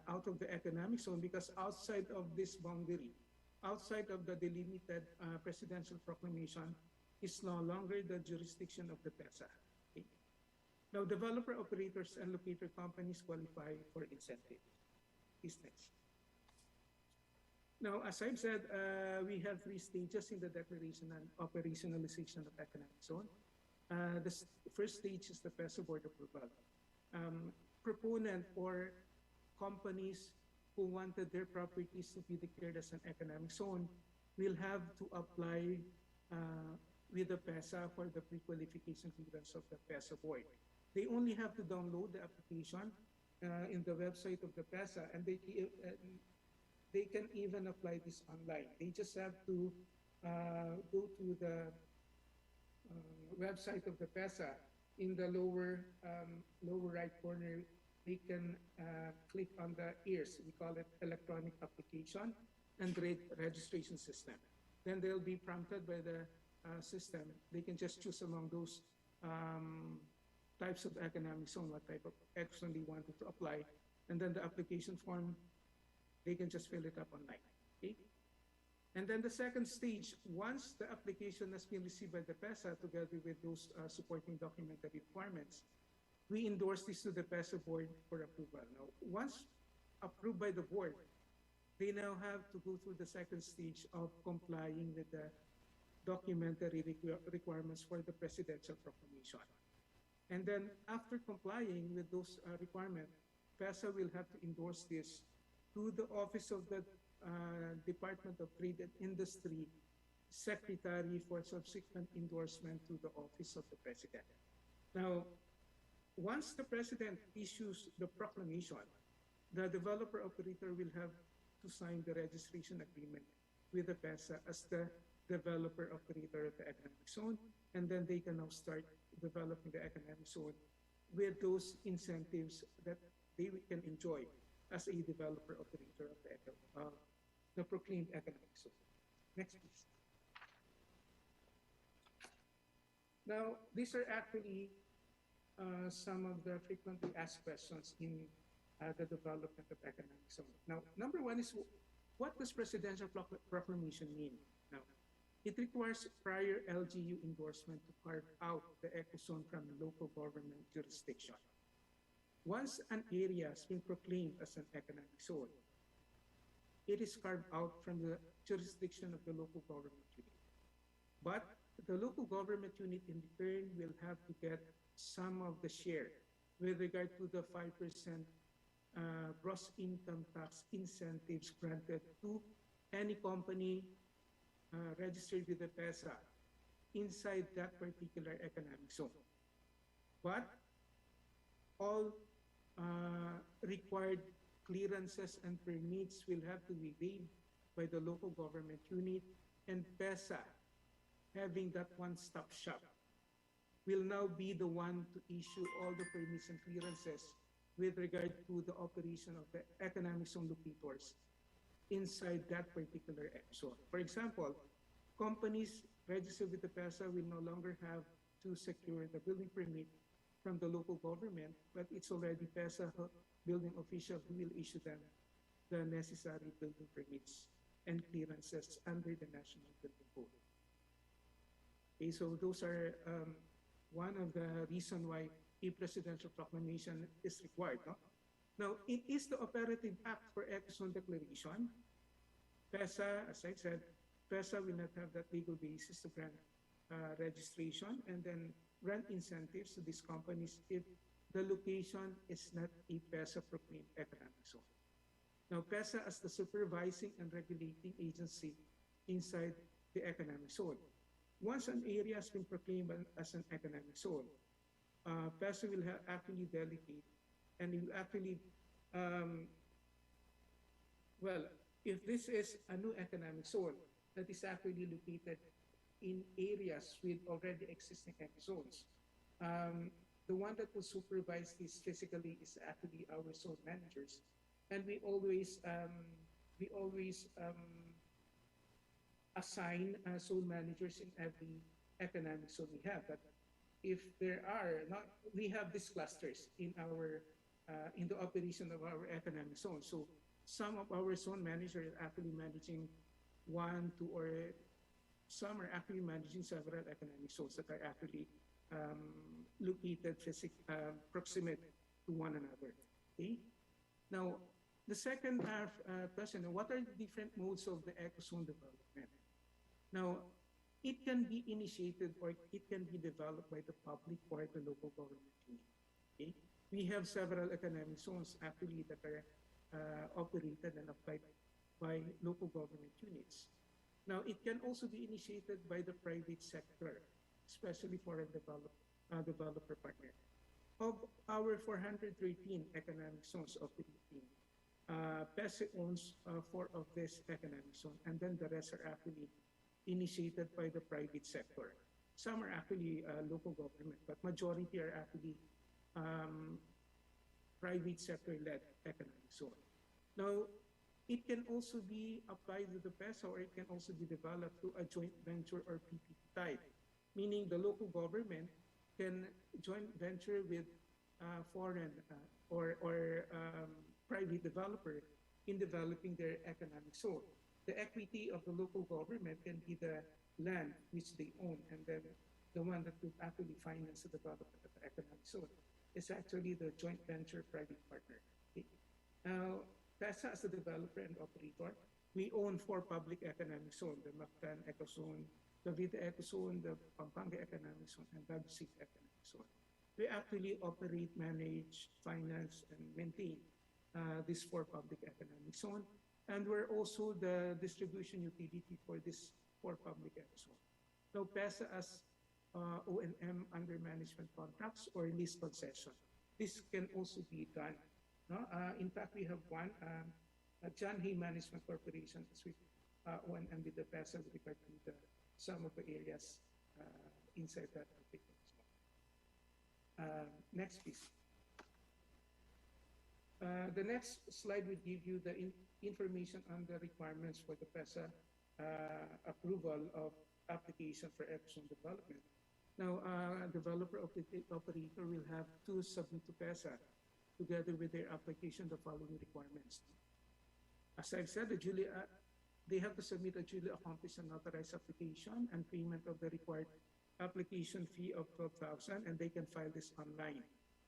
out of the economic zone, because outside of this boundary, outside of the delimited presidential proclamation, is no longer the jurisdiction of the PEZA. Okay? Now, developer operators and locator companies qualify for incentive. Is next. Now, as I've said, we have 3 stages in the declaration and operationalization of economic zone. The first stage is the PEZA board approval. Proponent or companies who wanted their properties to be declared as an economic zone will have to apply with the PEZA for the pre-qualification clearance of the PEZA board. They only have to download the application in the website of the PEZA, and they can even apply this online. They just have to go to the website of the PEZA. In the lower right corner, they can click on the EARS, we call it Electronic Application and Registration System. Then they'll be prompted by the system. They can just choose among those types of economic zone, what type of action they wanted to apply, and then the application form, they can just fill it up online. Okay? And then the second stage, once the application has been received by the PEZA together with those supporting documentary requirements, we endorse this to the PEZA board for approval. Now, once approved by the board, they now have to go through the second stage of complying with the documentary requirements for the presidential proclamation. And then after complying with those requirements, PEZA will have to endorse this to the Office of the Department of Trade and Industry Secretary for subsequent endorsement to the Office of the President. Now, once the President issues the proclamation, the developer operator will have to sign the registration agreement with the PEZA as the developer operator of the economic zone, and then they can now start developing the economic zone with those incentives that they can enjoy as a developer operator of the proclaimed economic zone. Next, please. Now, these are actually some of the frequently asked questions in the development of economic zone. Now, number one is, what does presidential proclamation mean? Now, it requires prior LGU endorsement to carve out the eco zone from local government jurisdiction. Once an area has been proclaimed as an economic zone, it is carved out from the jurisdiction of the local government unit. But the local government unit in return will have to get some of the share with regard to the 5% gross income tax incentives granted to any company registered with the PEZA inside that particular economic zone. But all required clearances and permits will have to be waived by the local government unit, and PEZA, having that one-stop shop, will now be the one to issue all the permits and clearances with regard to the operation of the economic zone locators inside that particular zone. For example, companies registered with the PEZA will no longer have to secure the building permit from the local government, but it's already PEZA building official who will issue them the necessary building permits and clearances under the National Building Code. Okay, so those are one of the reasons why a presidential proclamation is required. No? Now, it is the operative act for eco-zone declaration. PEZA, as I said, PEZA will not have that legal basis to grant registration and then grant incentives to these companies if the location is not a PEZA proclaimed economic zone. Now, PEZA as the supervising and regulating agency inside the economic zone. Once an area has been proclaimed as an economic zone, PEZA will actually delegate and will actually, well, if this is a new economic zone that is actually located in areas with already existing eco zones, the one that will supervise this physically is actually our zone managers, and we always assign zone managers in every economic zone we have. But if there are not, we have these clusters in our in the operation of our economic zone. So some of our zone managers are actually managing one, two, or some are actually managing several economic zones that are actually located proximate to one another. Okay. Now, the second question: what are the different modes of the eco zone development? Now, it can be initiated or it can be developed by the public or the local government unit. Okay? We have several economic zones actually that are operated and applied by local government units. Now, it can also be initiated by the private sector, especially foreign developer partner. Of our 413 economic zones of the Philippines, PEZA owns 4 of this economic zone, and then the rest are actually initiated by the private sector. Some are actually local government, but majority are actually private sector-led economic zone. Now, it can also be applied to the PEZA, or it can also be developed to a joint venture or PPP type, meaning the local government can joint venture with foreign or private developer in developing their economic zone. The equity of the local government can be the land which they own, and then the one that will actually finance the development of the economic zone is actually the joint venture private partner. Okay. Now, PEZA as a developer and operator, we own 4 public economic zones: the Mactan Eco Zone, the Cavite Eco Zone, the Pampanga Economic Zone, and Baguio City Economic Zone. We actually operate, manage, finance, and maintain these 4 public economic zones, and we're also the distribution utility for this 4 public eco zones. Now, PEZA as O&M under management contracts or lease concession. This can also be done. No? In fact, we have one, John Hay Management Corporation, as we O&M with the PEZA with regard to some of the areas inside that particular zone. Next, please. The next slide will give you the information on the requirements for the PEZA approval of application for eco-zone development. Now, developer operator will have to submit to PEZA together with their application the following requirements. As I've said, they have to submit a duly accomplished and authorized application and payment of the required application fee of 12,000, and they can file this online.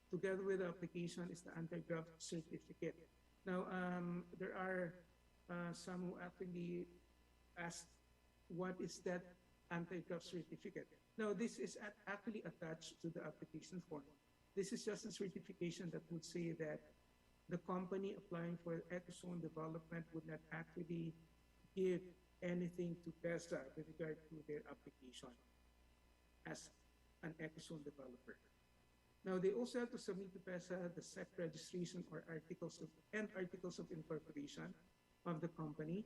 Together with the application is the anti-graft certificate. Now, there are some who actually ask, what is that anti-graft certificate? Now, this is actually attached to the application form. This is just a certification that would say that the company applying for eco-zone development would not actually give anything to PEZA with regard to their application as an eco-zone developer. Now, they also have to submit to PEZA the SEC registration or articles of incorporation of the company,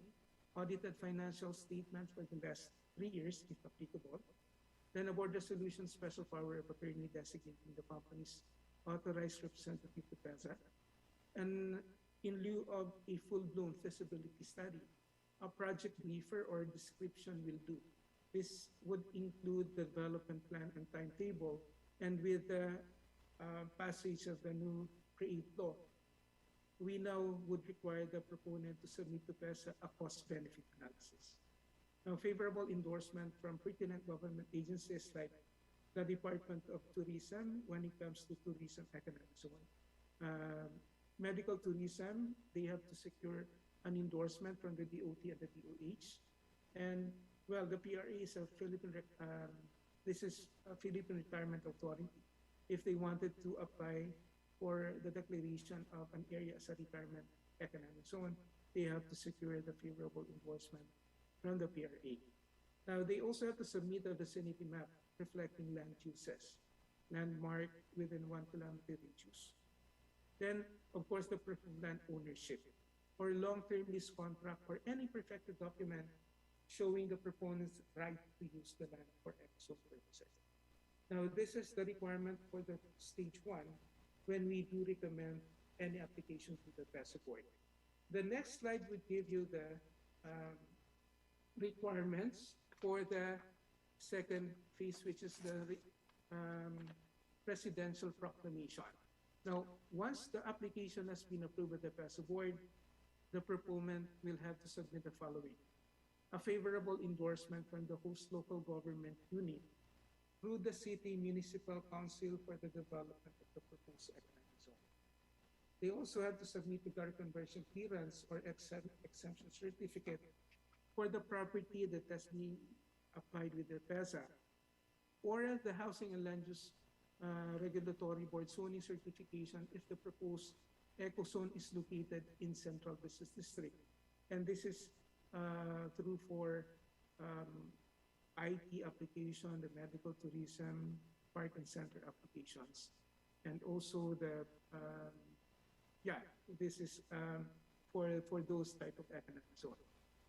audited financial statements for the last 3 years, if applicable, then a board resolution special power of attorney designating the company's authorized representative to PEZA, and in lieu of a full-blown feasibility study, a project briefer or description will do. This would include the development plan and timetable, and with the passage of the new CREATE law, we now would require the proponent to submit to PEZA a cost-benefit analysis. Now, favorable endorsement from pertinent government agencies like the Department of Tourism when it comes to tourism economic zone. Medical tourism, they have to secure an endorsement from the DOT and the DOH. And, well, the PRA is a Philippine Retirement Authority. If they wanted to apply for the declaration of an area as a retirement economic zone, they have to secure the favorable endorsement from the PRA. Now, they also have to submit a vicinity map reflecting land uses, landmark within 1 kilometer radius. Then, of course, the proof of land ownership or long-term lease contract or any perfected document showing the proponent's right to use the land for eco-zone purposes. Now, this is the requirement for the stage 1 when we do recommend any application to the PEZA board. The next slide would give you the requirements for the second phase, which is the presidential proclamation. Now, once the application has been approved by the PEZA board, the proponent will have to submit the following: a favorable endorsement from the host local government unit through the city municipal council for the development of the proposed economic zone. They also have to submit the GAR conversion clearance or exemption certificate for the property that has been applied with the PEZA, or the Housing and Land Use Regulatory Board zoning certification if the proposed EcoZone is located in Central Business District. And this is true for IT application, the medical tourism, park and center applications. And also this is for those type of economic zone.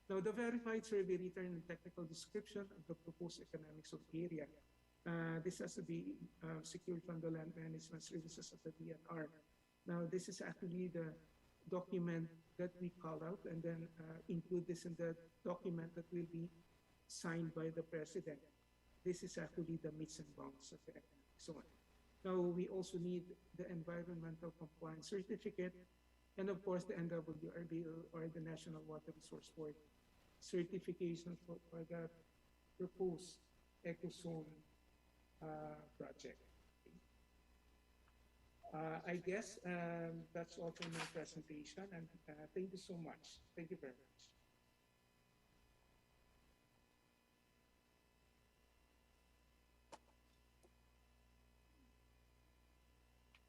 Now, the verified survey return and technical description of the proposed economic zone area. This has to be secured from the Land Management Services of the DNR. Now, this is actually the document that we call out and then include this in the document that will be signed by the President. This is actually the meets and bounds of the economic zone. Now, we also need the environmental compliance certificate and of course the NWRB or the National Water Resource Board certification for the proposed EcoZone project. I guess that's all for my presentation, and thank you so much. Thank you very much.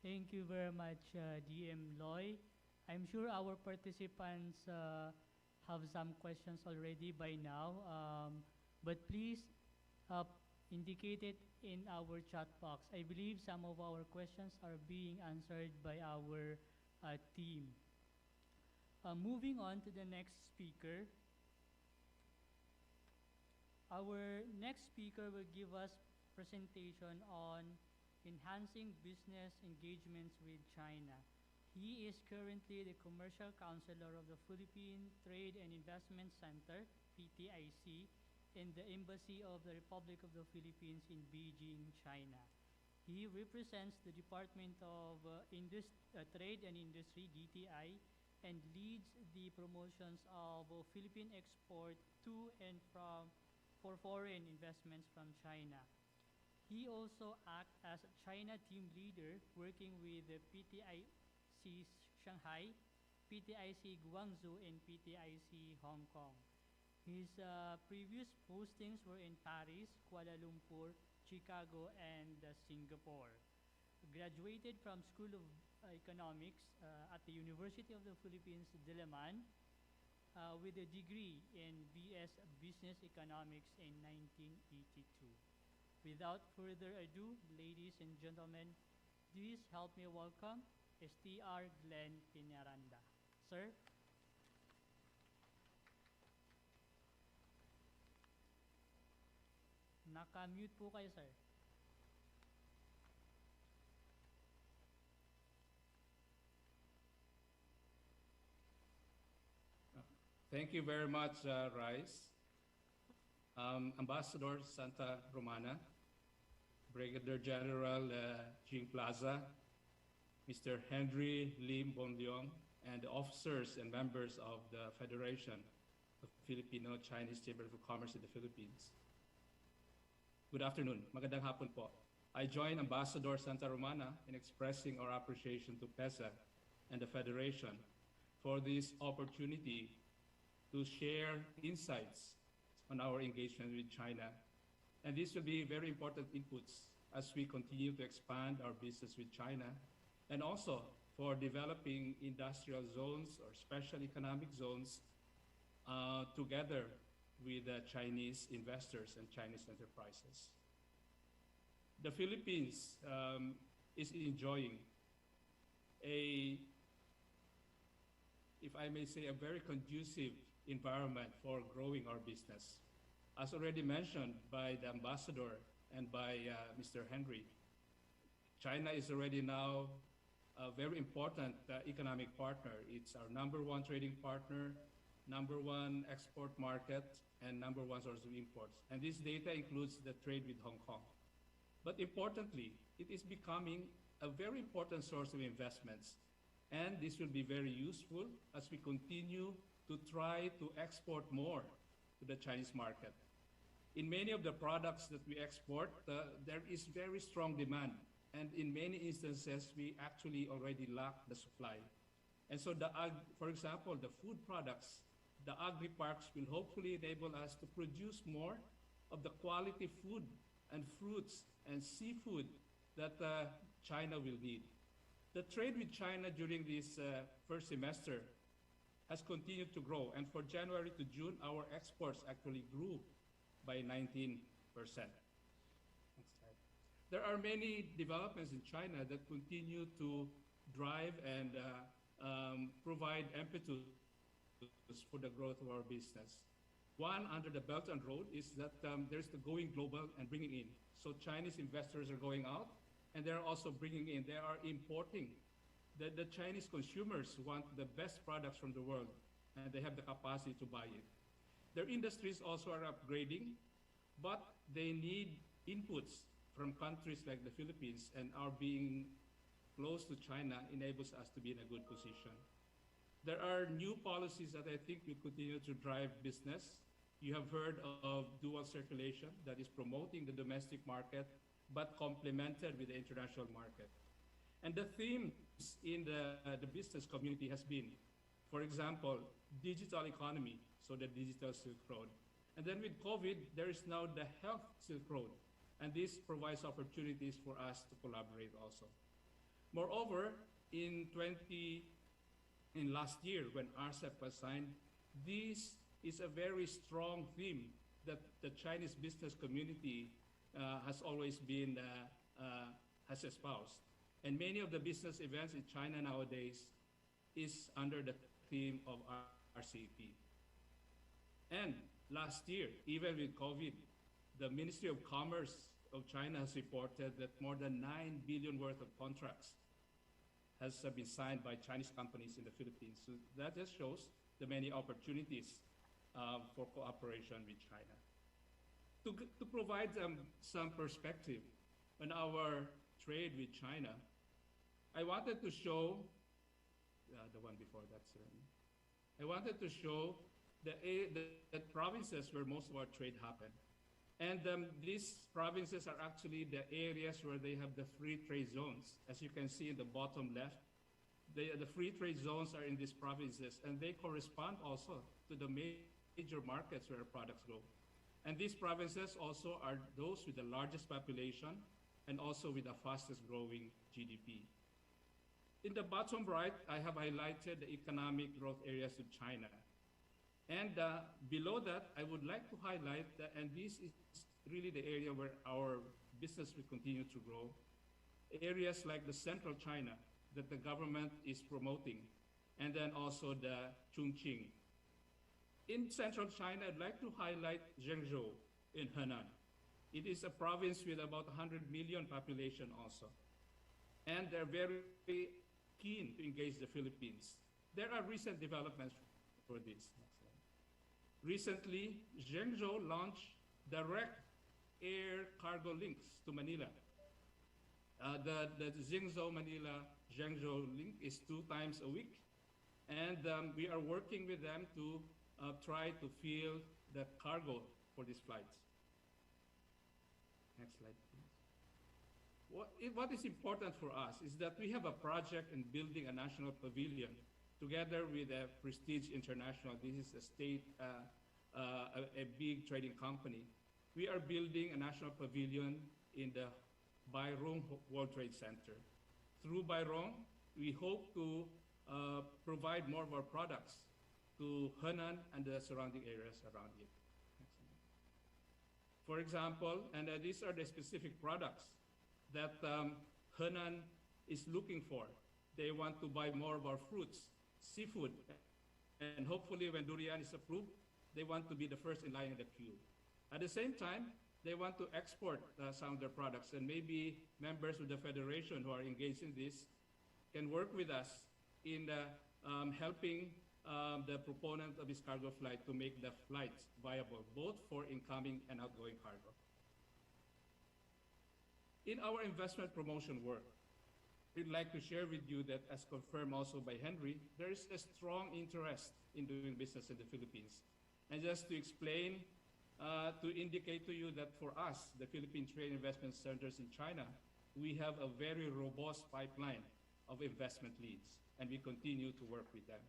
Thank you very much, DM Loy. I'm sure our participants have some questions already by now, but please indicate it in our chat box. I believe some of our questions are being answered by our team. Moving on to the next speaker. Our next speaker will give us presentation on enhancing business engagements with China. He is currently the Commercial Counselor of the Philippine Trade and Investment Center, PTIC, in the Embassy of the Republic of the Philippines in Beijing, China. He represents the Department of Trade and Industry, DTI, and leads the promotions of Philippine export to and for foreign investments from China. He also acts as a China team leader working with the PTIC Shanghai, PTIC Guangzhou, and PTIC Hong Kong. His previous postings were in Paris, Kuala Lumpur, Chicago, and Singapore. Graduated from School of Economics at the University of the Philippines, Diliman, with a degree in BS Business Economics in 1982. Without further ado, ladies and gentlemen, please help me welcome STR Glenn Piñaranda. Sir? Naka-mute po kayo, sir. Thank you very much, Rice. Ambassador Santa Romana, Brigadier General Jing Plaza, Mr. Henry Lim Bonleong, and the officers and members of the Federation of Filipino Chinese Chamber of Commerce in the Philippines. Good afternoon. Magandang hapon po. I join Ambassador Santa Romana in expressing our appreciation to PEZA and the Federation for this opportunity to share insights on our engagement with China. And this will be very important inputs as we continue to expand our business with China, and also for developing industrial zones or special economic zones together with Chinese investors and Chinese enterprises. The Philippines is enjoying if I may say, a very conducive environment for growing our business. As already mentioned by the ambassador and by Mr. Henry, China is already now a very important economic partner. It's our #1 trading partner, #1 export market, and #1 source of imports. And this data includes the trade with Hong Kong. But importantly, it is becoming a very important source of investments. And this will be very useful as we continue to try to export more to the Chinese market. In many of the products that we export, there is very strong demand. And in many instances, we actually already lack the supply. And so, for example, the food products, the agri-parks will hopefully enable us to produce more of the quality food and fruits and seafood that China will need. The trade with China during this first semester has continued to grow, and for January to June, our exports actually grew by 19%. Next slide. There are many developments in China that continue to drive and provide impetus for the growth of our business. One, under the Belt and Road, is that there's the going global and bringing in. So Chinese investors are going out, and they're also bringing in, they are importing. The Chinese consumers want the best products from the world, and they have the capacity to buy it. Their industries also are upgrading, but they need inputs from countries like the Philippines, and our being close to China enables us to be in a good position. There are new policies that I think will continue to drive business. You have heard of dual circulation that is promoting the domestic market, but complemented with the international market. And the themes in the business community has been, for example, digital economy, so the digital Silk Road. And then with COVID, there is now the health Silk Road, and this provides opportunities for us to collaborate also. Moreover, in last year, when RCEP was signed, this is a very strong theme that the Chinese business community has always been, has espoused. And many of the business events in China nowadays is under the theme of RCEP. And last year, even with COVID, the Ministry of Commerce of China has reported that more than 9 billion worth of contracts has been signed by Chinese companies in the Philippines. So that just shows the many opportunities for cooperation with China. To provide some perspective on our trade with China, I wanted to show, the one before that, I wanted to show the provinces where most of our trade happened. And these provinces are actually the areas where they have the free trade zones. As you can see in the bottom left, the free trade zones are in these provinces, and they correspond also to the major markets where our products go. And these provinces also are those with the largest population and also with the fastest growing GDP. In the bottom right, I have highlighted the economic growth areas of China. And below that, I would like to highlight that, and this is really the area where our business will continue to grow, areas like the central China that the government is promoting, and then also the Chongqing. In central China, I'd like to highlight Zhengzhou in Henan. It is a province with about 100 million population also. And they're very keen to engage the Philippines. There are recent developments for this. Recently, Zhengzhou launched direct air cargo links to Manila. The Zhengzhou-Manila-Zhengzhou link is 2 times a week, and we are working with them to try to fill the cargo for these flights. Next slide, please. What is important for us is that we have a project in building a national pavilion together with a Prestige International. This is a state, a big trading company. We are building a national pavilion in the Bairong World Trade Center. Through Bairong, we hope to provide more of our products to Henan and the surrounding areas around it. For example, and these are the specific products that Henan is looking for. They want to buy more of our fruits, seafood, and hopefully when durian is approved, they want to be the first in line in the queue. At the same time, they want to export some of their products, and maybe members of the Federation who are engaged in this can work with us in helping the proponent of this cargo flight to make the flights viable, both for incoming and outgoing cargo. In our investment promotion work, we'd like to share with you that, as confirmed also by Henry, there is a strong interest in doing business in the Philippines. And just to explain, to indicate to you that for us, the Philippine Trade Investment Centers in China, we have a very robust pipeline of investment leads, and we continue to work with them.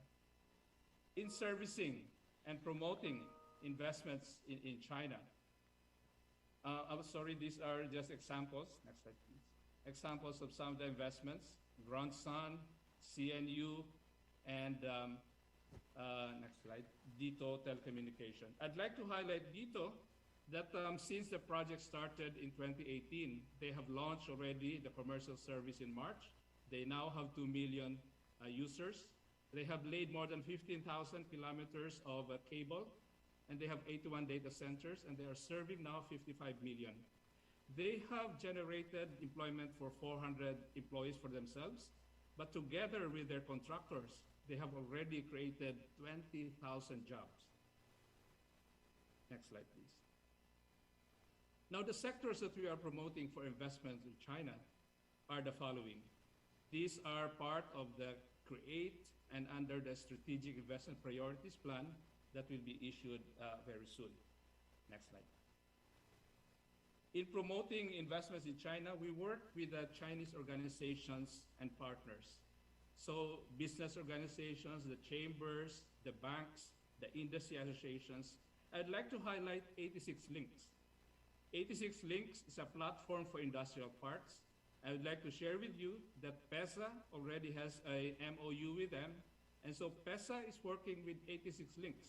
In servicing and promoting investments in China, I'm sorry, these are just examples. Next slide, please. examples of some of the investments: Grandson, CNU, and next slide, Dito Telecommunication. I'd like to highlight Dito that since the project started in 2018, they have launched already the commercial service in March. They now have 2 million users. They have laid more than 15,000 kilometers of cable, and they have 81 data centers, and they are serving now 55 million. They have generated employment for 400 employees for themselves, but together with their contractors, they have already created 20,000 jobs. Next slide, please. Now, the sectors that we are promoting for investment in China are the following. These are part of the CREATE and under the Strategic Investment Priorities Plan that will be issued very soon. Next slide. In promoting investments in China, we work with the Chinese organizations and partners. So business organizations, the chambers, the banks, the industry associations. I'd like to highlight 86 Links. 86 Links is a platform for industrial parks. I would like to share with you that PEZA already has a MOU with them. And so PEZA is working with 86 Links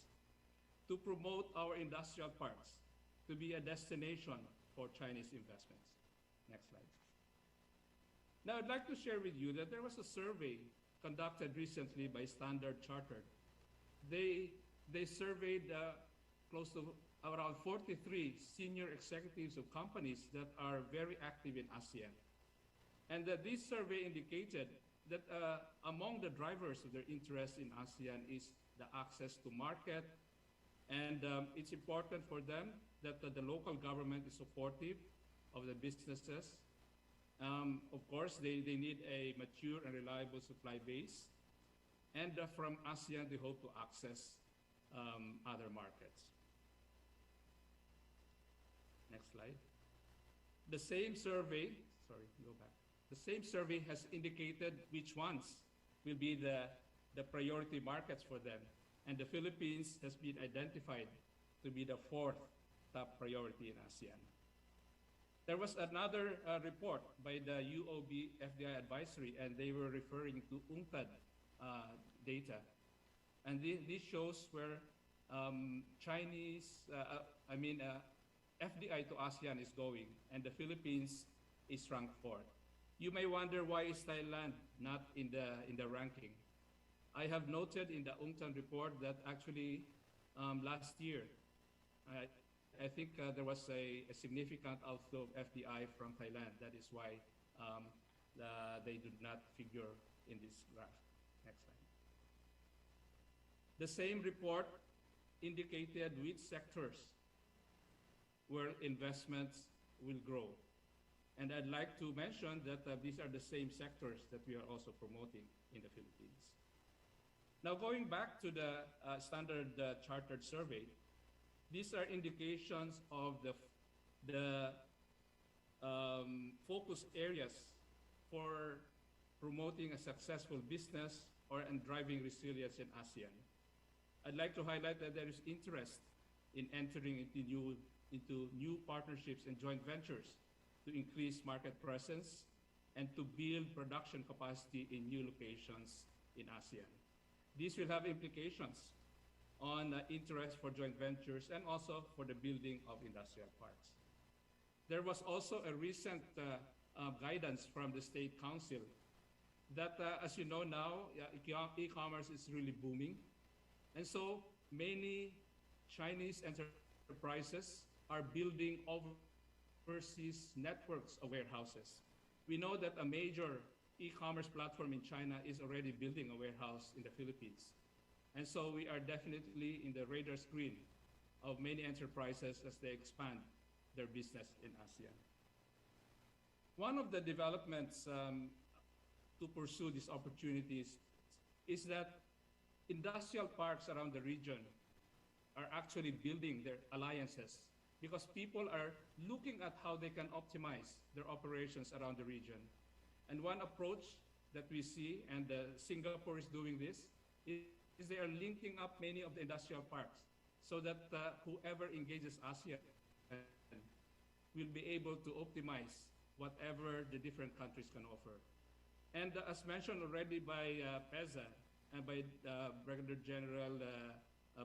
to promote our industrial parks to be a destination for Chinese investments. Next slide. Now, I'd like to share with you that there was a survey conducted recently by Standard Chartered. They surveyed close to around 43 senior executives of companies that are very active in ASEAN. And this survey indicated that among the drivers of their interest in ASEAN is the access to market, and it's important for them that the local government is supportive of the businesses. Of course, they need a mature and reliable supply base. And from ASEAN, they hope to access other markets. Next slide. The same survey, the same survey has indicated which ones will be the priority markets for them. And the Philippines has been identified to be the 4th top priority in ASEAN. There was another report by the UOB FDI advisory, and they were referring to UNCTAD data. And this shows where FDI to ASEAN is going, and the Philippines is ranked 4th. You may wonder, why is Thailand not in the ranking? I have noted in the UNCTAD report that actually last year, I think there was a significant outflow of FDI from Thailand. That is why they do not figure in this graph. Next slide. The same report indicated which sectors where investments will grow. And I'd like to mention that these are the same sectors that we are also promoting in the Philippines. Now, going back to the Standard Chartered survey, these are indications of the focus areas for promoting a successful business and driving resilience in ASEAN. I'd like to highlight that there is interest in entering into new partnerships and joint ventures to increase market presence and to build production capacity in new locations in ASEAN. These will have implications on interest for joint ventures and also for the building of industrial parks. There was also a recent guidance from the State Council that, as you know now, e-commerce is really booming. And so many Chinese enterprises are building overseas networks of warehouses. We know that a major e-commerce platform in China is already building a warehouse in the Philippines. And so we are definitely in the radar screen of many enterprises as they expand their business in ASEAN. One of the developments to pursue these opportunities is that industrial parks around the region are actually building their alliances because people are looking at how they can optimize their operations around the region. And one approach that we see, and Singapore is doing this, is they are linking up many of the industrial parks so that whoever engages ASEAN will be able to optimize whatever the different countries can offer. And as mentioned already by PEZA and by Brigadier General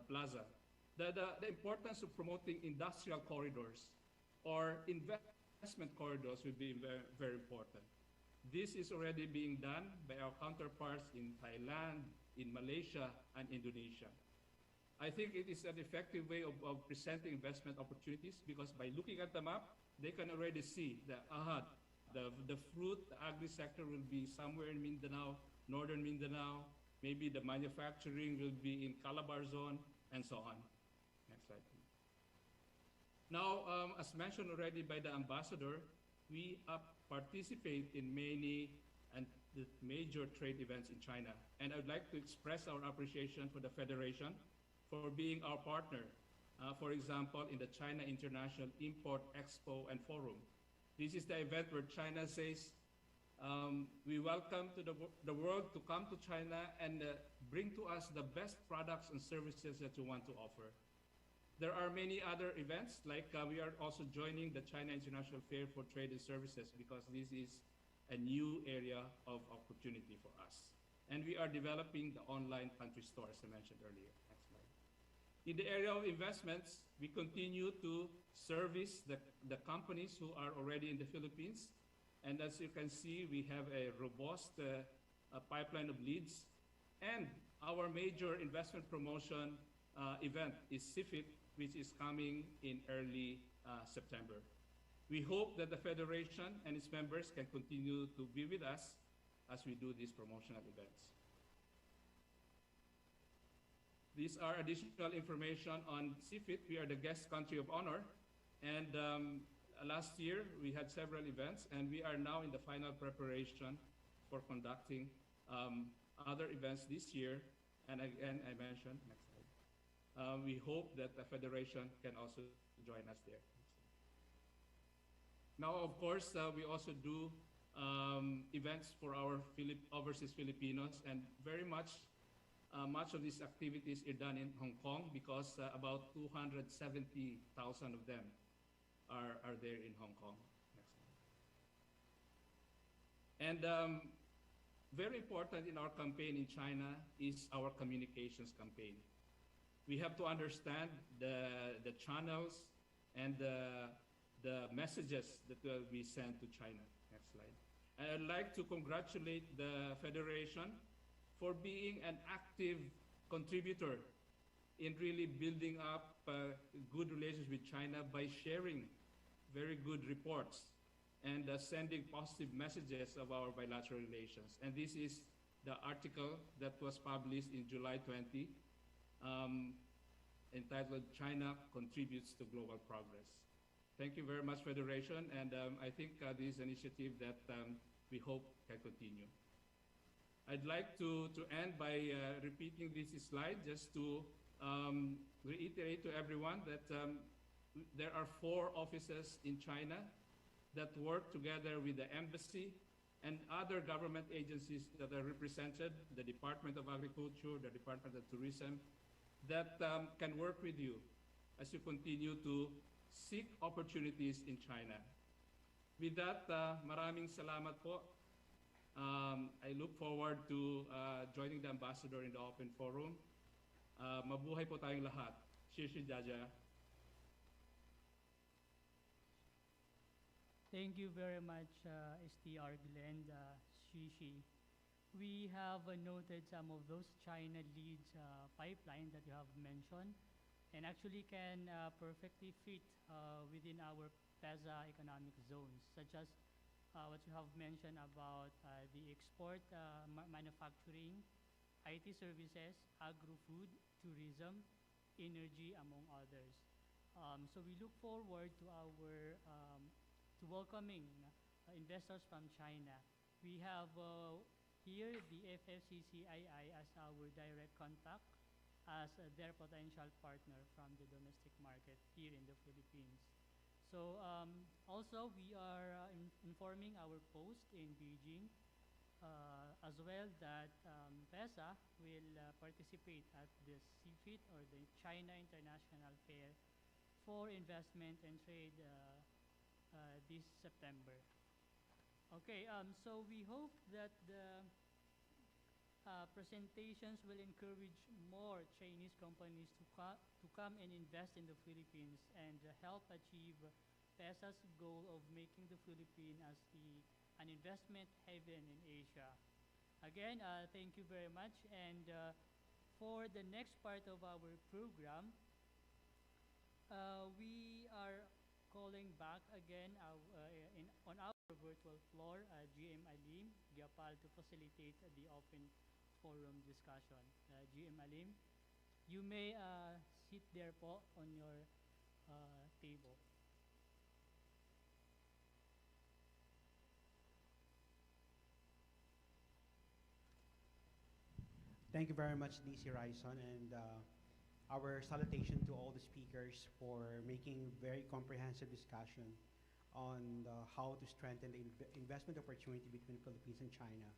Plaza, the importance of promoting industrial corridors or investment corridors will be very, very important. This is already being done by our counterparts in Thailand, in Malaysia, and Indonesia. I think it is an effective way of presenting investment opportunities because by looking at the map, they can already see that the fruit, the agri sector will be somewhere in Mindanao, northern Mindanao, maybe the manufacturing will be in Calabar zone, and so on. Next slide, please. Now, as mentioned already by the ambassador, we participate in many and the major trade events in China. And I would like to express our appreciation for the Federation for being our partner. For example, in the China International Import Expo and Forum. This is the event where China says, we welcome to the world to come to China and bring to us the best products and services that you want to offer. There are many other events, like we are also joining the China International Fair for Trade and Services because this is a new area of opportunity for us. And we are developing the online country store, as I mentioned earlier. Next slide. In the area of investments, we continue to service the companies who are already in the Philippines. And as you can see, we have a robust pipeline of leads. And our major investment promotion event is CIFIC, which is coming in early September. We hope that the Federation and its members can continue to be with us as we do these promotional events. These are additional information on CIFIC. We are the guest country of honor. And last year, we had several events, and we are now in the final preparation for conducting other events this year. And again, I mentioned, next slide. We hope that the Federation can also join us there. Now, of course, we also do events for our overseas Filipinos, and very much of these activities are done in Hong Kong because about 270,000 of them are there in Hong Kong. Next slide. And very important in our campaign in China is our communications campaign. We have to understand the channels and the messages that will be sent to China. Next slide. And I'd like to congratulate the Federation for being an active contributor in really building up good relations with China by sharing very good reports and sending positive messages of our bilateral relations. And this is the article that was published in July 20, entitled China Contributes to Global Progress. Thank you very much, Federation, and I think this is an initiative that we hope can continue. I'd like to end by repeating this slide just to reiterate to everyone that there are 4 offices in China that work together with the embassy and other government agencies that are represented, the Department of Agriculture, the Department of Tourism, that can work with you as you continue to seek opportunities in China. With that, maraming salamat po. I look forward to joining the ambassador in the open forum. Mabuhay po tayong lahat. Shishi Jaja. Thank you very much, STR Glenn, Shishi. We have noted some of those China leads pipeline that you have mentioned, and actually can perfectly fit within our PEZA economic zones, such as what you have mentioned about the export, manufacturing, IT services, agro-food, tourism, energy, among others. So we look forward to our to welcoming investors from China. We have here the FFCCCII as our direct contact as their potential partner from the domestic market here in the Philippines. So also we are informing our post in Beijing as well that PEZA will participate at the CFIT or the China International Fair for Investment and Trade this September. Okay, so we hope that the presentations will encourage more Chinese companies to come and invest in the Philippines and help achieve PEZA's goal of making the Philippines as an investment haven in Asia. Again, thank you very much. And for the next part of our program, we are calling back again on our virtual floor GM Alim Giapal to facilitate the open forum discussion. GM Alim, you may sit there po on your table. Thank you very much, DC Raison, and our salutation to all the speakers for making very comprehensive discussion on how to strengthen the investment opportunity between Philippines and China.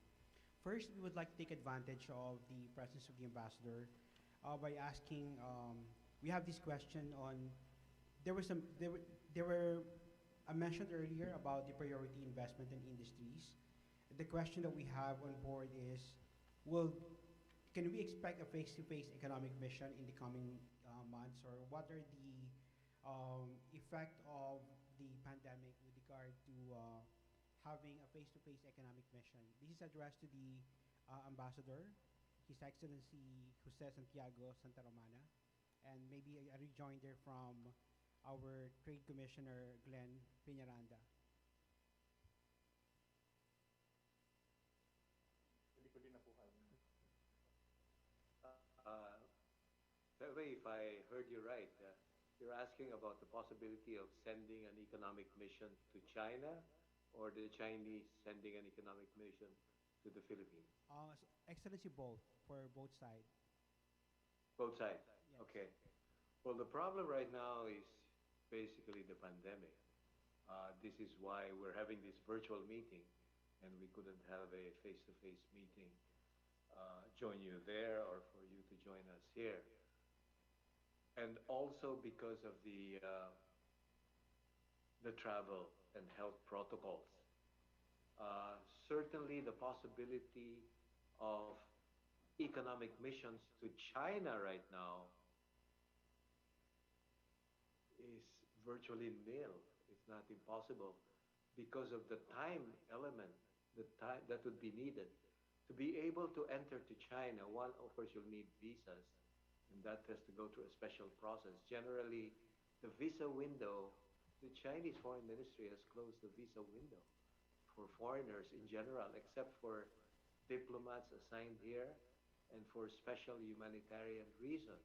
First, we would like to take advantage of the presence of the ambassador by asking. We have this question on. There were I mentioned earlier about the priority investment in industries. The question that we have on board is, can we expect a face-to-face economic mission in the coming months, or what are the effect of the pandemic with regard to having a face-to-face economic mission? This is addressed to the ambassador, His Excellency Jose Santiago Santa Romana, and maybe a rejoinder from our Trade Commissioner Glenn Peñaranda. If I heard you right, you're asking about the possibility of sending an economic mission to China, or the Chinese sending an economic mission to the Philippines? Excellency, both, for both sides. Both sides? Yes. Okay. Well, the problem right now is basically the pandemic. This is why we're having this virtual meeting, and we couldn't have a face-to-face meeting, join you there, or for you to join us here. And also because of the travel and health protocols. Certainly the possibility of economic missions to China right now is virtually nil. It's not impossible because of the time element, the time that would be needed. To be able to enter to China, one, of course, you'll need visas, and that has to go through a special process. Generally, the visa window, the Chinese Foreign Ministry has closed the visa window for foreigners in general, except for diplomats assigned here and for special humanitarian reasons.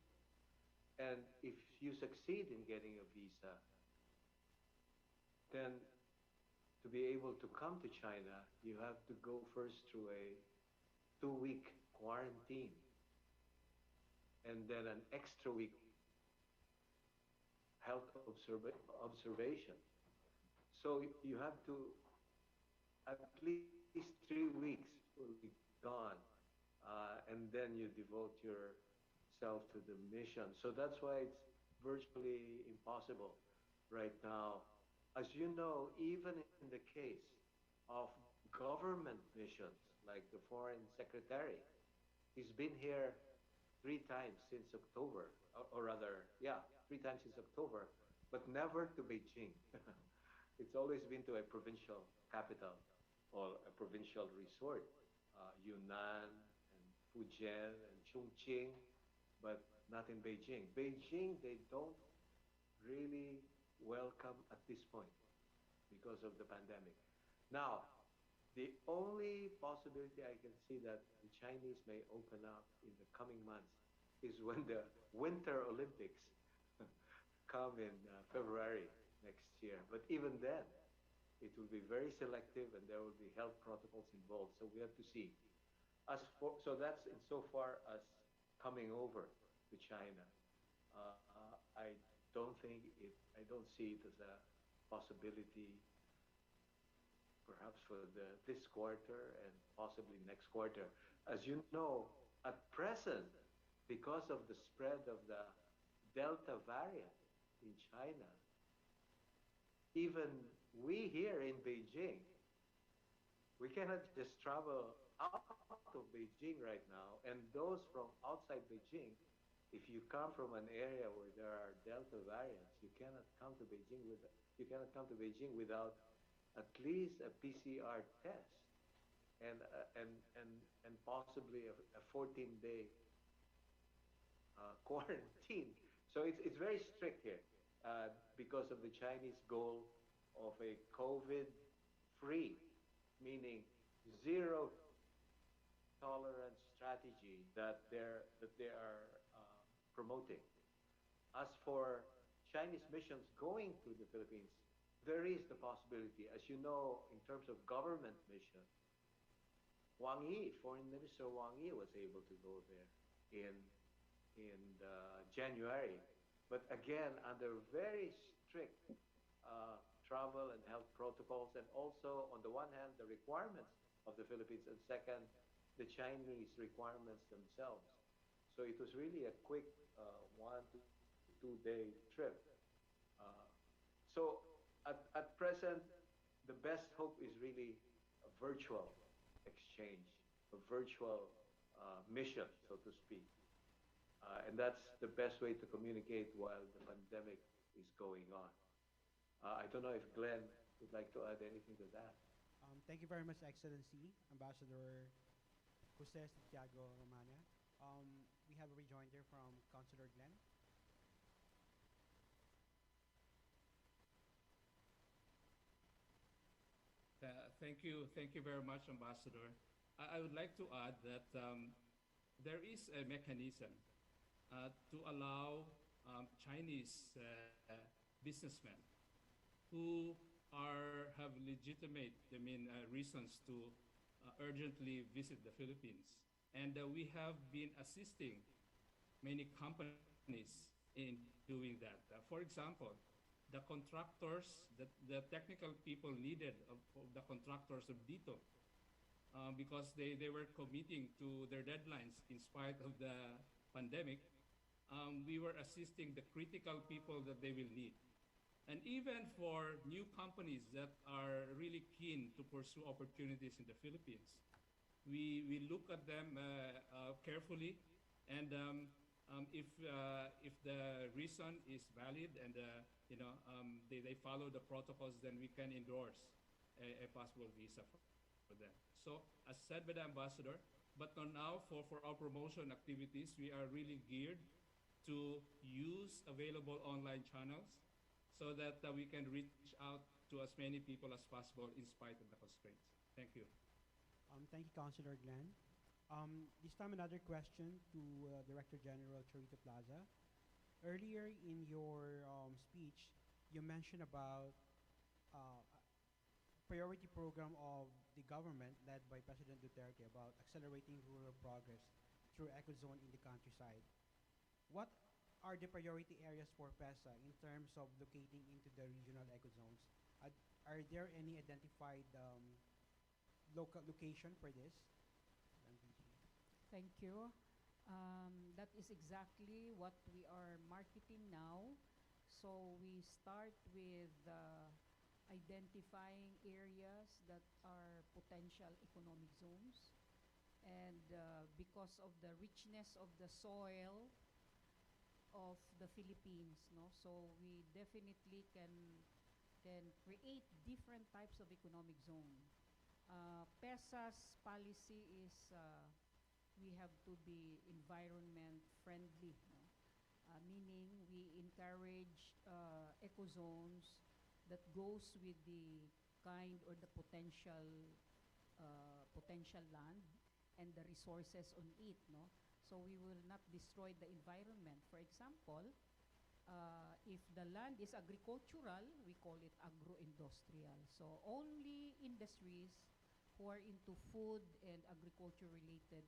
And if you succeed in getting a visa, then to be able to come to China, you have to go first through a 2-week quarantine, and then an extra week health observation. So you have to, at least 3 weeks will be gone, and then you devote yourself to the mission. So that's why it's virtually impossible right now. As you know, even in the case of government missions, like the Foreign Secretary, he's been here 3 times since October, or rather, 3 times since October, but never to Beijing. It's always been to a provincial capital or a provincial resort, Yunnan and Fujian and Chongqing, but not in Beijing. Beijing, they don't really welcome at this point because of the pandemic. Now, the only possibility I can see that the Chinese may open up in the coming months is when the Winter Olympics come in February next year. But even then, it will be very selective, and there will be health protocols involved. So we have to see. So that's insofar as coming over to China. I don't see it as a possibility, perhaps for this quarter and possibly next quarter. As you know, at present, because of the spread of the Delta variant in China, even we here in Beijing We cannot just travel out of Beijing right now, and those from outside Beijing, if you come from an area where there are Delta variants, you cannot come to Beijing without at least a PCR test and possibly a 14-day quarantine. So it's very strict here because of the Chinese goal of a COVID-free, meaning zero tolerance strategy that they are promoting. As for Chinese missions going to the Philippines, there is the possibility, as you know, in terms of government mission, Wang Yi, Foreign Minister Wang Yi, was able to go there in January, but again under very strict travel and health protocols, and also on the one hand the requirements of the Philippines, and second the Chinese requirements themselves. So it was really a quick 1 to 2 day trip. So at present, the best hope is really a virtual exchange, a virtual mission, so to speak. And that's the best way to communicate while the pandemic is going on. I don't know if Glenn would like to add anything to that. Thank you very much, Excellency, Ambassador Jose Santiago Romana. We have a rejoinder from Councilor Glenn. Thank you very much, Ambassador. I would like to add that there is a mechanism to allow Chinese businessmen who have legitimate, reasons to urgently visit the Philippines. And we have been assisting many companies in doing that. For example, the contractors, the technical people needed of the contractors of Dito, because they were committing to their deadlines in spite of the pandemic, we were assisting the critical people that they will need. And even for new companies that are really keen to pursue opportunities in the Philippines, we look at them carefully, and if the reason is valid and they follow the protocols, then we can endorse a possible visa for them. So as said by the ambassador, but now for our promotion activities, we are really geared to use available online channels so that we can reach out to as many people as possible in spite of the constraints. Thank you. Thank you, Councilor Glenn. This time another question to Director General Chorito Plaza. Earlier in your speech, you mentioned about priority program of the government led by President Duterte about accelerating rural progress through ecozone in the countryside. What are the priority areas for PEZA in terms of locating into the regional ecozones? Are there any identified local location for this? Thank you. That is exactly what we are marketing now. So we start with identifying areas that are potential economic zones. And because of the richness of the soil of the Philippines, so we definitely can create different types of economic zone. PEZA's policy is we have to be environment friendly, meaning we encourage ecozones that goes with the kind or the potential land and the resources on it. So we will not destroy the environment. For example, if the land is agricultural, we call it agro-industrial. So only industries who are into food and agriculture-related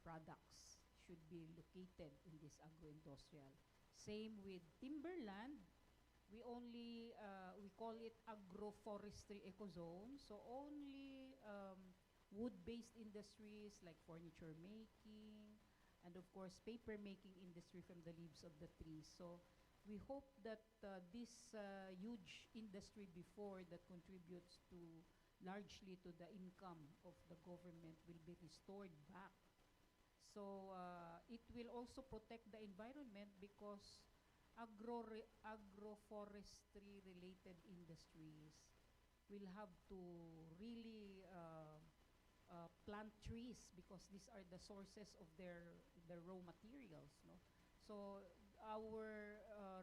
products should be located in this agro-industrial. Same with timberland. We only we call it agroforestry ecozone. So only wood-based industries like furniture making, and of course paper making industry from the leaves of the trees. So we hope that this huge industry before that contributes to largely to the income of the government will be restored back. So it will also protect the environment because agroforestry related industries will have to really plant trees because these are the sources of their raw materials, no? So our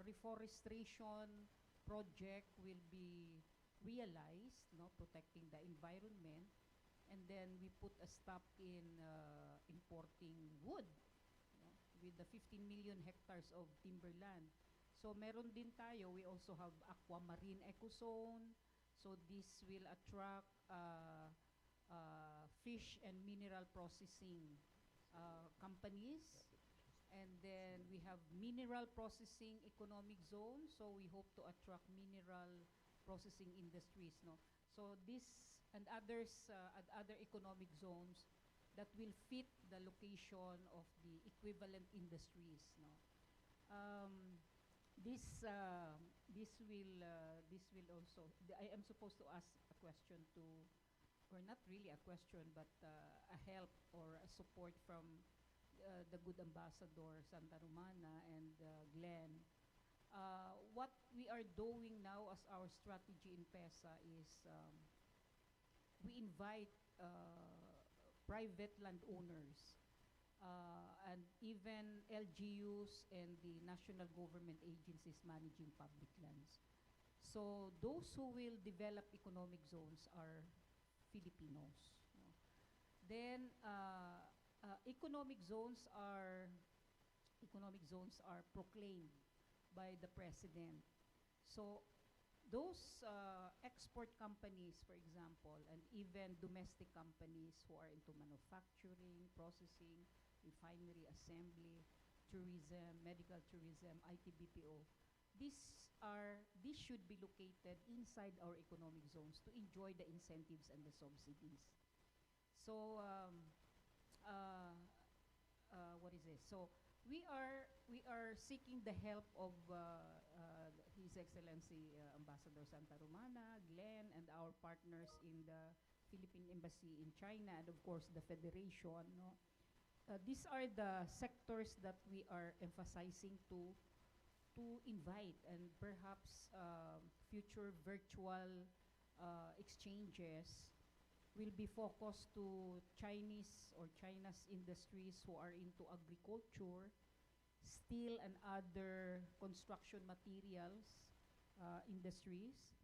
reforestation project will be realized, no, protecting the environment, and then we put a stop in importing wood, no, with the 15 million hectares of timberland. So meron din tayo, we also have aquamarine ecozone. So this will attract fish and mineral processing companies. And then we have mineral processing economic zone. So we hope to attract mineral processing industries, no? So this and others, other economic zones that will fit the location of the equivalent industries, no? This will also. I am supposed to ask a question to, or not really a question, but a help or a support from the good ambassador Santa Romana and Glenn. What we are doing now as our strategy in PEZA is we invite private landowners and even LGUs and the national government agencies managing public lands. So those who will develop economic zones are Filipinos, no? Then economic zones are proclaimed by the president. So those export companies, for example, and even domestic companies who are into manufacturing, processing, refinery, assembly, tourism, medical tourism, IT BPO, these should be located inside our economic zones to enjoy the incentives and the subsidies. So what is this? So we are seeking the help of His Excellency Ambassador Santa Romana, Glenn, and our partners in the Philippine Embassy in China, and of course the Federation, no? These are the sectors that we are emphasizing to invite, and perhaps future virtual exchanges will be focused to Chinese or China's industries who are into agriculture, steel and other construction materials industries,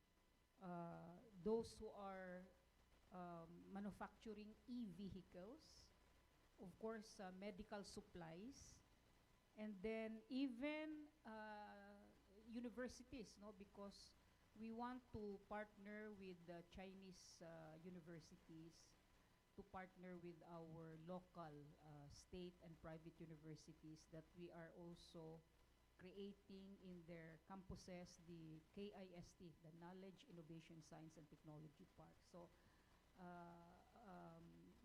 those who are manufacturing e-vehicles, of course medical supplies, and then even universities, no, because we want to partner with the Chinese universities to partner with our local state and private universities that we are also creating in their campuses the KIST, the Knowledge, Innovation, Science and Technology Park. So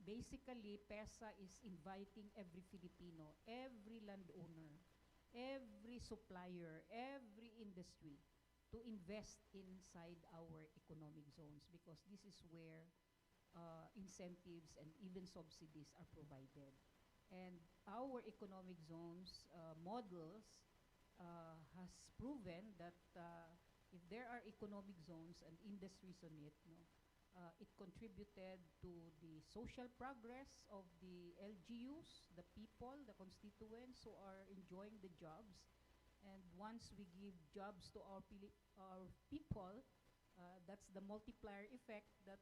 basically, PEZA is inviting every Filipino, every landowner, every supplier, every industry to invest inside our economic zones, because this is where incentives and even subsidies are provided. And our economic zones models has proven that if there are economic zones and industries on it, no, it contributed to the social progress of the LGUs, the people, the constituents who are enjoying the jobs. And once we give jobs to our people, that's the multiplier effect that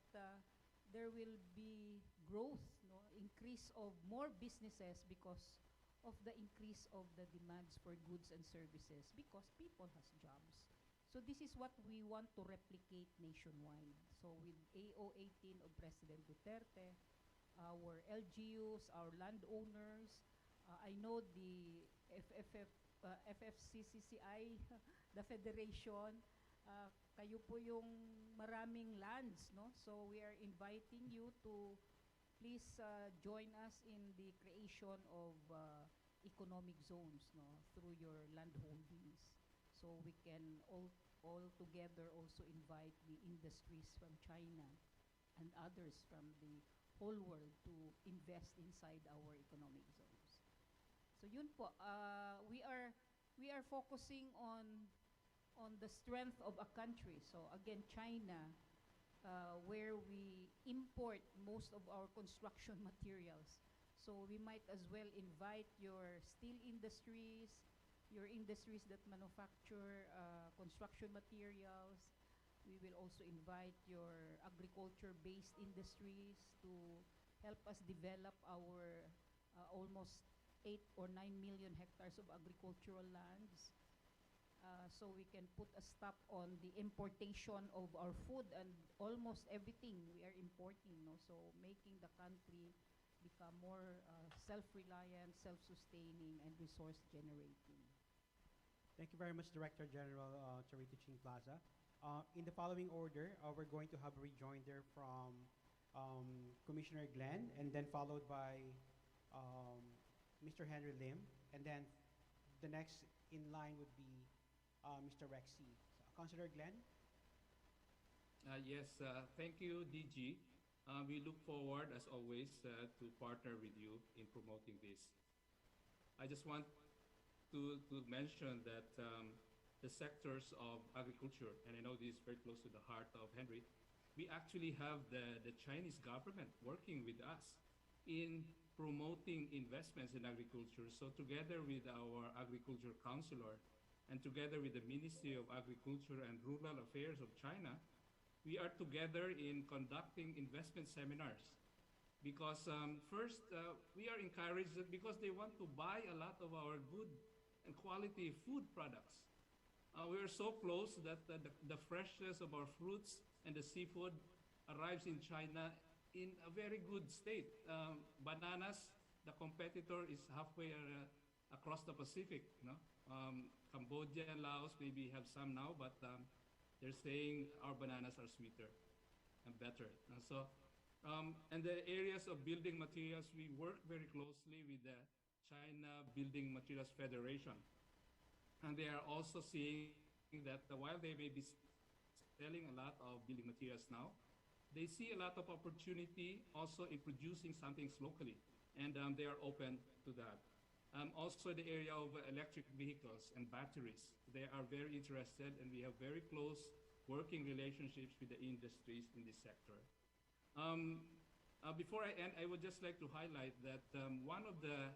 there will be growth, no, increase of more businesses because of the increase of the demands for goods and services, because people has jobs. So this is what we want to replicate nationwide. So with AO18 of President Duterte, our LGUs, our landowners, I know the FFCCCI, the Federation, kayo po yung maraming lands, no? So we are inviting you to please join us in the creation of economic zones, no, through your land holdings. So we can all together also invite the industries from China and others from the whole world to invest inside our economic zones. So yun po, we are focusing on the strength of a country. So again, China, where we import most of our construction materials. So we might as well invite your steel industries, your industries that manufacture construction materials. We will also invite your agriculture-based industries to help us develop our almost 8 or 9 million hectares of agricultural lands. So we can put a stop on the importation of our food, and almost everything we are importing, no? So making the country become more self-reliant, self-sustaining, and resource-generating. Thank you very much, Director General Charito Ching Plaza. In the following order, we're going to have a rejoinder from Commissioner Glenn, and then followed by Mr. Henry Lim, and then the next in line would be Mr. Rexy. So, Councilor Glenn? Yes, thank you, DG. We look forward, as always, to partner with you in promoting this. I just want to mention that the sectors of agriculture, and I know this is very close to the heart of Henry, we actually have the Chinese government working with us in promoting investments in agriculture. So together with our agriculture counselor and together with the Ministry of Agriculture and Rural Affairs of China, we are together in conducting investment seminars. Because first, we are encouraged that because they want to buy a lot of our good and quality food products. We are so close that the freshness of our fruits and the seafood arrives in China in a very good state. Bananas, the competitor is halfway across the Pacific. You know? Cambodia and Laos maybe have some now, but they're saying our bananas are sweeter and better. And the areas of building materials, we work very closely with the China Building Materials Federation. And they are also seeing that while they may be selling a lot of building materials now, they see a lot of opportunity also in producing some things locally. And they are open to that. Also the area of electric vehicles and batteries. They are very interested, and we have very close working relationships with the industries in this sector. Before I end, I would just like to highlight that one of the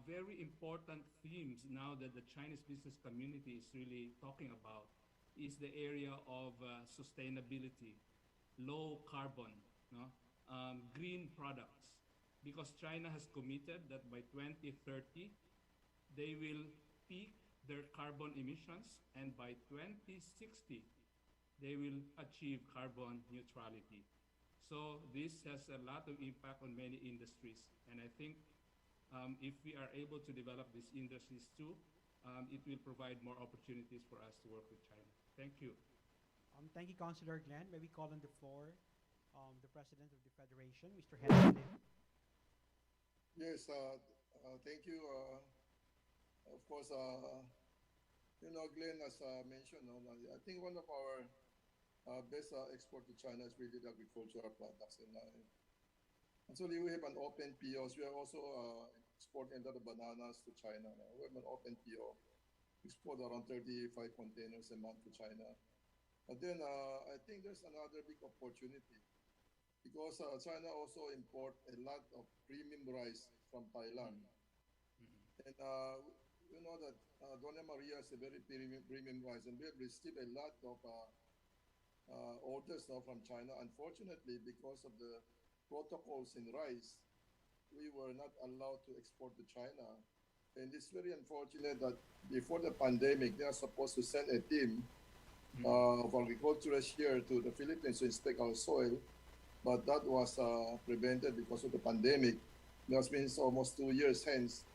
very important themes now that the Chinese business community is really talking about is the area of sustainability, low carbon, no? Green products. Because China has committed that by 2030, they will peak their carbon emissions, and by 2060, they will achieve carbon neutrality. So this has a lot of impact on many industries. And I think if we are able to develop these industries too, it will provide more opportunities for us to work with China. Thank you. Thank you, Councilor Glenn. May we call on the floor the President of the Federation, Mr. Henry Lim. Yes, thank you. Of course, you know, Glenn has mentioned, I think one of our best export to China is really the agricultural products. And actually, we have an open POs. We are also exporting a lot of bananas to China. We have an open PO. Export around 35 containers a month to China. But then I think there's another big opportunity, because China also import a lot of premium rice from Thailand. And you know that Dona Maria is a very premium rice, and we have received a lot of orders now from China. Unfortunately, because of the protocols in rice, we were not allowed to export to China. And it's very unfortunate that before the pandemic, they are supposed to send a team of agriculturists here to the Philippines to inspect our soil, but that was prevented because of the pandemic. That means almost 2 years hence.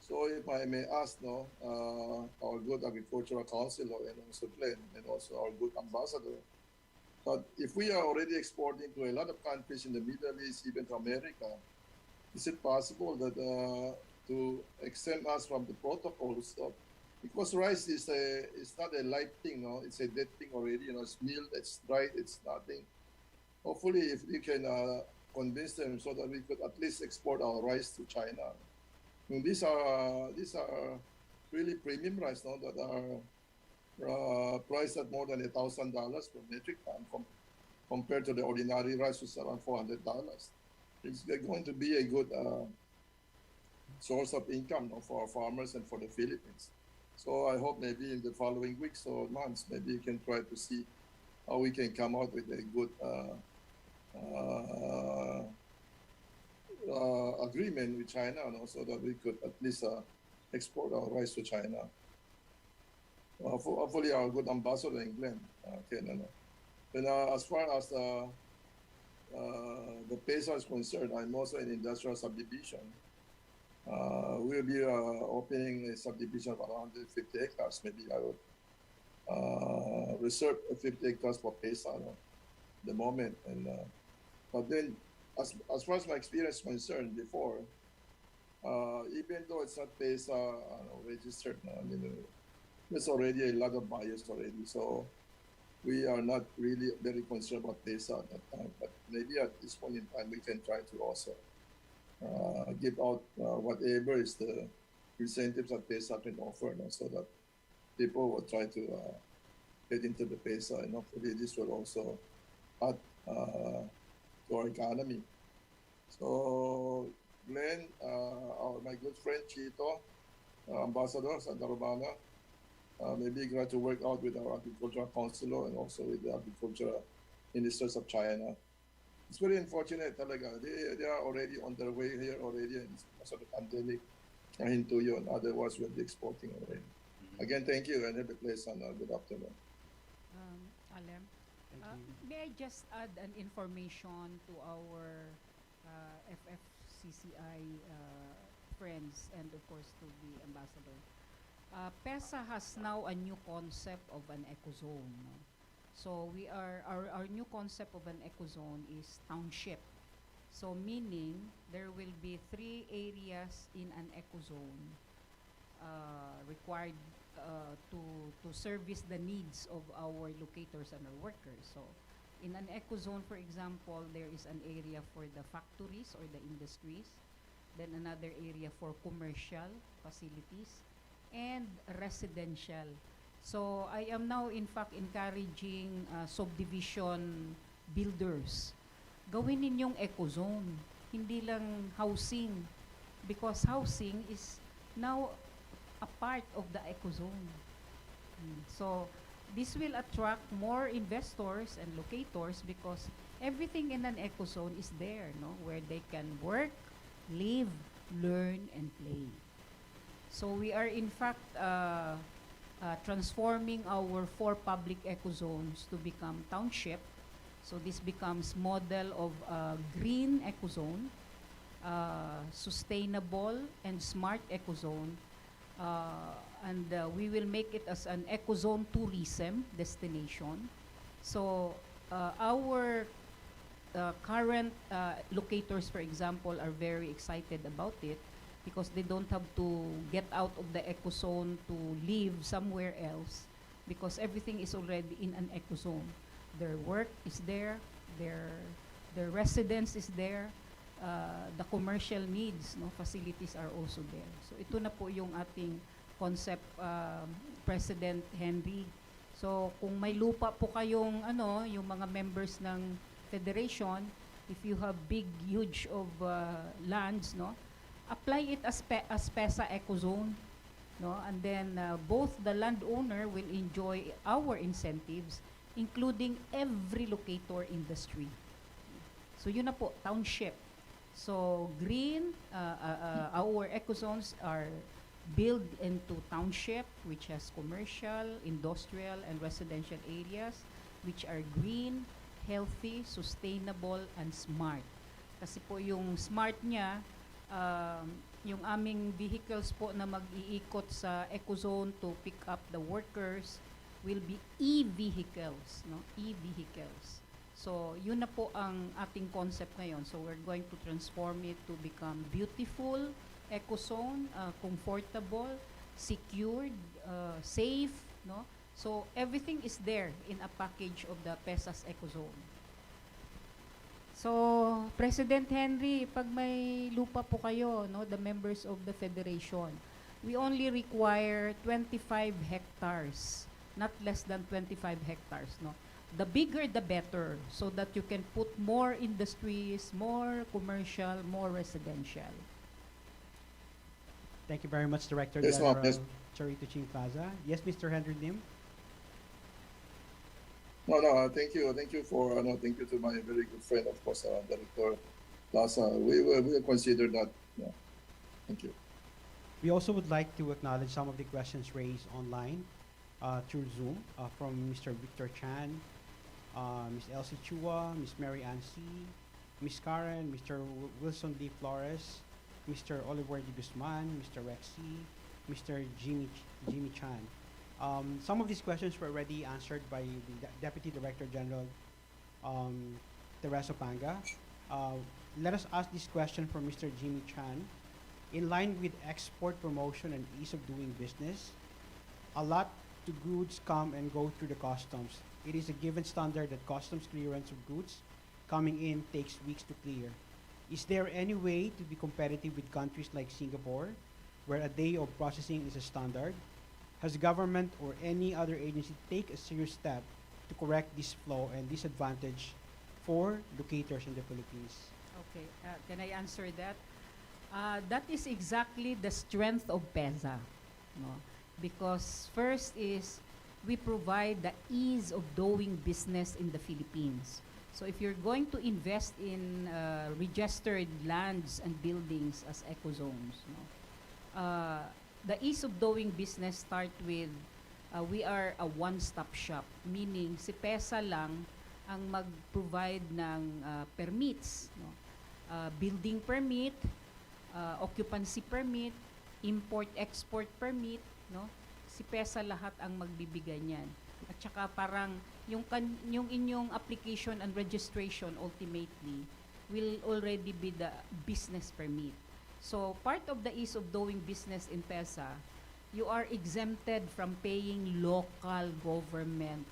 So if I may ask our good agricultural counselor, and also Glenn, and also our good ambassador, but if we are already exporting to a lot of countries in the Middle East, even to America, is it possible that to exempt us from the protocols? Because rice is not a live thing, no? It's a dead thing already. You know, it's milled, it's dried, it's nothing. hopefully if we can convince them so that we could at least export our rice to China. I mean, these are really premium rice, no, that are priced at more than $1,000 per metric ton compared to the ordinary rice, which is around $400. It's going to be a good source of income, no, for our farmers and for the Philippines. So I hope maybe in the following weeks or months, maybe you can try to see how we can come out with a good agreement with China, no, so that we could at least export our rice to China. Hopefully our good ambassador in Glenn can. And as far as the PEZA is concerned, I'm also in industrial subdivision. We'll be opening a subdivision of around 150 hectares. Maybe I would reserve 50 hectares for PEZA at the moment. And but then, as far as my experience is concerned before, even though it's not PEZA registered, I mean, there's already a lot of buyers already. So we are not really very concerned about PEZA at that time. But maybe at this point in time, we can try to also give out whatever is the incentives that PEZA can offer, so that people will try to get into the PEZA, and hopefully this will also add to our economy. So Glenn, my good friend Chito, Ambassador Santa Romana, maybe glad to work out with our agricultural counselor and also with the agricultural ministers of China. It's very unfortunate talaga. They are already on their way here already, and because of the pandemic, hinto yun. Otherwise, we'll be exporting already. Again, thank you, and have a pleasant good afternoon. Alem, may I just add an information to our FFCCCII friends and of course to the ambassador. PEZA has now a new concept of an ecozone. No? So our new concept of an ecozone is township. So meaning there will be 3 areas in an ecozone required to service the needs of our locators and our workers. So in an ecozone, for example, there is an area for the factories or the industries, then another area for commercial facilities, and residential. So I am now in fact encouraging subdivision builders. Gawin ninyong ecozone, hindi lang housing, because housing is now a part of the ecozone. So this will attract more investors and locators because everything in an ecozone is there, no, where they can work, live, learn, and play. So we are in fact transforming our 4 public ecozones to become township. So this becomes model of green ecozone, sustainable and smart ecozone, and we will make it as an ecozone tourism destination. So our current locators, for example, are very excited about it because they don't have to get out of the ecozone to live somewhere else because everything is already in an ecozone. Their work is there, their residence is there, the commercial needs, no, facilities are also there. So ito na po yung ating concept, President Henry. So kung may lupa po kayong yung mga members ng federation, if you have big huge of lands, no, apply it as PEZA ecozone, no, and then both the landowner will enjoy our incentives, including every locator industry. So yun na po, township. So green, our ecozones are built into township, which has commercial, industrial, and residential areas, which are green, healthy, sustainable, and smart. Kasi po yung smart niya, yung aming vehicles po na mag-iikot sa ecozone to pick up the workers will be e-vehicles, no? E-vehicles. So, yun na po ang ating concept ngayon. So, we're going to transform it to become beautiful ecozone, comfortable, secured, safe, no? So, everything is there in a package of the PEZA's ecozone. So, President Henry, pag may lupa po kayo, no, the members of the federation, we only require 25 hectares, not less than 25 hectares, no. The bigger the better, so that you can put more industries, more commercial, more residential. Thank you very much, Director Yes, ma'am. General Yes. Charito Ching Plaza. Yes, Mr. Henry Lim. No, thank you. Thank you thank you to my very good friend, of course, Director Plaza. We will consider that. Yeah. Thank you. We also would like to acknowledge some of the questions raised online through Zoom from Mr. Victor Chan, Ms. Elsie Chua, Ms. Mary Ann C., Ms. Karen, Mr. Wilson D. Flores, Mr. Oliver D. Guzman, Mr. Rexy, Mr. Jimmy Chan. Some of these questions were already answered by the Deputy Director General, Teresa Panga. Let us ask this question from Mr. Jimmy Chan. In line with export promotion and ease of doing business, a lot of goods come and go through the customs. It is a given standard that customs clearance of goods coming in takes weeks to clear. Is there any way to be competitive with countries like Singapore, where a day of processing is a standard? Has the government or any other agency take a serious step to correct this flaw and disadvantage for locators in the Philippines? Okay, can I answer that? That is exactly the strength of PEZA, no? Because first is we provide the ease of doing business in the Philippines. So if you're going to invest in registered lands and buildings as ecozones, no? The ease of doing business start with we are a one-stop shop, meaning si PEZA lang ang mag-provide ng permits, no? Building permit, occupancy permit, import-export permit, no? Si PEZA lahat ang magbibigay niyan. At saka parang yung inyong application and registration ultimately will already be the business permit. So part of the ease of doing business in PEZA, you are exempted from paying local government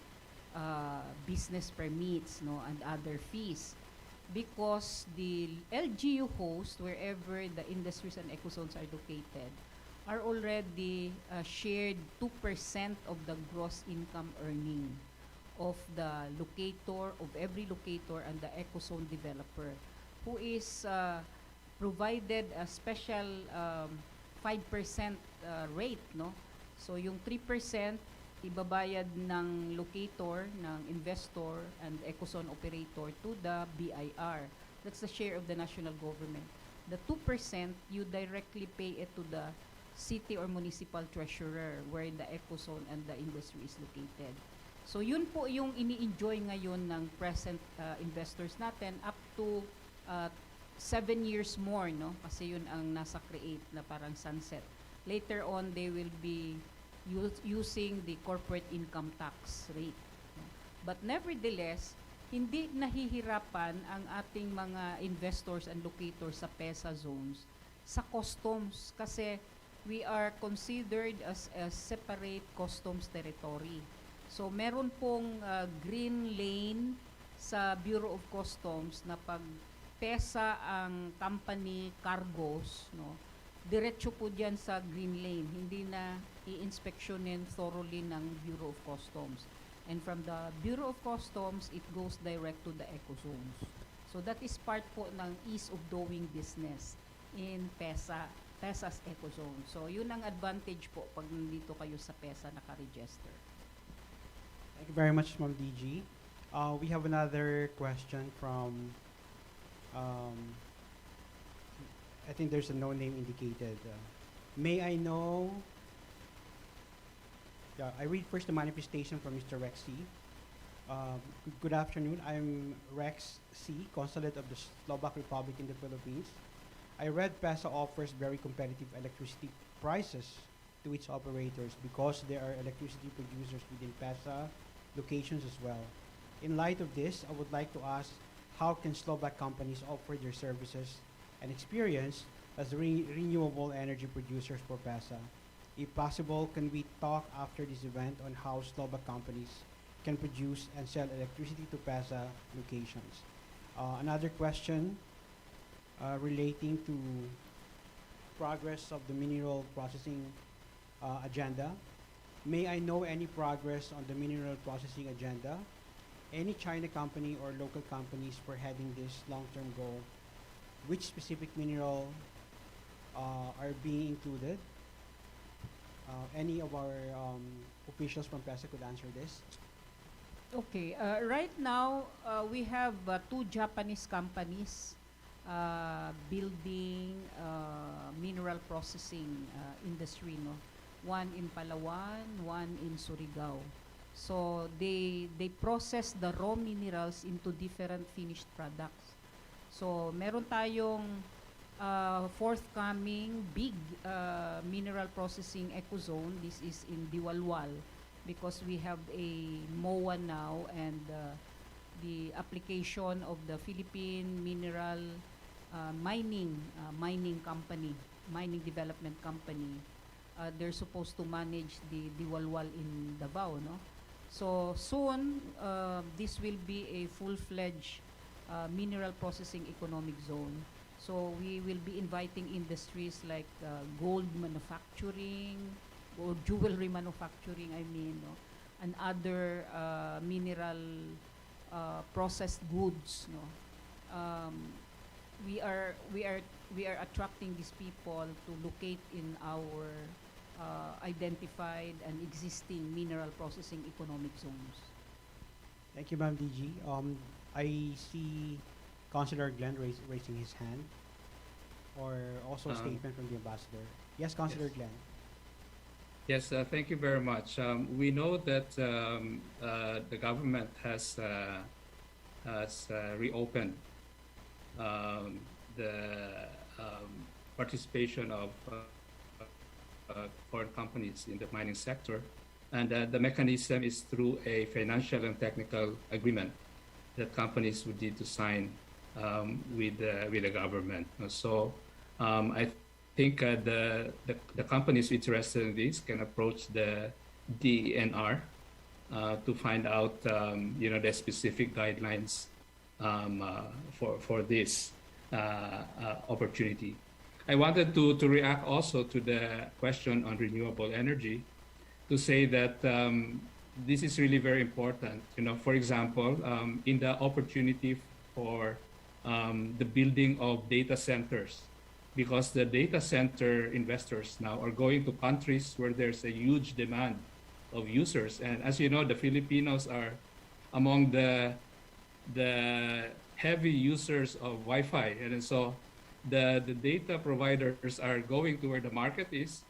business permits, no, and other fees, because the LGU host, wherever the industries and ecozones are located, are already shared 2% of the gross income earning of the locator, of every locator and the ecozone developer, who is provided a special 5% rate, no? So yung 3% ibabayad ng locator, ng investor and ecozone operator to the BIR. That's the share of the national government. The 2% you directly pay it to the city or municipal treasurer where the ecozone and the industry is located. So yun po yung ini-enjoy ngayon ng present investors natin up to 7 years more, no? Kasi yun ang nasa create na parang sunset. Later on, they will be using the corporate income tax rate, no? But nevertheless, hindi nahihirapan ang ating mga investors and locators sa PEZA zones sa customs, kasi we are considered as a separate customs territory. So meron pong green lane sa Bureau of Customs na pag PEZA ang company cargos, no, diretso po dyan sa green lane, hindi na i-inspectionin thoroughly ng Bureau of Customs. And from the Bureau of Customs, it goes direct to the ecozones. So that is part po ng ease of doing business in PEZA's ecozone. So yun ang advantage po pag nandito kayo sa PEZA naka-register. Thank you very much, Ma'am DG. We have another question from I think there's a no name indicated. May I know, I read first the manifestation from Mr. Rex C. Good afternoon, I'm Rex C., Consulate of the Slovak Republic in the Philippines. I read PEZA offers very competitive electricity prices to its operators because there are electricity producers within PEZA locations as well. In light of this, I would like to ask, how can Slovak companies offer their services and experience as renewable energy producers for PEZA? If possible, can we talk after this event on how Slovak companies can produce and sell electricity to PEZA locations? Another question relating to progress of the mineral processing agenda. May I know any progress on the mineral processing agenda? Any China company or local companies spearheading this long-term goal? Which specific mineral are being included? Any of our officials from PEZA could answer this. Okay, right now we have two Japanese companies building mineral processing industry, no? One in Palawan, one in Surigao. So they process the raw minerals into different finished products. So meron tayong forthcoming big mineral processing ecozone. This is in Diwalwal because we have a MOA now, and the application of the Philippine Mineral Mining Development Company. They're supposed to manage the Diwalwal in Davao, no? So soon, this will be a full-fledged mineral processing economic zone. So we will be inviting industries like gold manufacturing or jewelry manufacturing, I mean, no? And other mineral processed goods, no? We are attracting these people to locate in our identified and existing mineral processing economic zones. Thank you, Ma'am DG. I see Councilor Glenn raising his hand, or also a statement from the ambassador. Yes, Councilor Yes. Glenn. Yes, thank you very much. We know that the government has reopened the participation of foreign companies in the mining sector, and the mechanism is through a financial and technical agreement that companies would need to sign with the government. So I think the companies interested in this can approach the DENR to find out the specific guidelines for this opportunity. I wanted to react also to the question on renewable energy, to say that this is really very important. For example, in the opportunity for the building of data centers, because the data center investors now are going to countries where there's a huge demand of users. And as you know, the Filipinos are among the heavy users of Wi-Fi. And so the data providers are going to where the market is.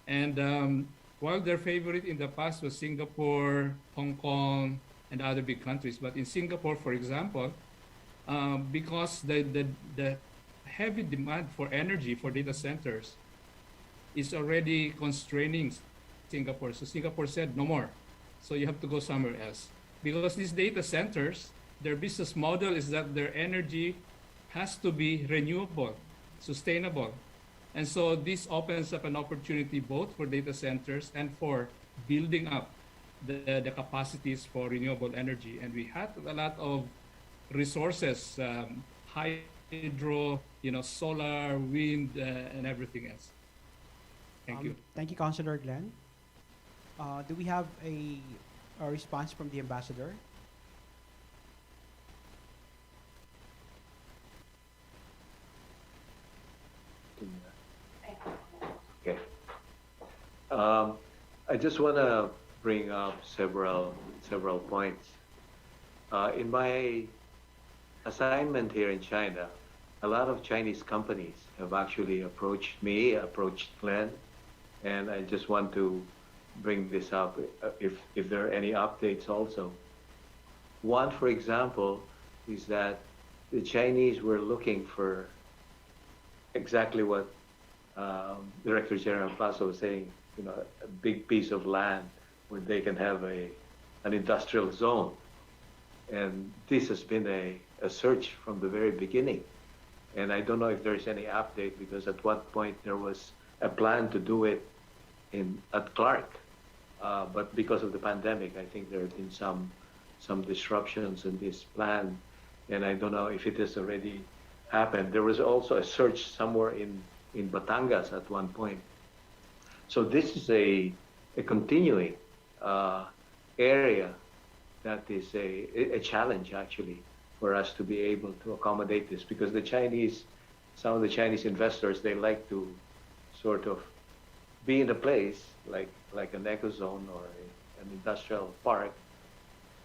And while their favorite in the past was Singapore, Hong Kong, and other big countries, but in Singapore, for example, because the heavy demand for energy for data centers is already constraining Singapore. So Singapore said, no more. So you have to go somewhere else. Because these data centers, their business model is that their energy has to be renewable, sustainable. And so this opens up an opportunity both for data centers and for building up the capacities for renewable energy. And we had a lot of resources, hydro, solar, wind, and everything else. Thank you. Thank you, Councilor Glenn. Do we have a response from the ambassador? Okay. I just want to bring up several points. In my assignment here in China, a lot of Chinese companies have actually approached me, approached Glenn, and I just want to bring this up if there are any updates also. One, for example, is that the Chinese were looking for exactly what Director General Plaza was saying, a big piece of land where they can have an industrial zone. And this has been a search from the very beginning. And I don't know if there's any update, because at one point there was a plan to do it at Clark. But because of the pandemic, I think there have been some disruptions in this plan. and I don't know if it has already happened. There was also a search somewhere in Batangas at one point. So this is a continuing area that is a challenge actually for us to be able to accommodate this, because some of the Chinese investors, they like to sort of be in a place like an eco zone or an industrial park,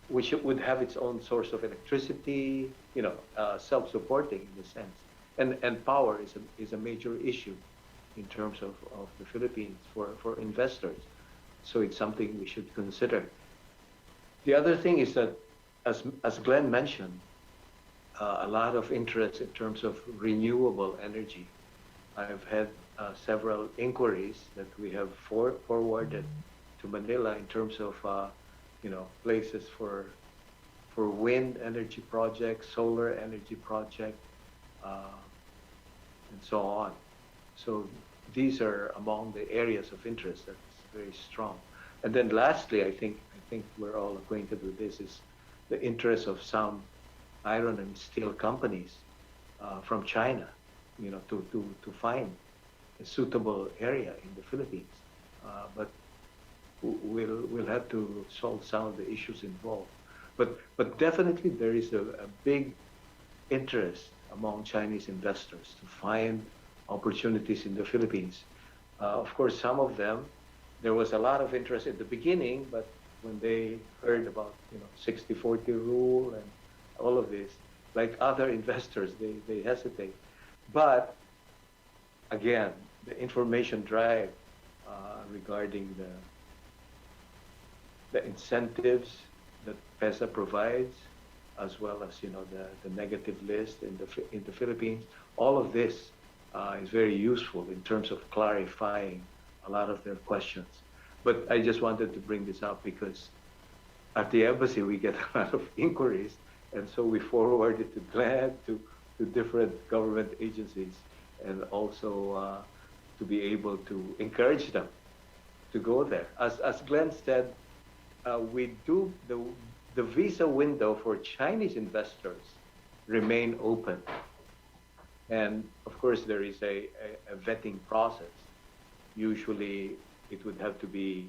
which would have its own source of electricity, self-supporting in a sense. And power is a major issue in terms of the Philippines for investors. So it's something we should consider. The other thing is that, as Glenn mentioned, a lot of interest in terms of renewable energy. I've had several inquiries that we have forwarded to Manila in terms of places for wind energy projects, solar energy projects, and so on. So these are among the areas of interest that's very strong. And then lastly, I think we're all acquainted with this, is the interest of some iron and steel companies from China, to find a suitable area in the Philippines. But we'll have to solve some of the issues involved. But definitely there is a big interest among Chinese investors to find opportunities in the Philippines. Of course, some of them, there was a lot of interest at the beginning, but when they heard about 60-40 rule and all of this, like other investors, they hesitate. But again, the information drive regarding the incentives that PEZA provides, as well as the negative list in the Philippines, all of this is very useful in terms of clarifying a lot of their questions. But I just wanted to bring this up because at the embassy we get a lot of inquiries, and so we forward it to Glenn, to different government agencies, and also to be able to encourage them to go there. As Glenn said, we do the visa window for Chinese investors remain open. And of course, there is a vetting process. Usually, it would have to be,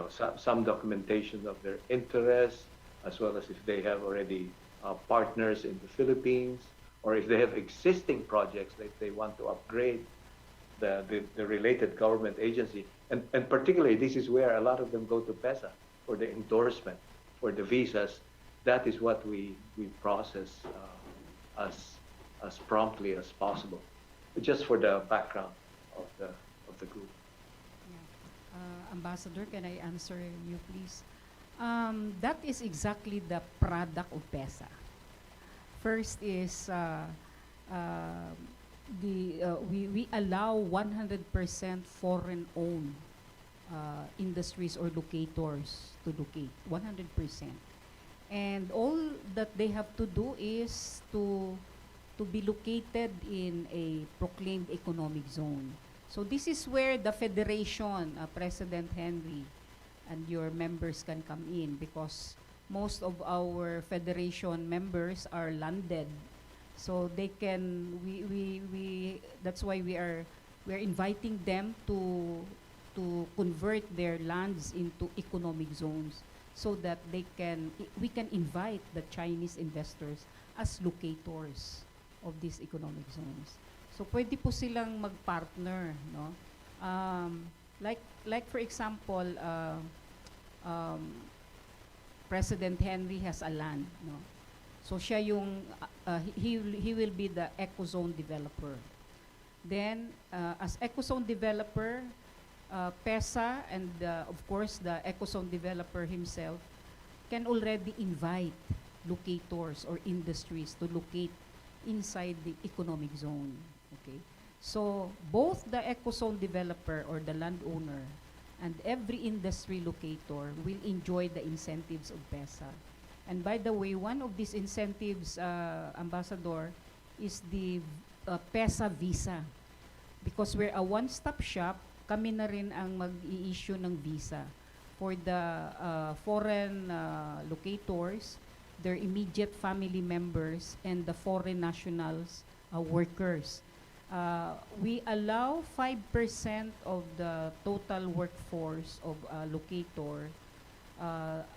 some documentation of their interests, as well as if they have already partners in the Philippines, or if they have existing projects that they want to upgrade the related government agency. And particularly, this is where a lot of them go to PEZA for the endorsement, for the visas. That is what we process as promptly as possible, just for the background of the group. Yeah. Ambassador, can I answer you, please? That is exactly the product of PEZA. First is we allow 100% foreign-owned industries or locators to locate, 100%. And all that they have to do is to be located in a proclaimed economic zone. So this is where the Federation, President Henry, and your members can come in, because most of our Federation members are landed. So they can, that's why we're inviting them to convert their lands into economic zones, so that we can invite the Chinese investors as locators of these economic zones. So pwede po silang mag-partner, no? Like for example, President Henry has a land, no? So siya yung he will be the eco-zone developer. Then as eco-zone developer, PEZA and of course the eco-zone developer himself can already invite locators or industries to locate inside the economic zone. Okay, so both the eco-zone developer or the landowner and every industry locator will enjoy the incentives of PEZA. And by the way, one of these incentives, Ambassador, is the PEZA visa. Because we're a one-stop shop, kami na rin ang mag-i-issue ng visa for the foreign locators. their immediate family members, and the foreign nationals workers. We allow 5% of the total workforce of locator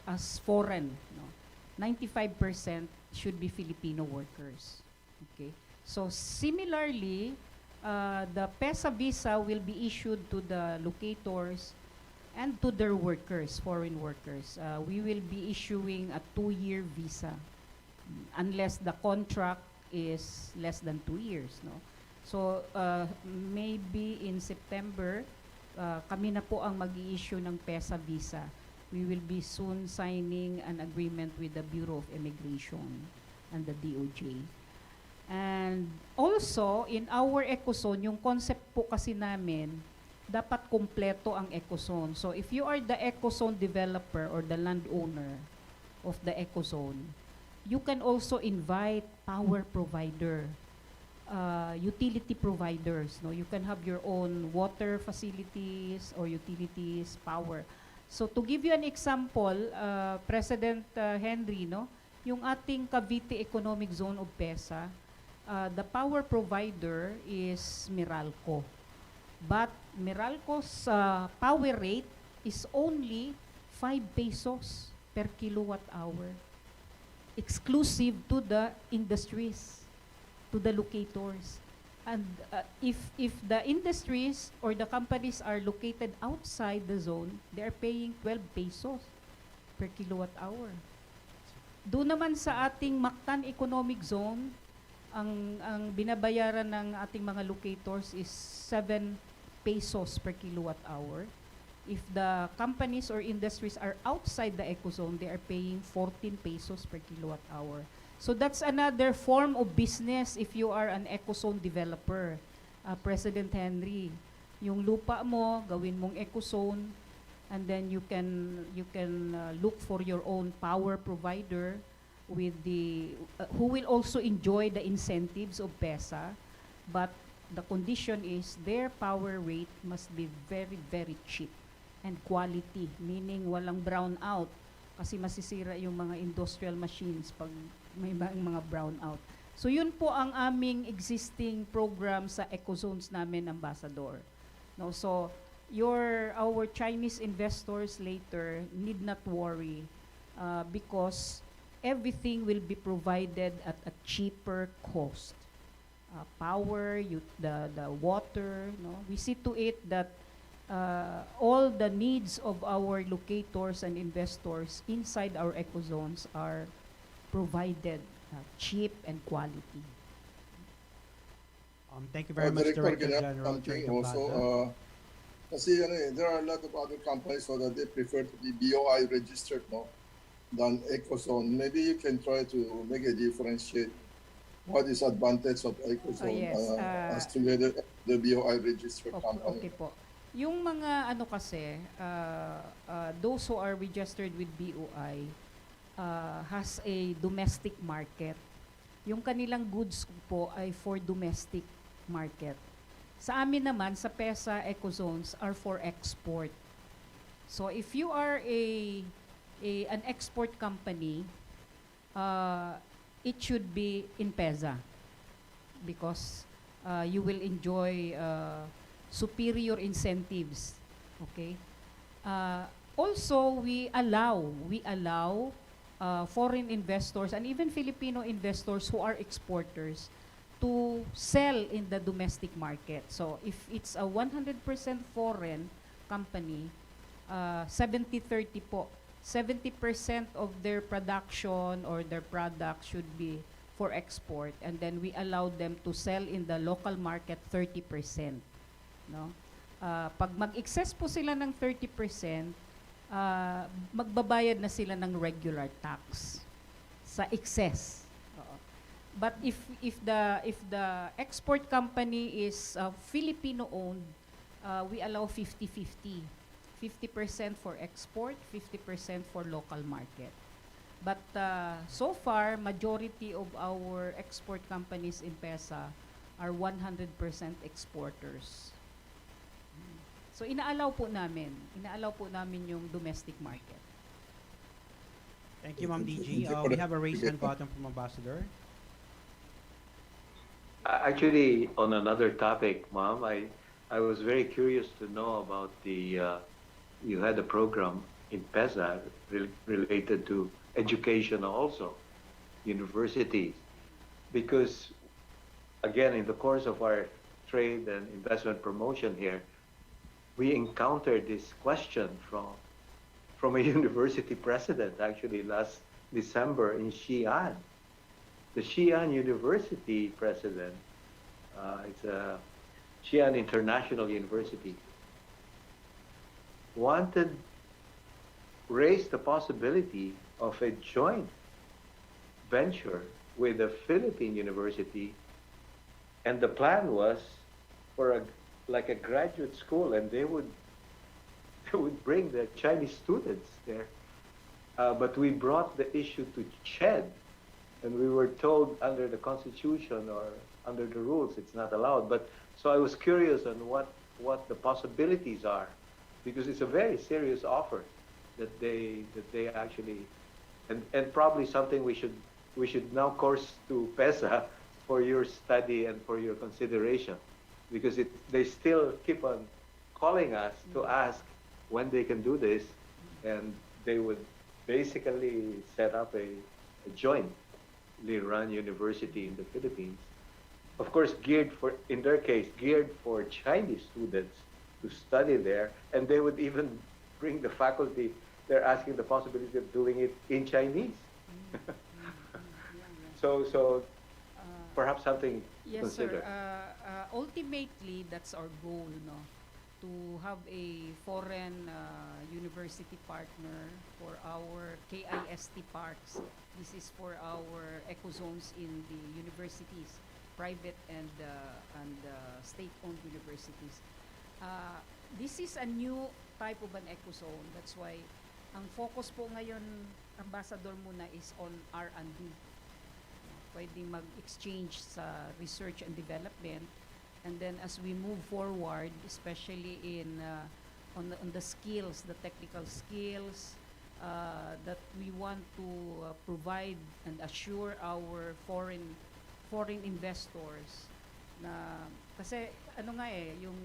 as foreign. No? 95% should be Filipino workers. Okay. So similarly, the PEZA visa will be issued to the locators and to their workers, foreign workers. We will be issuing a 2-year visa unless the contract is less than 2 years. No? So maybe in September, kami na po ang mag-i-issue ng PEZA visa. We will be soon signing an agreement with the Bureau of Immigration and the DOJ. And also, in our ecozone, yung concept po kasi namin, dapat kumpleto ang ecozone. So if you are the ecozone developer or the landowner of the ecozone, you can also invite power provider, utility providers. No? You can have your own water facilities or utilities, power. So to give you an example, President Henry, no, yung ating Cavite Economic Zone of PEZA, the power provider is Meralco. But Meralco's power rate is only 5 pesos per kilowatt hour, exclusive to the industries, to the locators. And if the industries or the companies are located outside the zone, they are paying 12 pesos per kilowatt hour. Doon naman sa ating Mactan Economic Zone, ang binabayaran ng ating mga locators is 7 pesos per kilowatt hour. If the companies or industries are outside the ecozone, they are paying 14 pesos per kilowatt hour. So that's another form of business if you are an ecozone developer, President Henry. Yung lupa mo, gawin mong ecozone, and then you can look for your own power provider with the who will also enjoy the incentives of PEZA, but the condition is their power rate must be very, very cheap and quality, meaning walang brown out kasi masisira yung mga industrial machines pag may mga brown out. So yun po ang aming existing program sa ecozones namin, Ambassador. No, so our Chinese investors later need not worry because everything will be provided at a cheaper cost. Power, the water, no? We see to it that all the needs of our locators and investors inside our ecozones are provided cheap and quality. Thank you very much, Director General. Also, kasi there are a lot of other companies so that they prefer to be BOI registered, no, than ecozone. Maybe you can try to make a differentiate. What is advantage of ecozone as together the BOI registered company? Okay po. Yung mga ano kasi, those who are registered with BOI has a domestic market. Yung kanilang goods po ay for domestic market. Sa amin naman, sa PEZA ecozones are for export. So if you are an export company, it should be in PEZA because you will enjoy superior incentives. Okay. Also, we allow foreign investors and even Filipino investors who are exporters to sell in the domestic market. So if it's a 100% foreign company, 70-30 po. 70% of their production or their product should be for export, and then we allow them to sell in the local market 30%. No? Pag mag-excess po sila ng 30%, magbabayad na sila ng regular tax sa excess. But if the export company is Filipino owned, we allow 50-50. 50% for export, 50% for local market. But so far, majority of our export companies in PEZA are 100% exporters. So inaalaw po namin yung domestic market. Thank you, Ma'am DG. We have a raise hand button from Ambassador. Actually, on another topic, Mom, I was very curious to know about you had a program in PEZA related to education also, universities, because again, in the course of our trade and investment promotion here, we encountered this question from a university president actually last December in Xi'an. The Xi'an University president, it's a Xi'an International University, raised the possibility of a joint venture with a Philippine university, and the plan was for like a graduate school, and they would bring the Chinese students there. But we brought the issue to CHED, and we were told under the Constitution or under the rules it's not allowed. But so I was curious on what the possibilities are, because it's a very serious offer that they actually, and probably something we should now course to PEZA for your study and for your consideration, because they still keep on calling us to ask when they can do this, and they would basically set up a jointly run university in the Philippines. Of course, in their case, geared for Chinese students to study there, and they would even bring the faculty. They're asking the possibility of doing it in Chinese. So perhaps something to consider. Yes, sir. Ultimately, that's our goal, no? To have a foreign university partner for our KIST parks. This is for our ecozones in the universities, private and state-owned universities. This is a new type of an ecozone. That's why ang focus po ngayon, Ambassador, muna is on R&D. Pwedeng mag-exchange sa research and development. And then as we move forward, especially on the skills, the technical skills that we want to provide and assure our foreign investors, na kasi ano nga yung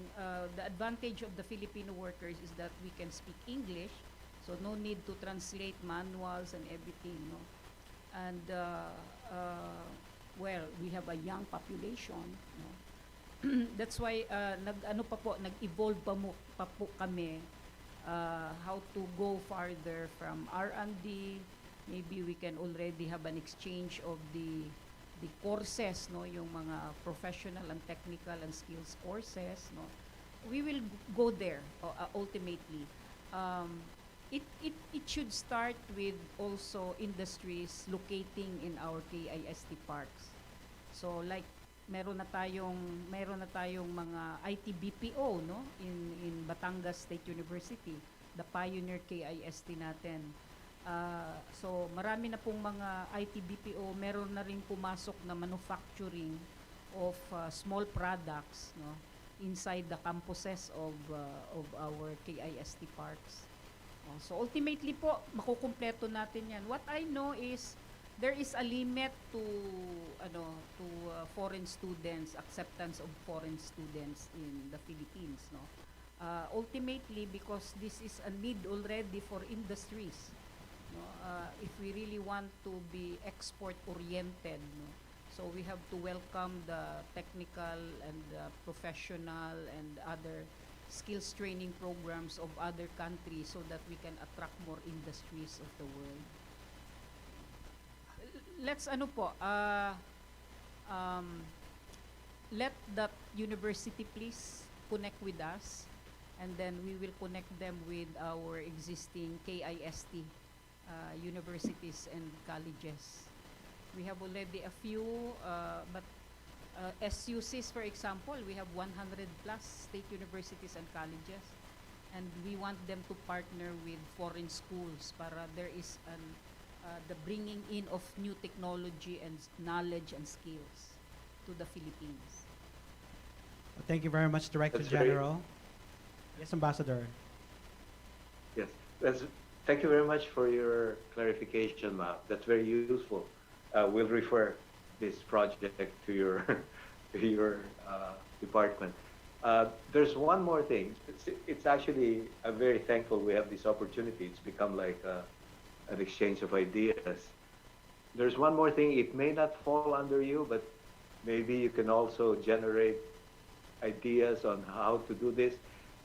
the advantage of the Filipino workers is that we can speak English, so no need to translate manuals and everything, no? And well, we have a young population, no? That's why nag-evolve pa po kami how to go farther from R&D. Maybe we can already have an exchange of the courses, no, yung mga professional and technical and skills courses, no. We will go there ultimately. It should start with also industries locating in our KIST parks. So like meron na tayong mga IT BPO, no, in Batangas State University, the pioneer KIST natin. So marami na pong mga IT BPO, meron na ring pumasok na manufacturing of small products, no, inside the campuses of our KIST parks. So ultimately po makukumpleto natin 'yan. What I know is there is a limit to foreign students, acceptance of foreign students in the Philippines, no. Ultimately, because this is a need already for industries, no. If we really want to be export oriented, no, so we have to welcome the technical and professional and other skills training programs of other countries so that we can attract more industries of the world. Let's let that university please connect with us, and then we will connect them with our existing KIST universities and colleges. We have already a few, but SUCs, for example, we have 100 plus state universities and colleges, and we want them to partner with foreign schools para there is the bringing in of new technology and knowledge and skills to the Philippines. Thank you very much, Director General. Yes, Ambassador. Yes, that's Thank you very much for your clarification, ma'am. That's very useful. We'll refer this project to your to your department. There's one more thing. It's actually, I'm very thankful we have this opportunity. It's become like an exchange of ideas. There's one more thing. It may not fall under you, but maybe you can also generate ideas on how to do this.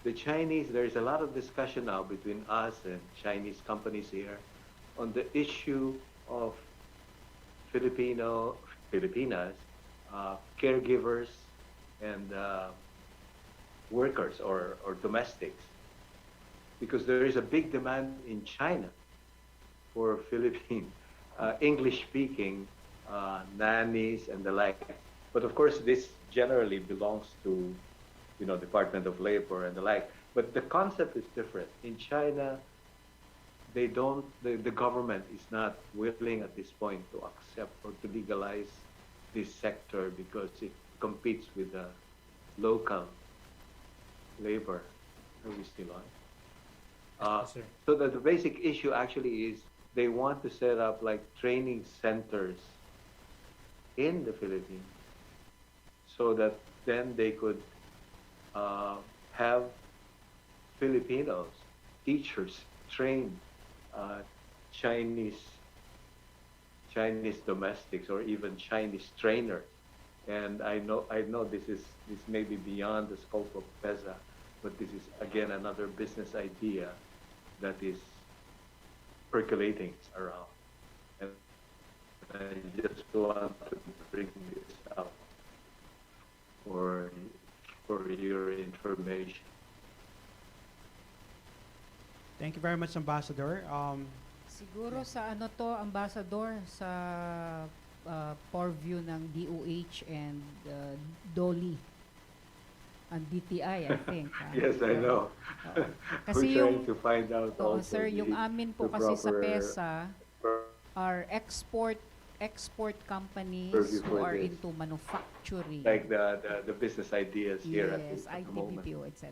The Chinese, there's a lot of discussion now between us and Chinese companies here on the issue of Filipinas, caregivers and workers or domestics, because there is a big demand in China for Philippine English-speaking nannies and the like. But of course, this generally belongs to, Department of Labor and the like. But the concept is different. In China, they don't. The government is not willing at this point to accept or to legalize this sector because it competes with the local labor. Are we still on? Yes, sir. So that the basic issue actually is they want to set up like training centers in the Philippines so that then they could have Filipinos, teachers, train Chinese domestics or even Chinese trainers. And I know this may be beyond the scope of PEZA, but this is again another business idea that is percolating around. And I just want to bring this up for your information. Thank you very much, Ambassador. Siguro sa Ambassador, sa purview ng DOH and DOLI and DTI, I think. Yes, I know. Kasi We're trying to find out also sir, yung amin po kasi sa PEZA are export companies who are into manufacturing. Like the business ideas here at the moment. ITBPO, etc.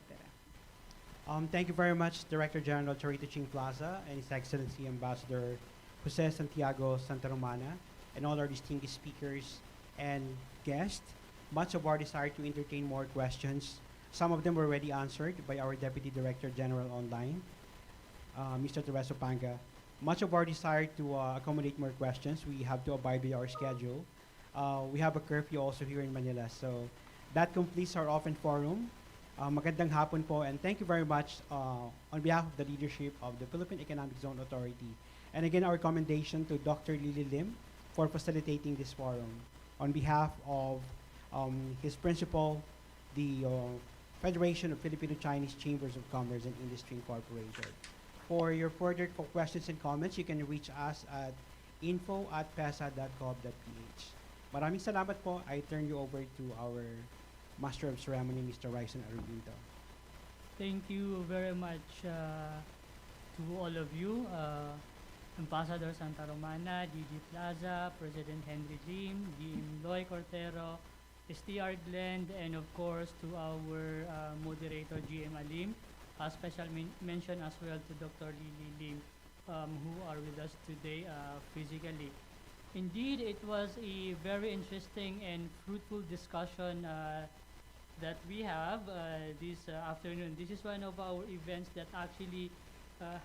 Thank you very much, Director General Charito Ching Plaza and His Excellency Ambassador Jose Santiago Santa Romana, and all our distinguished speakers and guests. Much of our desire to entertain more questions. Some of them were already answered by our Deputy Director General Online, Mr. Tereso Panga. Much of our desire to accommodate more questions, we have to abide by our schedule. We have a curfew also here in Manila, so that completes our open forum. Magandang hapon po, and thank you very much on behalf of the leadership of the Philippine Economic Zone Authority. And again, our commendation to Dr. Lily Lim for facilitating this forum. On behalf of his principal, the Federation of Filipino Chinese Chambers of Commerce and Industry Incorporated. For your further questions and comments, you can reach us at info@pesa.gov.ph. Maraming salamat po. I turn you over to our Master of Ceremony, Mr. Ryson Arubinto. Thank you very much to all of you, Ambassador Santa Romana, DG Plaza, President Henry Lim, DM Loy Cortero, STR Glenn, and of course to our moderator GM Alim. A special mention as well to Dr. Lily Lim, who are with us today physically. Indeed, it was a very interesting and fruitful discussion that we have this afternoon. This is one of our events that actually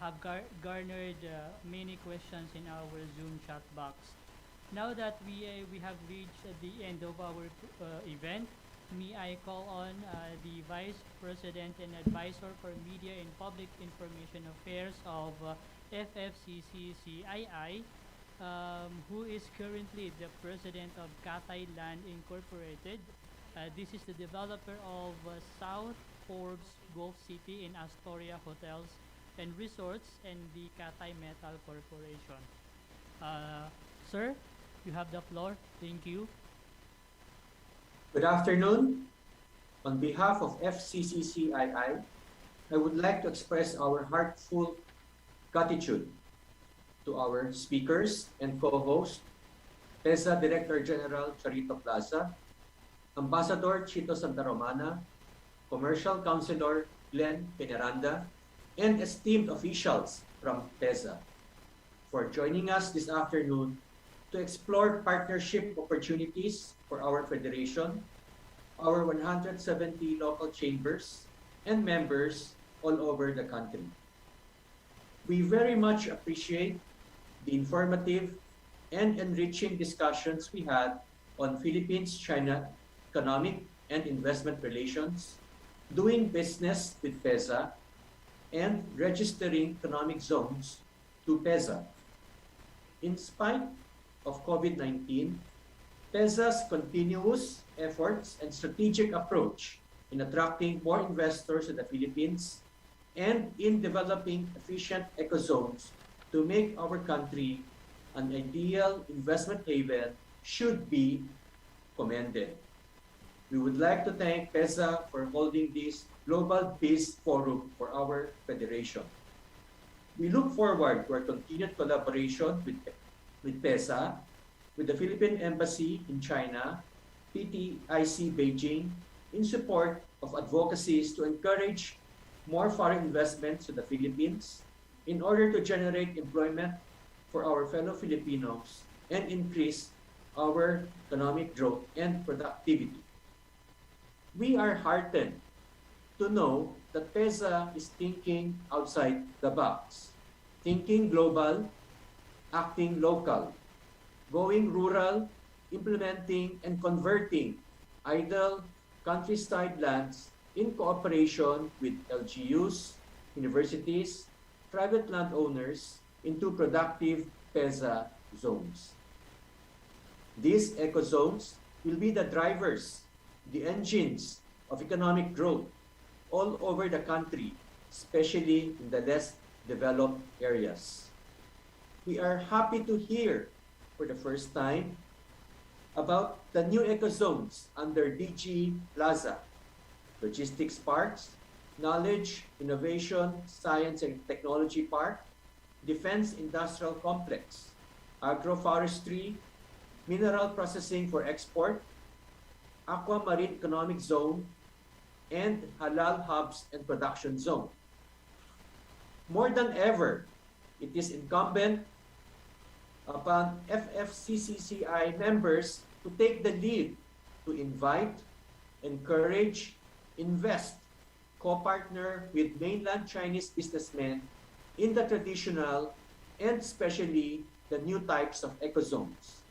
have garnered many questions in our Zoom chat box. Now that we have reached the end of our event, may I call on the Vice President and Advisor for Media and Public Information Affairs of FFCCCII, who is currently the President of Cathay Land Incorporated. This is the developer of South Forbes Gulf City in Astoria Hotels and Resorts and the Cathay Metal Corporation. Sir, you have the floor. Thank you. Good afternoon. On behalf of FCCCII, I would like to express our heartfelt gratitude to our speakers and co-hosts, PEZA Director General Charito Plaza, Ambassador Chito Santa Romana, Commercial Councilor Glenn Peñaranda, and esteemed officials from PEZA, for joining us this afternoon to explore partnership opportunities for our federation, our 170 local chambers, and members all over the country. We very much appreciate the informative and enriching discussions we had on Philippines-China economic and investment relations, doing business with PEZA, and registering economic zones to PEZA. In spite of COVID-19, PEZA's continuous efforts and strategic approach in attracting more investors to the Philippines and in developing efficient ecozones to make our country an ideal investment haven should be commended. We would like to thank PEZA for holding this Global Biz Forum for our federation. We look forward to our continued collaboration with PEZA, with the Philippine Embassy in China, PTIC Beijing, in support of advocacies to encourage more foreign investments to the Philippines in order to generate employment for our fellow Filipinos and increase our economic growth and productivity. We are heartened to know that PEZA is thinking outside the box, thinking global, acting local, going rural, implementing and converting idle countryside lands in cooperation with LGUs, universities, private landowners into productive PEZA zones. These eco-zones will be the drivers, the engines of economic growth all over the country, especially in the less developed areas. We are happy to hear for the first time about the new eco-zones under DG Plaza, Logistics Parks, Knowledge, Innovation, Science and Technology Park, Defense Industrial Complex, Agroforestry, Mineral Processing for Export, Aquamarine Economic Zone, and Halal Hubs and Production Zone. More than ever, it is incumbent upon FFCCCI members to take the lead to invite, encourage, invest, co-partner with mainland Chinese businessmen in the traditional and especially the new types of ecozones.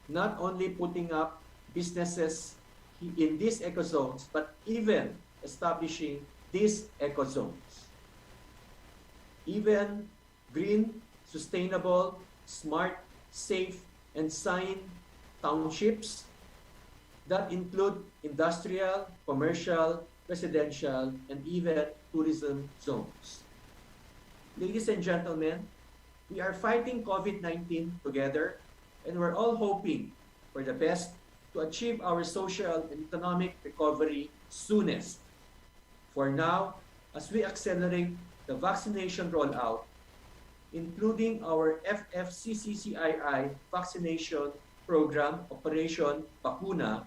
Not only putting up businesses in these ecozones, but even establishing these ecozones. Even green, sustainable, smart, safe, and sane townships that include industrial, commercial, residential, and even tourism zones. Ladies and gentlemen, we are fighting COVID-19 together, and we're all hoping for the best to achieve our social and economic recovery soonest. For now, as we accelerate the vaccination rollout, including our FFCCCII vaccination program, Operation Bakuna,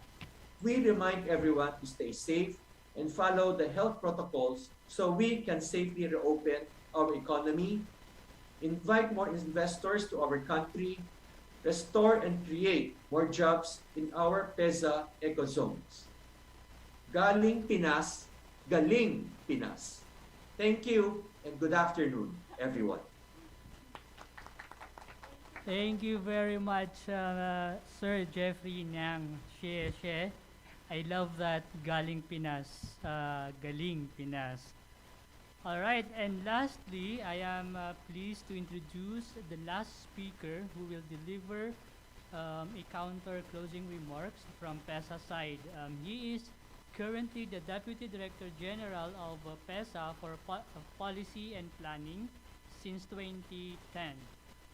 we remind everyone to stay safe and follow the health protocols so we can safely reopen our economy, invite more investors to our country, restore and create more jobs in our PEZA ecozones. Galing Pinas, Galing Pinas. Thank you and good afternoon, everyone. Thank you very much, Sir Jeffrey Nyang Xie. I love that Galing Pinas, Galing Pinas. All right, and lastly, I am pleased to introduce the last speaker who will deliver a counter closing remarks from PEZA side. He is currently the Deputy Director General of PEZA for Policy and Planning since 2010.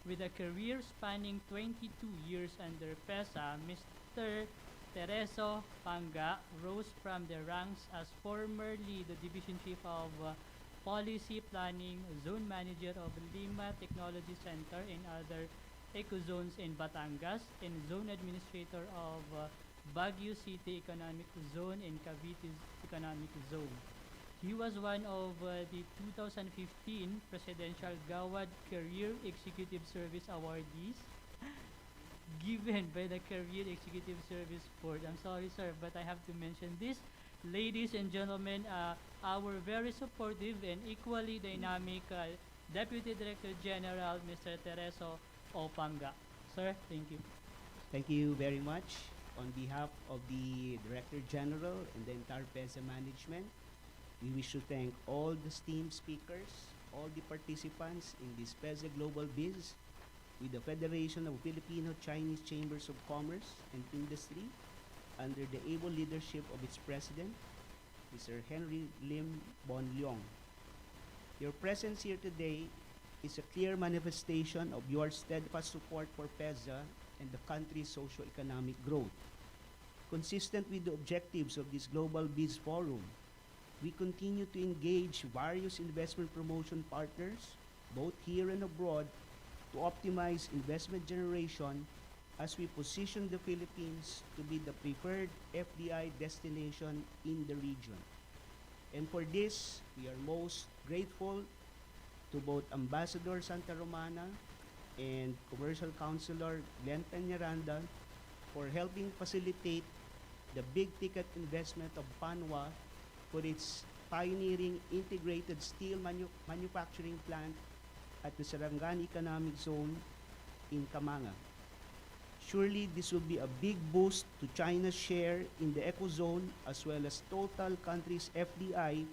With a career spanning 22 years under PEZA, Mr. Tereso Panga rose from the ranks as formerly the Division Chief of Policy Planning, Zone Manager of Lima Technology Center and other ecozones in Batangas, and Zone Administrator of Baguio City Economic Zone and Cavite Economic Zone. He was one of the 2015 Presidential Gawad Career Executive Service awardees given by the Career Executive Service Board. I'm sorry, sir, but I have to mention this. Ladies and gentlemen, our very supportive and equally dynamic Deputy Director General, Mr. Tereso Opanga. Sir, thank you. Thank you very much. On behalf of the Director General and the entire PEZA management, we wish to thank all the esteemed speakers, all the participants in this PEZA Global Biz with the Federation of Filipino Chinese Chambers of Commerce and Industry under the able leadership of its President, Mr. Henry Lim Bonleong. Your presence here today is a clear manifestation of your steadfast support for PEZA and the country's socio-economic growth. Consistent with the objectives of this Global Biz Forum, we continue to engage various investment promotion partners, both here and abroad, to optimize investment generation as we position the Philippines to be the preferred FDI destination in the region. And for this, we are most grateful to both Ambassador Santa Romana and Commercial Councilor Glenn Peñaranda for helping facilitate the big-ticket investment of Panwa for its pioneering integrated steel manufacturing plant at the Sarangani Economic Zone in Camanga. Surely this will be a big boost to China's share in the ecozone as well as total country's FDI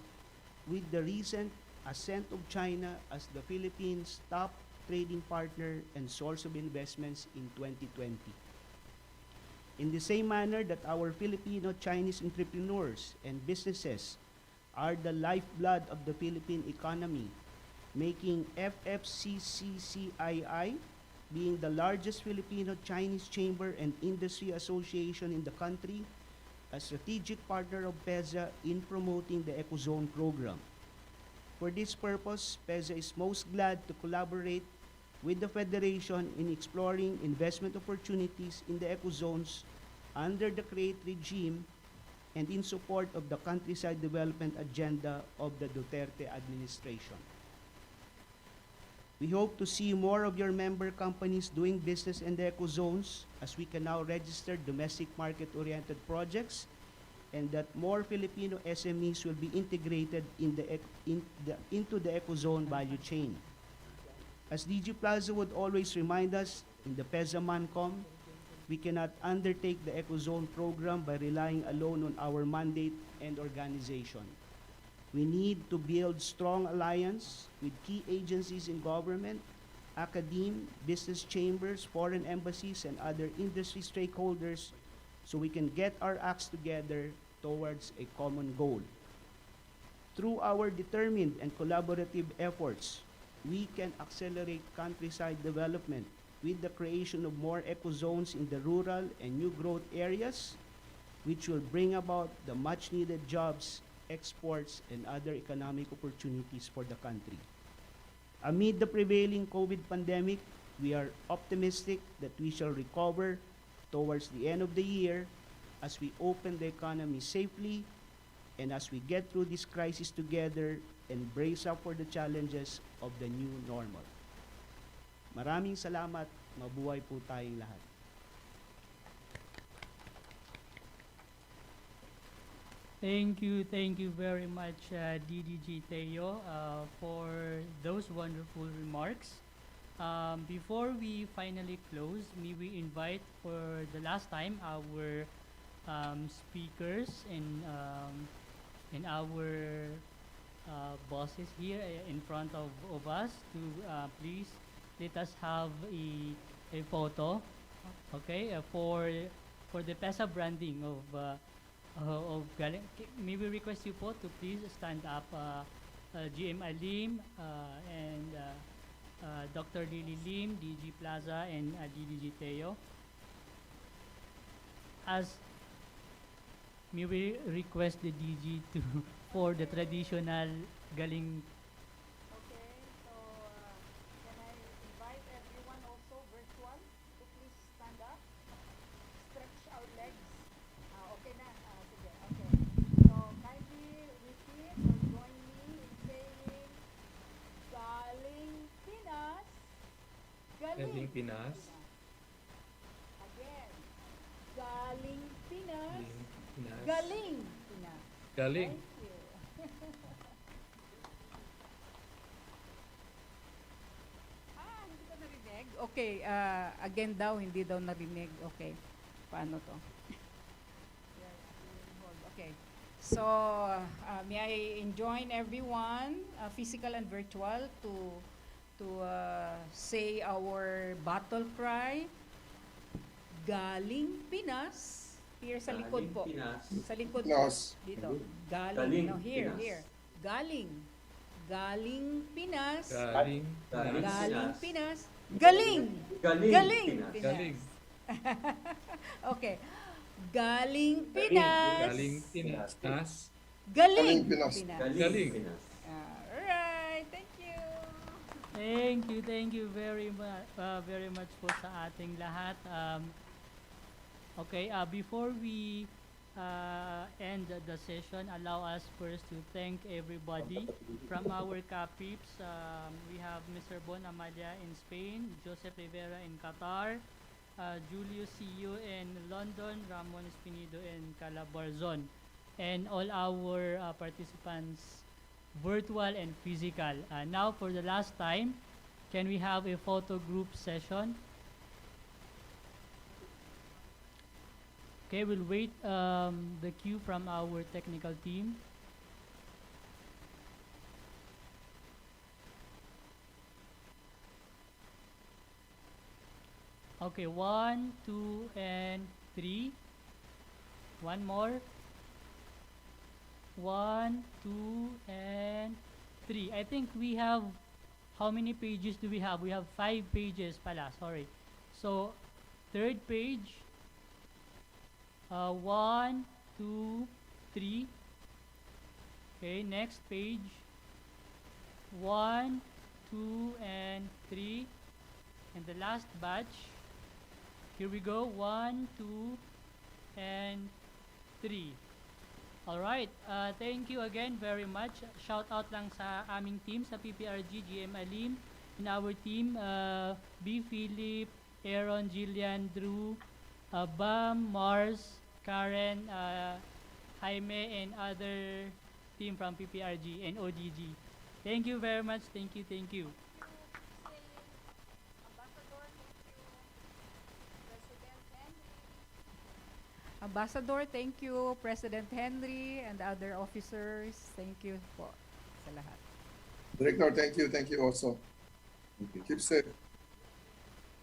with the recent ascent of China as the Philippines' top trading partner and source of investments in 2020. In the same manner that our Filipino-Chinese entrepreneurs and businesses are the lifeblood of the Philippine economy, making FFCCCII being the largest Filipino-Chinese chamber and industry association in the country, a strategic partner of PEZA in promoting the Ecozone program. For this purpose, PEZA is most glad to collaborate with the Federation in exploring investment opportunities in the ecozones under the CREATE regime and in support of the countryside development agenda of the Duterte administration. We hope to see more of your member companies doing business in the ecozones as we can now register domestic market-oriented projects and that more Filipino SMEs will be integrated into the ecozone value chain. As DG Plaza would always remind us, in the PEZA Mancom, we cannot undertake the Ecozone program by relying alone on our mandate and organization. We need to build strong alliance with key agencies in government, academia, business chambers, foreign embassies, and other industry stakeholders so we can get our acts together towards a common goal. Through our determined and collaborative efforts, we can accelerate countryside development with the creation of more ecozones in the rural and new growth areas, which will bring about the much-needed jobs, exports, and other economic opportunities for the country. Amid the prevailing COVID pandemic, we are optimistic that we shall recover towards the end of the year as we open the economy safely and as we get through this crisis together and brace up for the challenges of the new normal. Maraming salamat. Mabuhay po tayong lahat. Thank you very much, DDG Teo, for those wonderful remarks. Before we finally close, may we invite for the last time our speakers and our bosses here in front of us to please let us have a photo, okay, for the PEZA branding of Galing. May we request you po to please stand up, GM Alim and Dr. Lily Lim, DG Plaza, and DDG Teo. As may we request the DG to for the traditional Galing. Okay, so can I invite everyone also virtual to please stand up, stretch our legs. Okay na, sige, okay. So kindly repeat, we're going Pinas. Again. Galing Pinas. Pinas. Galing Pinas. Galing. Thank you. Hindi ko narinig. Okay, again daw, hindi daw narinig. Okay, paano to? Okay, so may I enjoin everyone, physical and virtual, to say our battle cry, Galing Pinas. Here sa likod po. Pinas. Sa likod po. Pinas. Dito. Galing. Galing No, here, Pinas. here. Galing. Galing Pinas. Galing. Galing Pinas. Pinas. Galing. Galing Pinas. Galing. Okay. Galing Pinas. Galing Pinas. Galing Pinas. Galing. Pinas. Alright, thank you. Thank you very much po sa ating lahat. Okay, before we end the session, allow us first to thank everybody from our CAPIPs. We have Mr. Bon Amalia in Spain, Joseph Rivera in Qatar, Julius CEO in London, Ramon Espinido in Calabarzon, and all our participants, virtual and physical. Now, for the last time, can we have a photo group session? Okay, we'll wait the cue from our technical team. Okay, 1, 2, and 3. One more. 1, 2, and 3. I think we have, how many pages do we have? We have 5 pages pala, sorry. So, third page. 1, 2, 3. Okay, next page. 1, 2, and 3. And the last batch. Here we go. 1, 2, and 3. Alright, thank you again very much. Shout out lang sa aming team, sa PPRG, GM Alim, in our team, B. Philip, Aaron, Jillian, Drew, Bam, Mars, Karen, Jaime, and other team from PPRG and OGG. Thank you very much. Thank you. Ambassador, thank you. President Henry and other officers, thank you po sa lahat. Director, thank you also. Keep safe.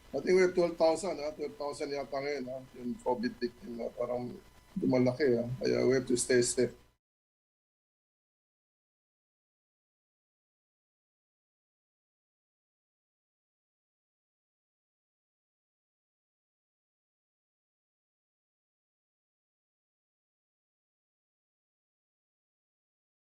I think we have 12,000, 12,000 yata ngayon, yung COVID victim, parang dumalaki, kaya we have to stay safe.